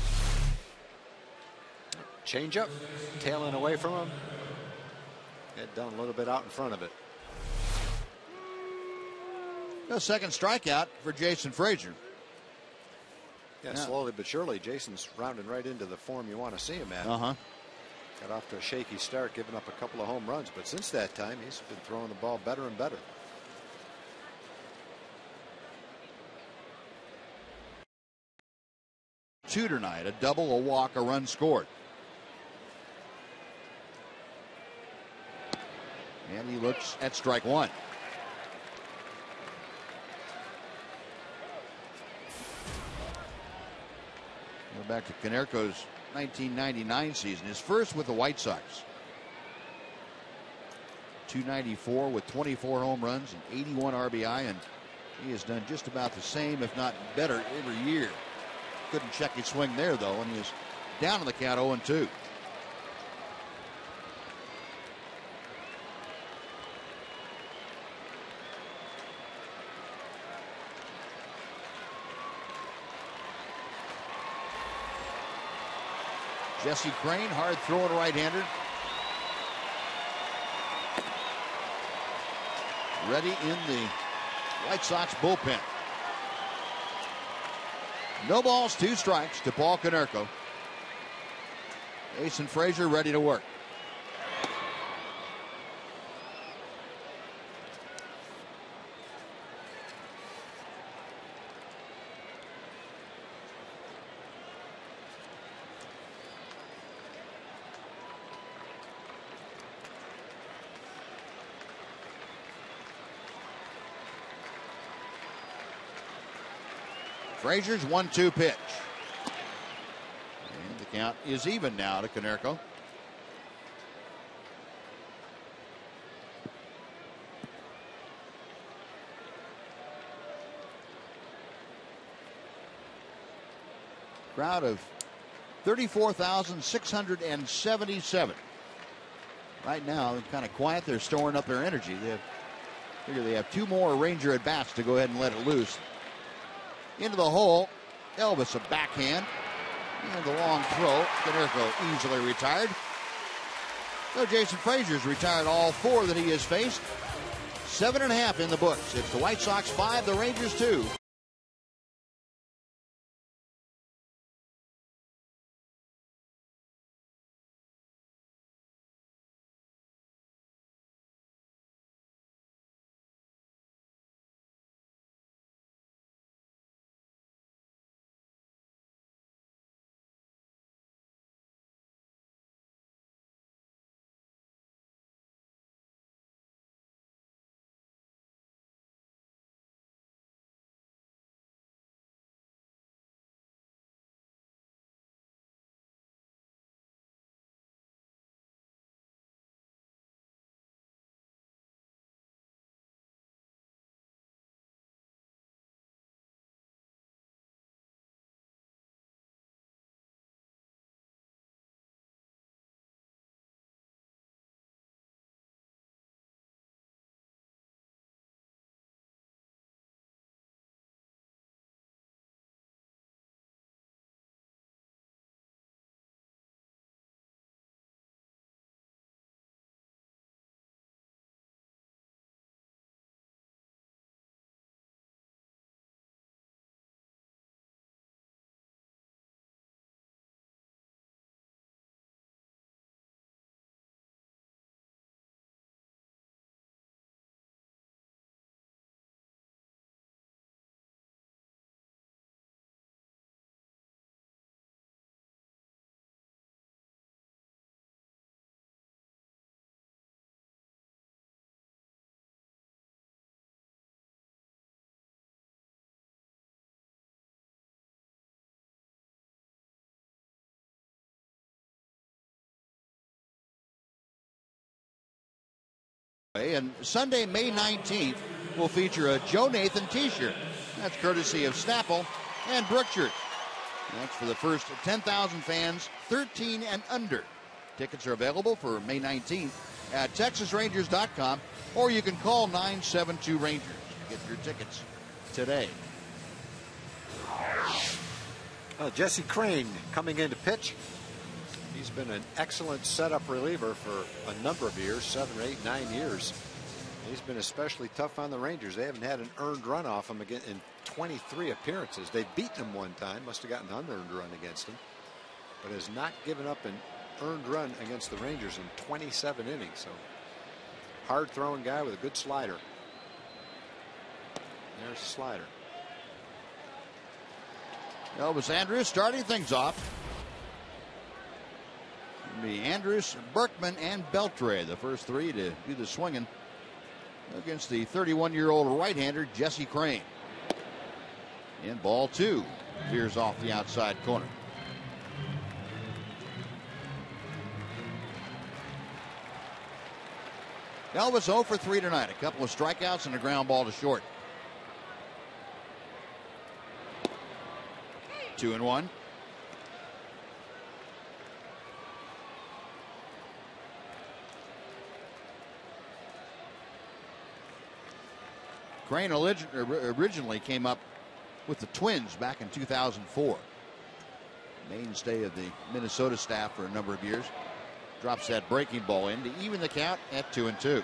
Change up, tailing away from him. Get done a little bit out in front of it. A second strikeout for Jason Frazier. Yeah, slowly but surely, Jason's rounding right into the form you want to see him at. Got off to a shaky start, giving up a couple of home runs, but since that time, he's been throwing the ball better and better. Two tonight, a double, a walk, a run scored. And he looks at strike one. Go back to Konerko's 1999 season, his first with the White Sox. 294 with 24 home runs and 81 RBI, and he has done just about the same, if not better, every year. Couldn't check his swing there, though, and he is down on the count 0-2. Jesse Crain, hard throwing right-hander. Ready in the White Sox bullpen. No balls, 2 strikes to Paul Konerko. Jason Frazier ready to work. Frazier's 1-2 pitch. And the count is even now to Konerko. Crowd of 34,677. Right now, they're kind of quiet. They're storing up their energy. They have 2 more Ranger at bats to go ahead and let it loose. Into the hole, Elvis a backhand, and the long throw. Konerko easily retired. So Jason Frazier's retired all 4 that he has faced. 7.5 in the books. It's the White Sox 5, the Rangers 2. And Sunday, May 19th, will feature a Joe Nathan t-shirt. That's courtesy of Snapple and Brookshire. That's for the first 10,000 fans, 13 and under. Tickets are available for May 19th at TexasRangers.com, or you can call 972-RANGERS to get your tickets today. Jesse Crane coming in to pitch. He's been an excellent setup reliever for a number of years, 7 or 8, 9 years. He's been especially tough on the Rangers. They haven't had an earned run off him again in 23 appearances. They've beaten him one time, must have gotten an unearned run against him, but has not given up an earned run against the Rangers in 27 innings. So hard throwing guy with a good slider. There's a slider. Elvis Andrus starting things off. Be Andrus, Berkman, and Beltre, the first 3 to do the swinging against the 31-year-old right-hander Jesse Crane. And ball 2 veers off the outside corner. Elvis 0 for 3 tonight. A couple of strikeouts and a ground ball to short. 2-1. Crane originally came up with the Twins back in 2004. Mainstay of the Minnesota staff for a number of years. Drops that breaking ball in to even the count at 2-2.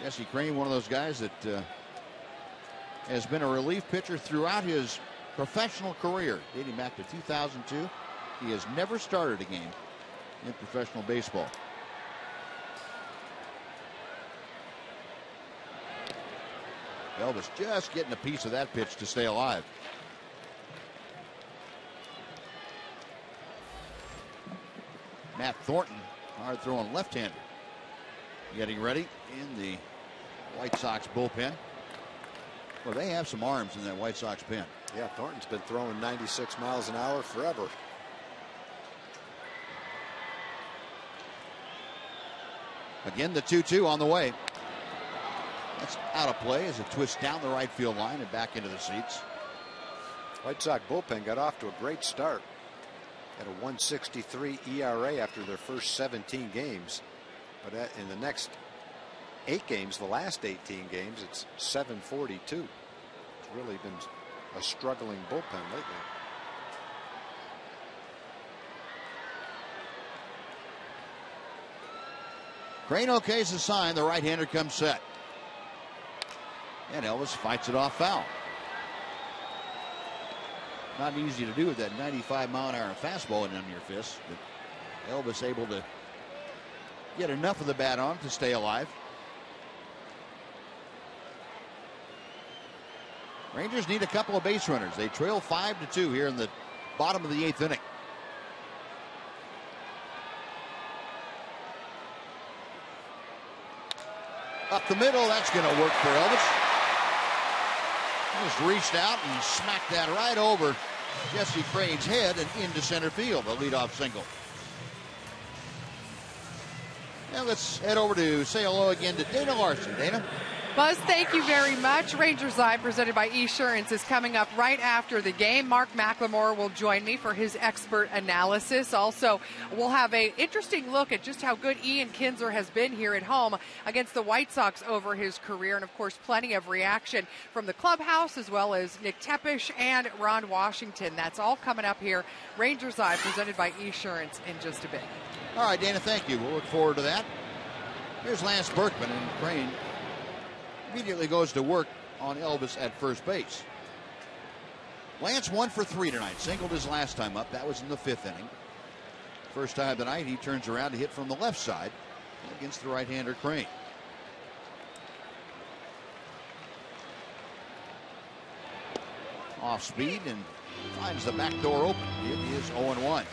Jesse Crane, one of those guys that has been a relief pitcher throughout his professional career, dating back to 2002. He has never started a game in professional baseball. Elvis just getting a piece of that pitch to stay alive. Matt Thornton, hard throwing left-hander, getting ready in the White Sox bullpen. Well, they have some arms in that White Sox pen. Yeah, Thornton's been throwing 96 miles an hour forever. Again, the 2-2 on the way. That's out of play as it twists down the right field line and back into the seats. White Sox bullpen got off to a great start. At a 1.63 ERA after their first 17 games. But in the next 8 games, the last 18 games, it's 7.42. It's really been a struggling bullpen lately. Crane okays the sign. The right-hander comes set. And Elvis fights it off foul. Not easy to do with that 95-mile-an-hour fastball in under your fist. But Elvis able to get enough of the bat on to stay alive. Rangers need a couple of base runners. They trail 5-2 here in the bottom of the 8th inning. Up the middle, that's going to work for Elvis. Just reached out and smacked that right over Jesse Crane's head and into center field, a leadoff single. Now let's head over to say hello again to Dana Larson. Dana? Buzz, thank you very much. Rangers Live, presented by Esurance, is coming up right after the game. Mark McLemore will join me for his expert analysis. Also, we'll have an interesting look at just how good Ian Kinsler has been here at home against the White Sox over his career. And, of course, plenty of reaction from the clubhouse as well as Nick Tepesch and Ron Washington. That's all coming up here. Rangers Live, presented by Esurance, in just a bit. All right, Dana, thank you. We'll look forward to that. Here's Lance Berkman, and Crane immediately goes to work on Elvis at first base. Lance 1 for 3 tonight. Singled his last time up. That was in the 5th inning. First time tonight, he turns around to hit from the left side against the right-hander Crane. Off speed and finds the back door open. It is 0-1.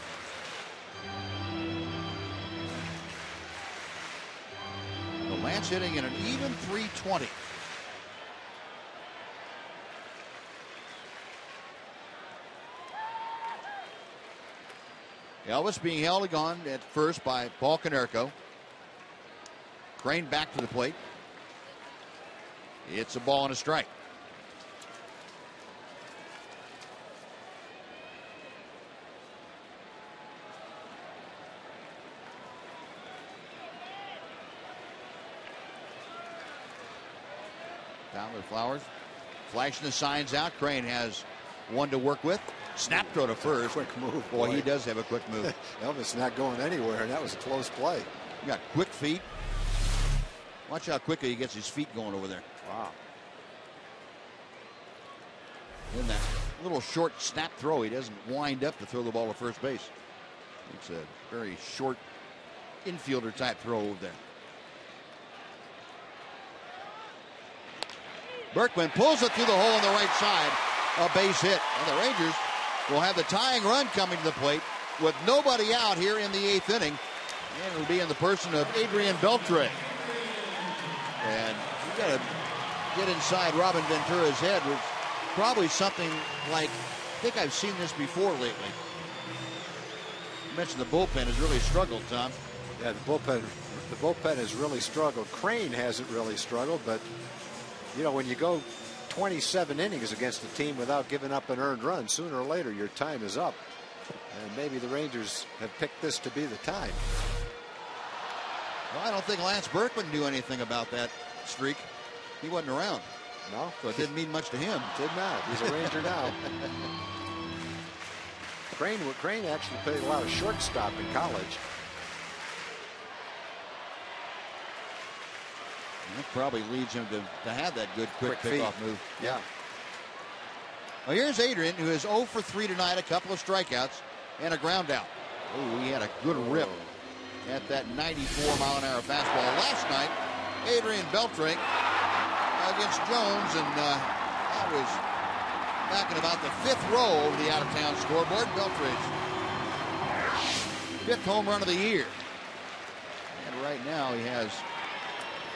Lance hitting in an even .320. Elvis being held on at first by Paul Konerko. Crane back to the plate. It's a ball and a strike. Fowler Flowers flashing the signs out. Crane has one to work with. Snap throw to first. Quick move. Boy, he does have a quick move. Elvis not going anywhere, and that was a close play. He got quick feet. Watch how quickly he gets his feet going over there. Wow. In that little short snap throw, he doesn't wind up to throw the ball to first base. It's a very short infielder type throw over there. Berkman pulls it through the hole on the right side. A base hit. And the Rangers will have the tying run coming to the plate with nobody out here in the 8th inning. And it'll be in the person of Adrian Beltre. And you got to get inside Robin Ventura's head with probably something like, I think I've seen this before lately. You mentioned the bullpen has really struggled, Tom. Yeah, the bullpen has really struggled. Crane hasn't really struggled, but you know, when you go 27 innings against a team without giving up an earned run, sooner or later your time is up. And maybe the Rangers have picked this to be the time. Well, I don't think Lance Berkman knew anything about that streak. He wasn't around. No. So it didn't mean much to him. Did not. He's a Ranger now. Crane actually played a lot of shortstop in college. That probably leads him to have that good quick pickoff move. Yeah. Well, here's Adrian, who is 0 for 3 tonight, a couple of strikeouts and a ground out. Oh, he had a good rip at that 94-mile-an-hour fastball last night. Adrian Beltre against Jones, and that was back in about the 5th row of the out-of-town scoreboard. Beltre's 5th home run of the year. And right now he has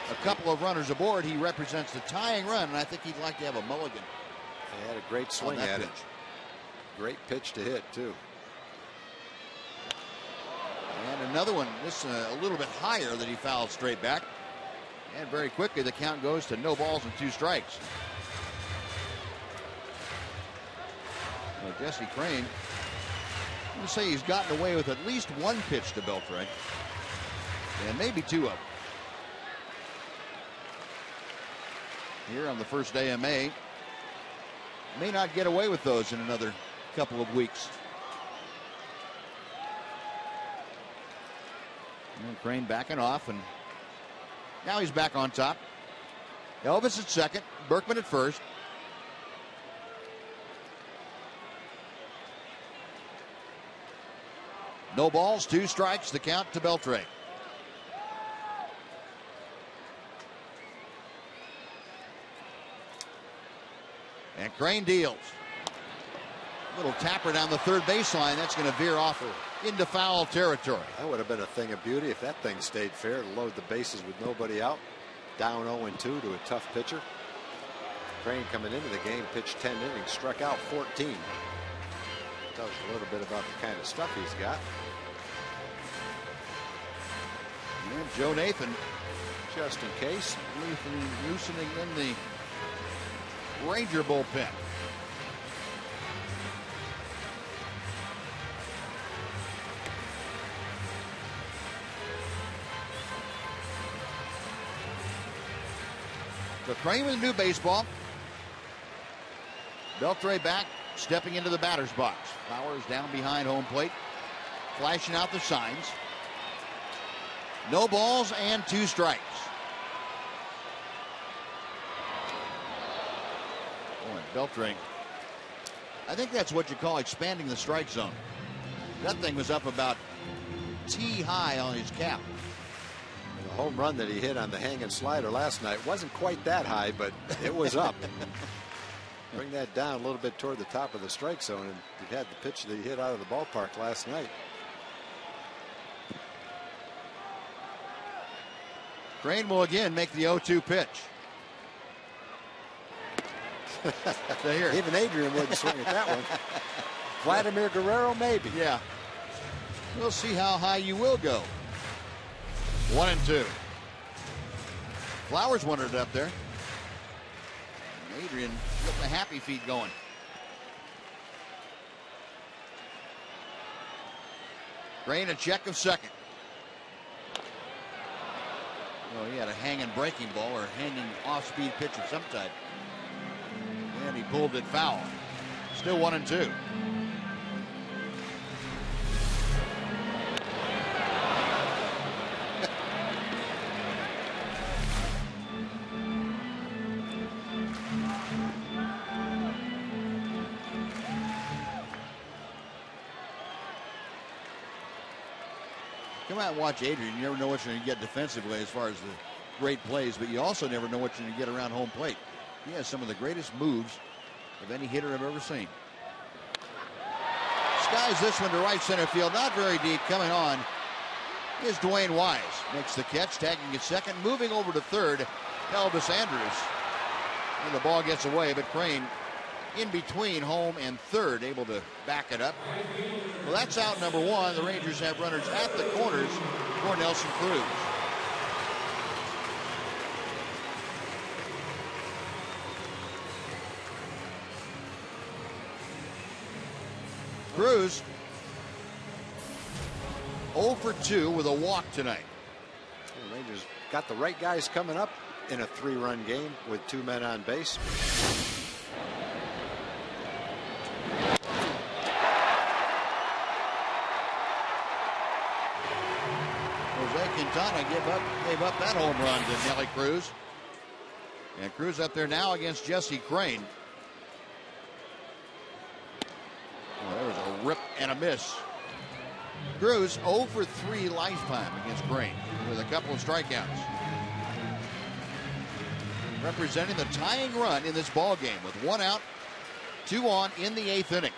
a couple of runners aboard. He represents the tying run, and I think he'd like to have a mulligan. He had a great swing at it. Great pitch to hit, too. And another one, this a little bit higher, that he fouled straight back. And very quickly, the count goes to no balls and 2 strikes. Well, Jesse Crane, I'm going to say he's gotten away with at least one pitch to Beltre. And maybe 2 of them. Here on the first day of May. May not get away with those in another couple of weeks. And Crane backing off, and Now he's back on top. Elvis at second, Berkman at first. No balls, 2 strikes, the count to Beltre. And Crane deals. Little tapper down the third baseline. That's going to veer off into foul territory. That would have been a thing of beauty if that thing stayed fair to load the bases with nobody out. Down 0-2 to a tough pitcher. Crane coming into the game, pitched 10 innings, struck out 14. Tells you a little bit about the kind of stuff he's got. And Joe Nathan, just in case, loosening in the Ranger bullpen. So Crane with a new baseball. Beltre back, stepping into the batter's box. Flowers down behind home plate, flashing out the signs. No balls and 2 strikes. Boy, Beltre, I think that's what you call expanding the strike zone. That thing was up about T-high on his cap. The home run that he hit on the hanging slider last night wasn't quite that high, but it was up. Bring that down a little bit toward the top of the strike zone, and he had the pitch that he hit out of the ballpark last night. Crane will again make the 0-2 pitch. So here. Even Adrian wouldn't swing at that one. Vladimir Guerrero, maybe. Yeah. We'll see how high you will go. 1-2. Flowers wanted it up there. Adrian getting the happy feet going. Crane a check of second. Well, he had a hanging breaking ball or hanging off-speed pitch of some type. And he pulled it foul. Still 1-2. Come out and watch Adrian. You never know what you're going to get defensively as far as the great plays, but you also never know what you're going to get around home plate. He has some of the greatest moves of any hitter I've ever seen. Skies this one to right center field. Not very deep. Coming on is Dwayne Wise. Makes the catch, tagging at second. Moving over to third, Elvis Andrews. And the ball gets away, but Crane in between home and third, able to back it up. Well, that's out number 1. The Rangers have runners at the corners for Nelson Cruz. Cruz 0 for 2 with a walk tonight. The Rangers got the right guys coming up in a 3-run game with 2 men on base. Quintana gave up that home run to Nelly Cruz. And Cruz up there now against Jesse Crane. Oh, there was a rip and a miss. Cruz 0 for 3 lifetime against Crane with a couple of strikeouts. Representing the tying run in this ball game with 1 out, 2 on in the 8th inning.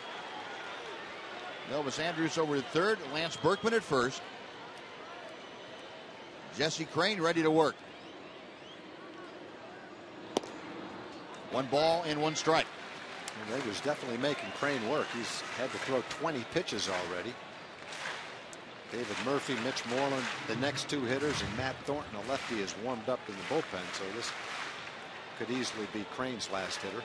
Elvis Andrews over to third, Lance Berkman at first. Jesse Crane ready to work. 1 ball and 1 strike. The Rangers definitely making Crane work. He's had to throw 20 pitches already. David Murphy, Mitch Moreland, the next 2 hitters, and Matt Thornton, a lefty, is warmed up in the bullpen. So this could easily be Crane's last hitter.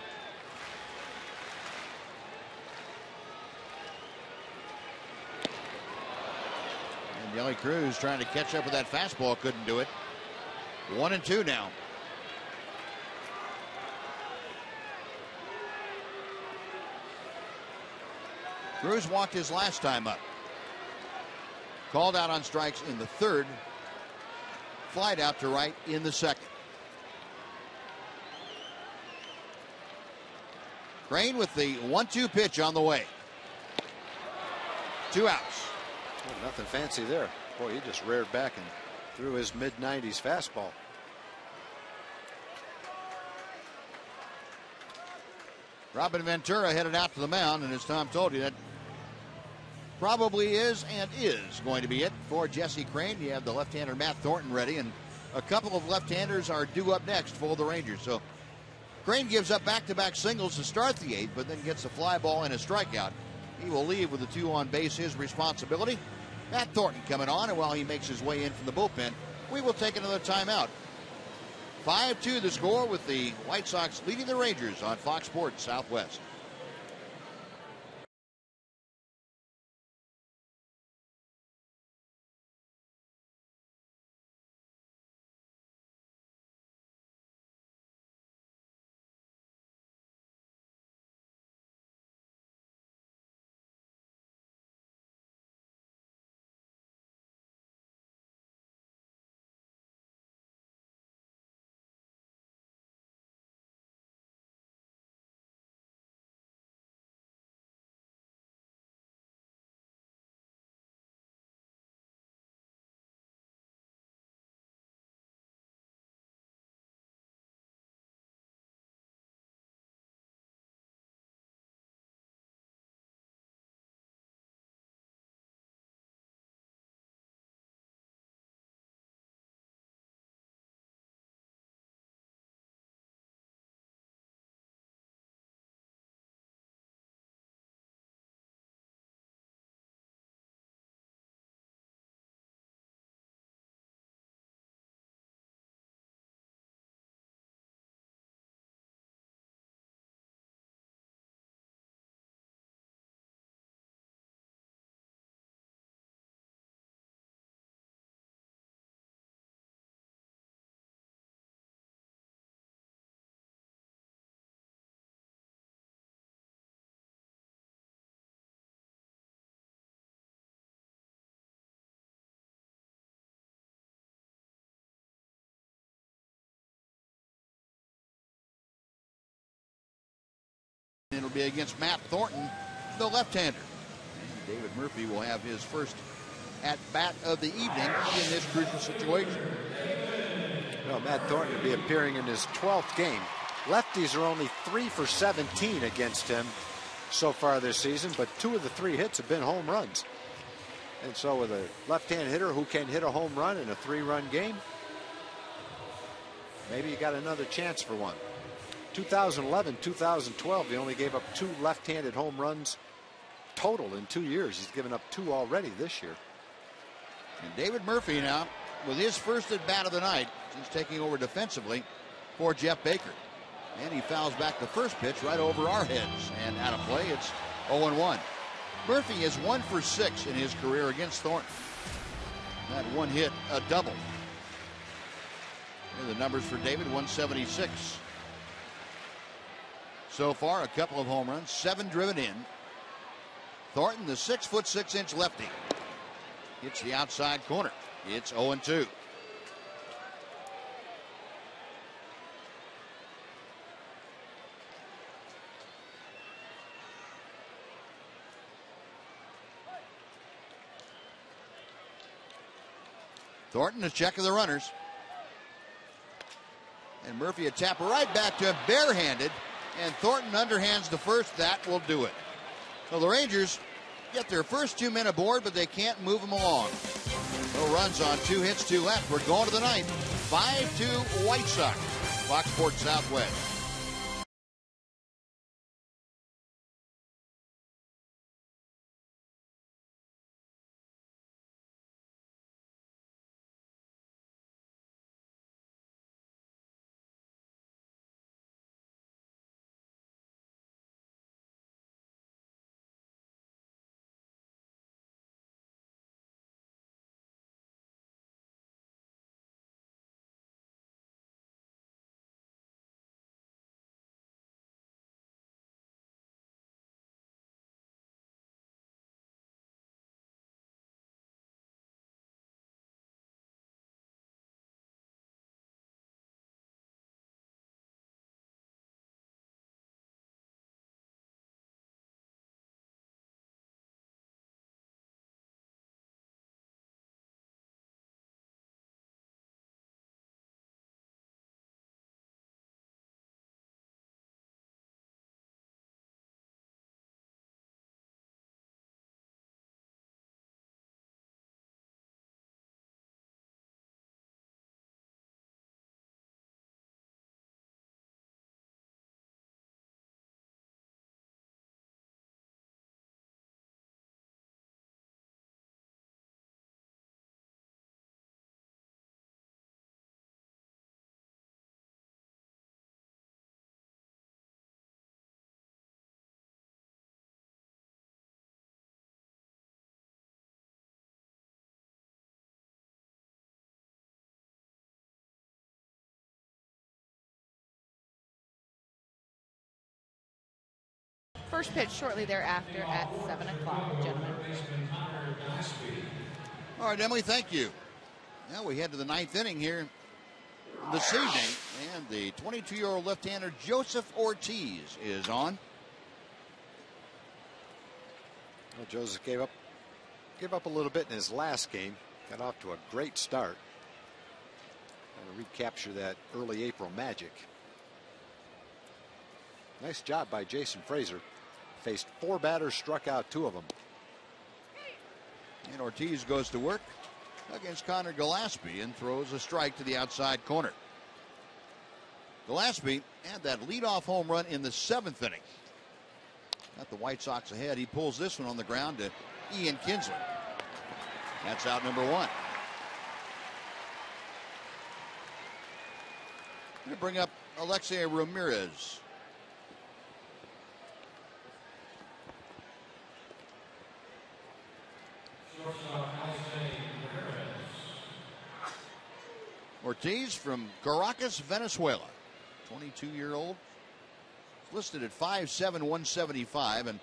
Nelly Cruz trying to catch up with that fastball, couldn't do it. 1-2 now. Cruz walked his last time up. Called out on strikes in the 3rd flight out to right in the second. Crane with the 1-2 pitch on the way. 2 outs. Well, nothing fancy there. Boy, he just reared back and threw his mid-90s fastball. Robin Ventura headed out to the mound, and as Tom told you, that probably is and is going to be it for Jesse Crane. You have the left-hander Matt Thornton ready, and a couple of left-handers are due up next for the Rangers. So Crane gives up back-to-back singles to start the 8th, but then gets a fly ball and a strikeout. He will leave with the 2 on base, his responsibility. Matt Thornton coming on, and while he makes his way in from the bullpen, we will take another timeout. 5-2 the score, with the White Sox leading the Rangers on Fox Sports Southwest. It'll be against Matt Thornton, the left-hander. And David Murphy will have his first at-bat of the evening in this crucial situation. Well, Matt Thornton will be appearing in his 12th game. Lefties are only 3 for 17 against him so far this season, but 2 of the 3 hits have been home runs. And so with a left-hand hitter who can hit a home run in a 3-run game, maybe you got another chance for one. 2011, 2012, he only gave up 2 left-handed home runs total in 2 years. He's given up 2 already this year. And David Murphy now with his first at bat of the night. He's taking over defensively for Jeff Baker. And he fouls back the first pitch right over our heads. And out of play, it's 0-1. Murphy is 1 for 6 in his career against Thornton. That one hit, a double. Here are the numbers for David, 176. So far, a couple of home runs, 7 driven in. Thornton, the 6'6" lefty, hits the outside corner. It's 0-2. Thornton is checking the runners. And Murphy a tap right back to him, barehanded. And Thornton underhands the first. That will do it. So the Rangers get their first 2 men aboard, but they can't move them along. No runs on 2 hits, 2 left. We're going to the ninth. 5-2 White Sox. Fox Sports Southwest. first pitch shortly thereafter at 7 o'clock, gentlemen. All right, Emily, thank you. Now we head to the ninth inning here this evening, and the 22-year-old left-hander Joseph Ortiz is on. Well, Joseph gave up a little bit in his last game. Got off to a great start. Trying to recapture that early April magic. Nice job by Jason Frazier. Faced 4 batters, struck out 2 of them. And Ortiz goes to work against Connor Gillespie and throws a strike to the outside corner. Gillespie had that leadoff home run in the 7th inning. Got the White Sox ahead. He pulls this one on the ground to Ian Kinsler. That's out number 1. Going to bring up Alexei Ramirez. Ortiz from Caracas, Venezuela. 22-year-old. Listed at 5'7", 175, and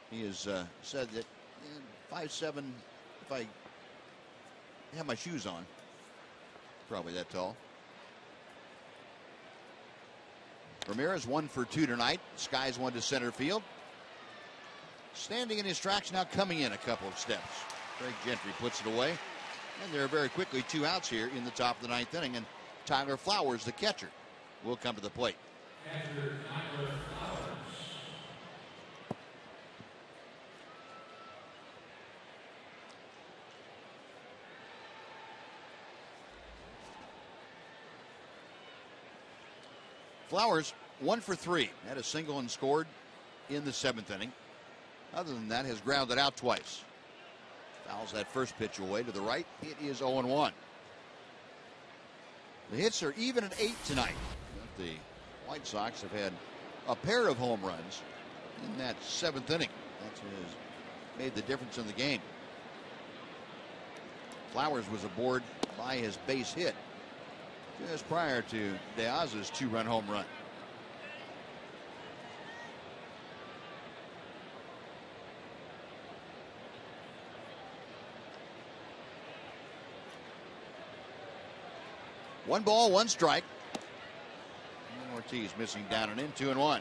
he has said that 5'7", if I have my shoes on, probably that tall. Ramirez 1 for 2 tonight. Skies one to center field. Standing in his tracks now, coming in a couple of steps. Craig Gentry puts it away. And there are very quickly 2 outs here in the top of the 9th inning. And Tyler Flowers, the catcher, will come to the plate. Flowers 1 for 3. Had a single and scored in the 7th inning. Other than that, has grounded out twice. Fouls that first pitch away to the right. It is 0-1. The hits are even at 8 tonight. The White Sox have had a pair of home runs in that 7th inning. That has made the difference in the game. Flowers was aboard by his base hit just prior to De Aza's 2-run home run. One ball, 1 strike. And Ortiz missing down and in, 2-1.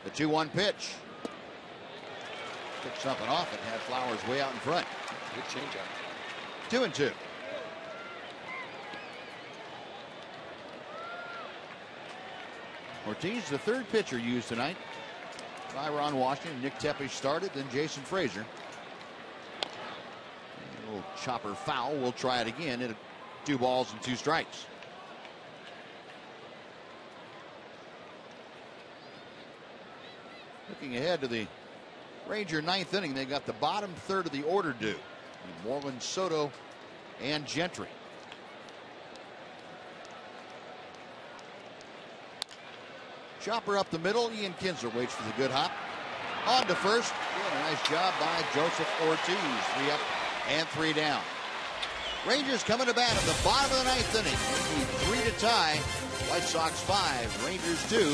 The 2-1 pitch. Took something off it, had Flowers way out in front. Good changeup. 2-2. Ortiz, the 3rd pitcher used tonight by Ron Washington. Nick Tepesch started, then Jason Frazier. A little chopper foul. We'll try it again. 2 balls and 2 strikes. Looking ahead to the Ranger 9th inning, they got the bottom third of the order due. Moreland, Soto, and Gentry. Chopper up the middle. Ian Kinsler waits for the good hop. On to first. Doing a nice job by Joseph Ortiz. 3 up and 3 down. Rangers coming to bat at the bottom of the 9th inning. 3 to tie. White Sox 5, Rangers 2.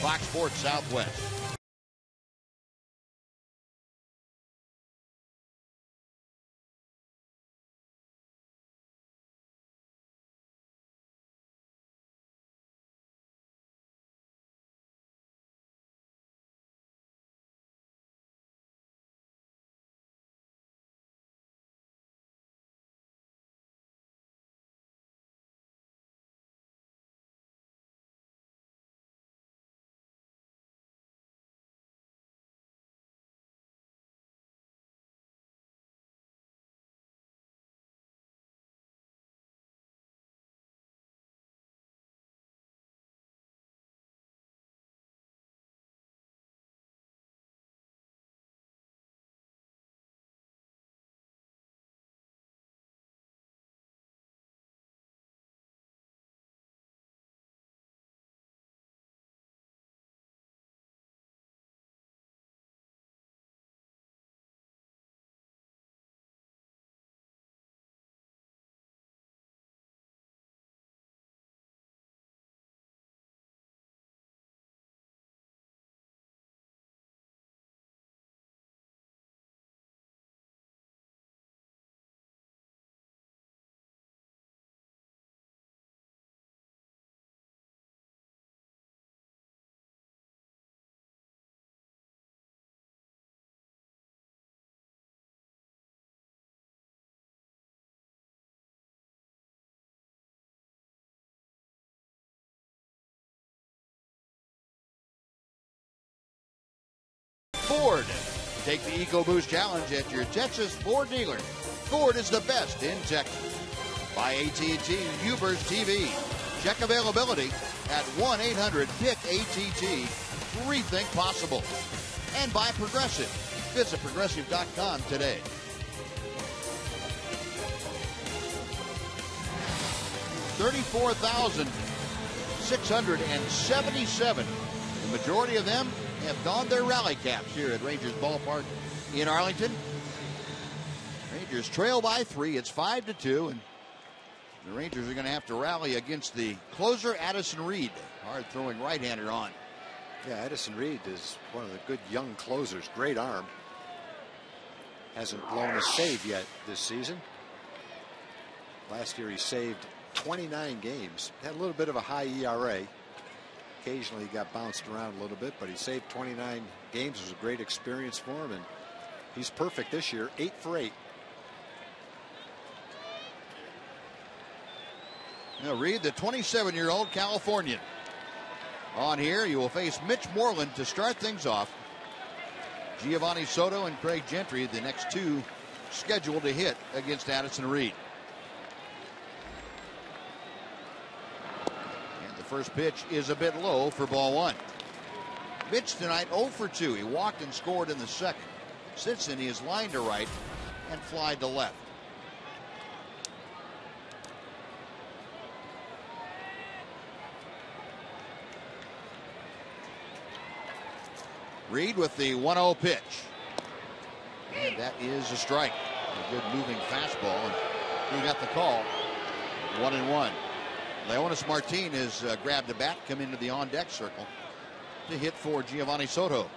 Fox Sports Southwest. Ford. Take the EcoBoost Challenge at your Texas Ford dealer. Ford is the best in Texas. By AT Hubers TV. Check availability at 1-800-PIC-ATT. Rethink possible. And by Progressive. Visit progressive.com today. $34,677. The majority of them have donned their rally caps here at Rangers Ballpark in Arlington. Rangers trail by 3. It's 5-2, and the Rangers are going to have to rally against the closer, Addison Reed. Hard-throwing right-hander on. Yeah, Addison Reed is one of the good young closers. Great arm. Hasn't blown a save yet this season. Last year he saved 29 games. Had a little bit of a high ERA. Occasionally he got bounced around a little bit, but he saved 29 games. It was a great experience for him, and he's perfect this year, 8 for 8. Now Reed, the 27-year-old Californian. On here, you will face Mitch Moreland to start things off. Giovanni Soto and Craig Gentry, the next two scheduled to hit against Addison Reed. And the first pitch is a bit low for ball 1. Mitch tonight 0 for 2. He walked and scored in the second. Sitson is lined to right and flied to left. Reed with the 1-0 pitch. And that is a strike. A good moving fastball, and he got the call. 1-1. Leonis Martin has grabbed the bat, come into the on-deck circle to hit for Giovanni Soto.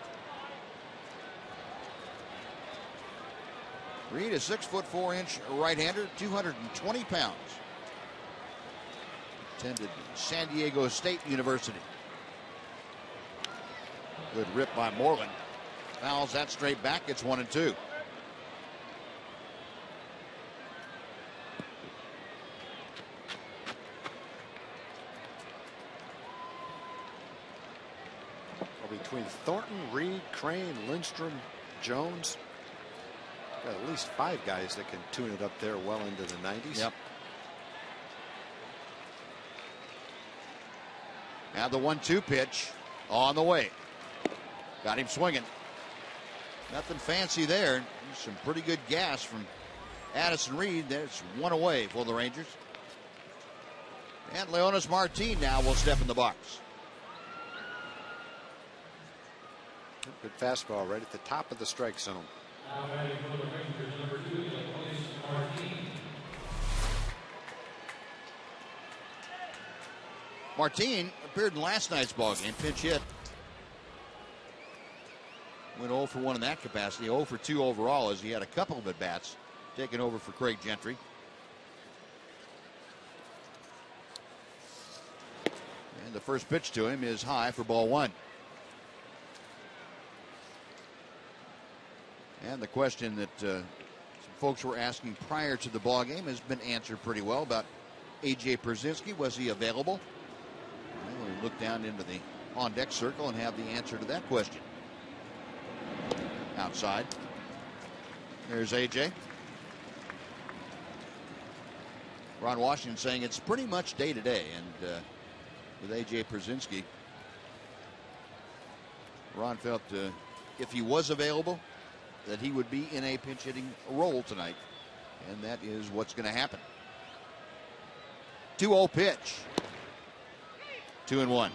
Reed is 6'4" right-hander, 220 pounds. Attended San Diego State University. Good rip by Moreland. Fouls that straight back. It's 1-2. Between Thornton, Reed, Crane, Lindstrom, Jones, got at least 5 guys that can tune it up there well into the 90s. Yep. Now the 1-2 pitch on the way. Got him swinging. Nothing fancy there. Some pretty good gas from Addison Reed. There's one away for the Rangers. And Leonis Martin now will step in the box. Good fastball right at the top of the strike zone. Martin appeared in last night's ballgame. Pinch hit. Went 0 for 1 in that capacity. 0 for 2 overall as he had a couple of at-bats taken over for Craig Gentry. And the first pitch to him is high for ball 1. And the question that some folks were asking prior to the ball game has been answered pretty well about A.J. Pierzynski. Was he available? Well, we look down into the on-deck circle and have the answer to that question. Outside. There's A.J. Ron Washington saying it's pretty much day-to-day. And with A.J. Pierzynski, Ron felt if he was available, that he would be in a pinch hitting role tonight, and that is what's going to happen. 2-0 pitch. 2-1.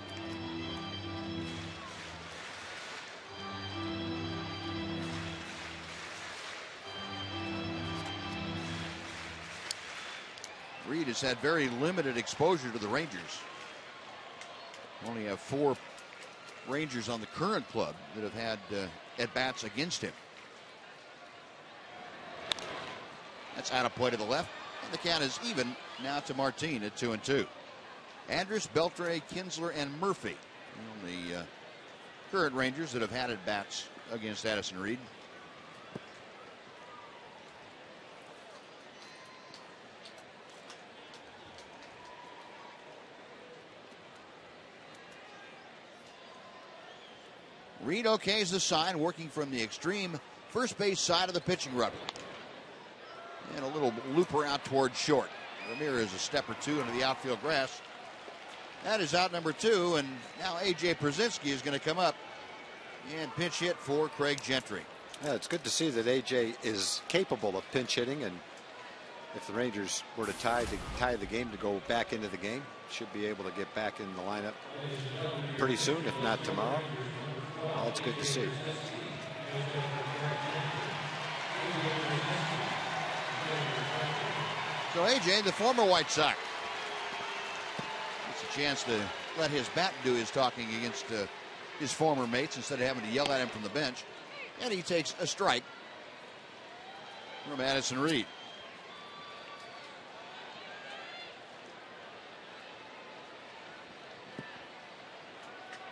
Reed has had very limited exposure to the Rangers. Only have 4 Rangers on the current club that have had at-bats against him. That's out of play to the left. And the count is even now to Martin at 2-2. Andrus, Beltre, Kinsler, and Murphy. The current Rangers that have had at-bats against Addison Reed. Reed okays the sign, working from the extreme first base side of the pitching rubber. And a little looper out towards short. Ramirez a step or two into the outfield grass. That is out number 2, and now A.J. Przinsky is going to come up and pinch hit for Craig Gentry. Yeah, it's good to see that A.J. is capable of pinch hitting, and if the Rangers were to tie the game to go back into the game, should be able to get back in the lineup pretty soon, if not tomorrow. Well, it's good to see. So A.J., the former White Sox, gets a chance to let his bat do his talking against his former mates instead of having to yell at him from the bench. And he takes a strike from Addison Reed.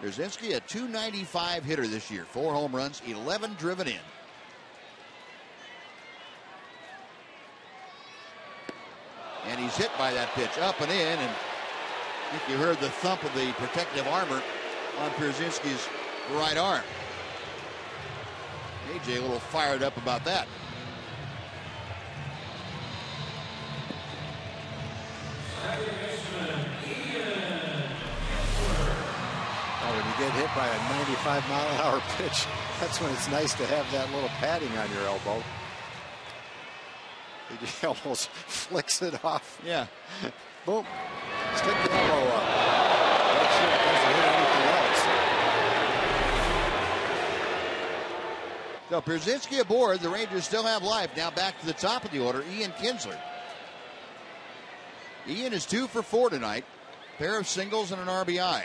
Brzezinski, a .295 hitter this year. 4 home runs, 11 driven in. And he's hit by that pitch up and in. And I think you heard the thump of the protective armor on Brzezinski's right arm. AJ a little fired up about that. When you get hit by a 95-mile-an-hour pitch, that's when it's nice to have that little padding on your elbow. He almost flicks it off. Yeah. Boom. Stick the elbow up. Make sure it doesn't hit anything else. So Brzezinski aboard. The Rangers still have life. Now back to the top of the order, Ian Kinsler. Ian is 2 for 4 tonight. Pair of singles and an RBI.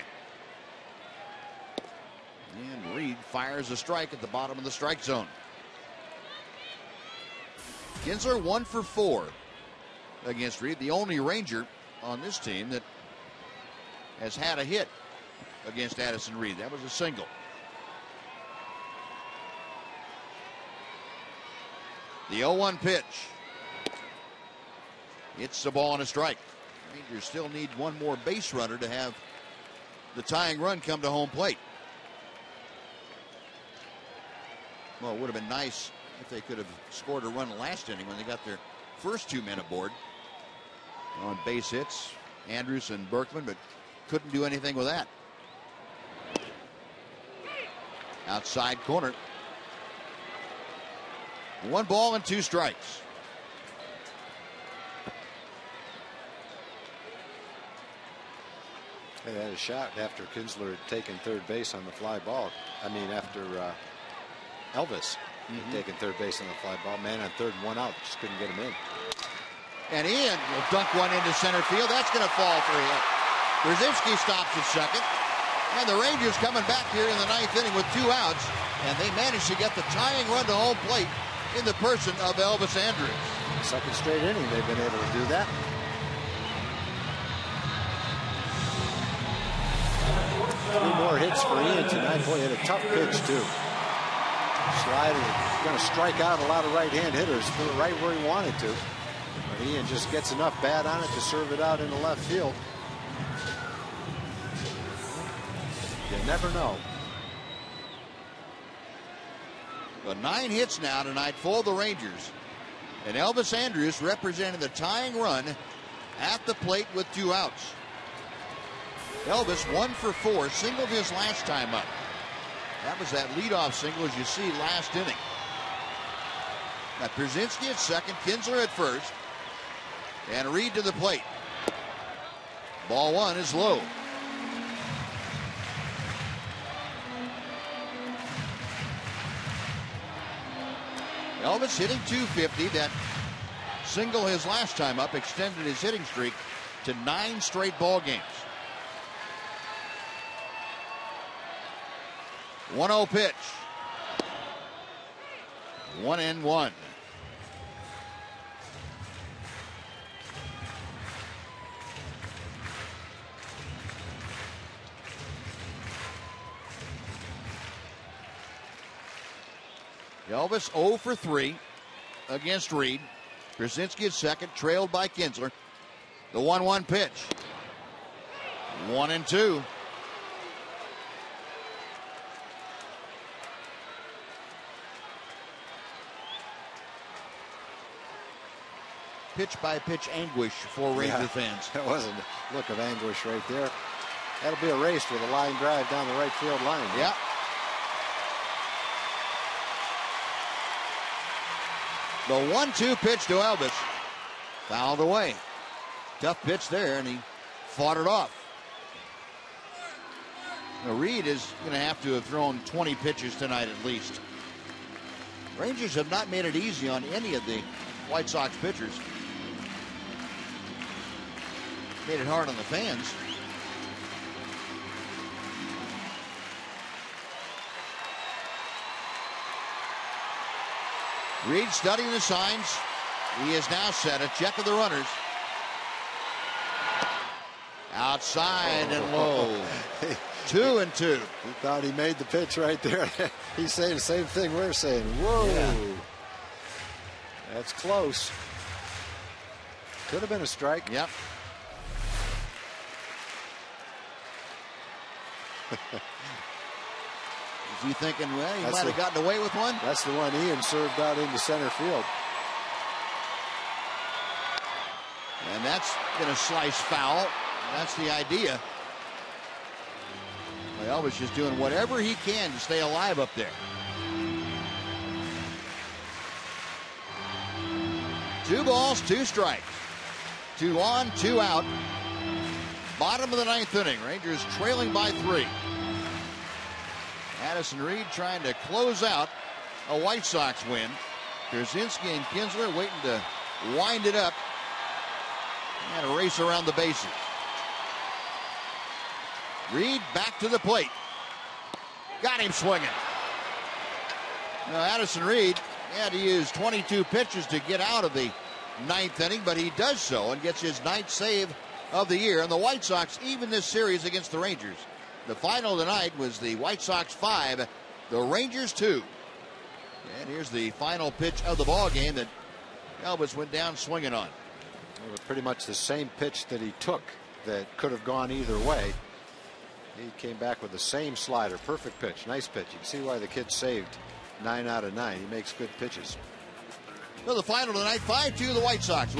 And Reed fires a strike at the bottom of the strike zone. Kinsler 1 for 4 against Reed. The only Ranger on this team that has had a hit against Addison Reed. That was a single. The 0-1 pitch. It's the ball and a strike. Rangers still need one more base runner to have the tying run come to home plate. Well, it would have been nice if they could have scored a run last inning when they got their first 2 men aboard on base hits, Andrus and Berkman, but couldn't do anything with that. Outside corner. 1 ball and 2 strikes. They had a shot after Kinsler had taken third base on the fly ball. I mean, after Elvis had taken third base on the fly ball. Man on third and 1 out. Just couldn't get him in. And Ian will dunk one into center field. That's going to fall for him. Brzezinski stops at second. And the Rangers coming back here in the 9th inning with 2 outs. And they managed to get the tying run to home plate in the person of Elvis Andrus. Second straight inning they've been able to do that. 3 more hits for Ian tonight. Boy, he had a tough pitch, too. Slider, going to strike out a lot of right-hand hitters, put it right where he wanted to. But Ian just gets enough bat on it to serve it out into left field. You never know. But 9 hits now tonight for the Rangers. And Elvis Andrus representing the tying run at the plate with 2 outs. Elvis 1 for 4, singled his last time up. That was that leadoff single, as you see, last inning. Got Brzezinski at second, Kinsler at first, and Reed to the plate. Ball 1 is low. Elvis hitting .250. That single his last time up extended his hitting streak to 9 straight ball games. 1-0 pitch. 1-1. Elvis 0 for 3 against Reed. Brzezinski at second, trailed by Kinsler. The 1-1 pitch. 1-2. pitch-by-pitch anguish for Ranger fans. That was a look of anguish right there. That'll be erased with a line drive down the right field line. Yeah. The 1-2 pitch to Elvis. Fouled away. Tough pitch there, and he fought it off. Now, Reed is going to have thrown 20 pitches tonight at least. Rangers have not made it easy on any of the White Sox pitchers. Made it hard on the fans. Reed studying the signs. He is now set. A check of the runners. Outside and low. 2-2. He thought he made the pitch right there. He's saying the same thing we're saying. Whoa. Yeah. That's close. Could have been a strike. Yep. Is he thinking, well, he might have gotten away with one? That's the one Ian served out into center field. And that's going to slice foul. That's the idea. Well, Elvis just doing whatever he can to stay alive up there. 2 balls, 2 strikes. 2 on, 2 out. Bottom of the 9th inning. Rangers trailing by 3. Addison Reed trying to close out a White Sox win. Krasinski and Kinsler waiting to wind it up and a race around the bases. Reed back to the plate. Got him swinging. Now Addison Reed had to use 22 pitches to get out of the 9th inning, but he does so and gets his 9th save of the year. And the White Sox even this series against the Rangers. The final tonight was the White Sox 5, the Rangers 2. And here's the final pitch of the ball game that Elvis went down swinging on. It was pretty much the same pitch that he took that could have gone either way. He came back with the same slider. Perfect pitch. Nice pitch. You can see why the kid saved 9 out of 9. He makes good pitches. So the final tonight, 5-2 the White Sox.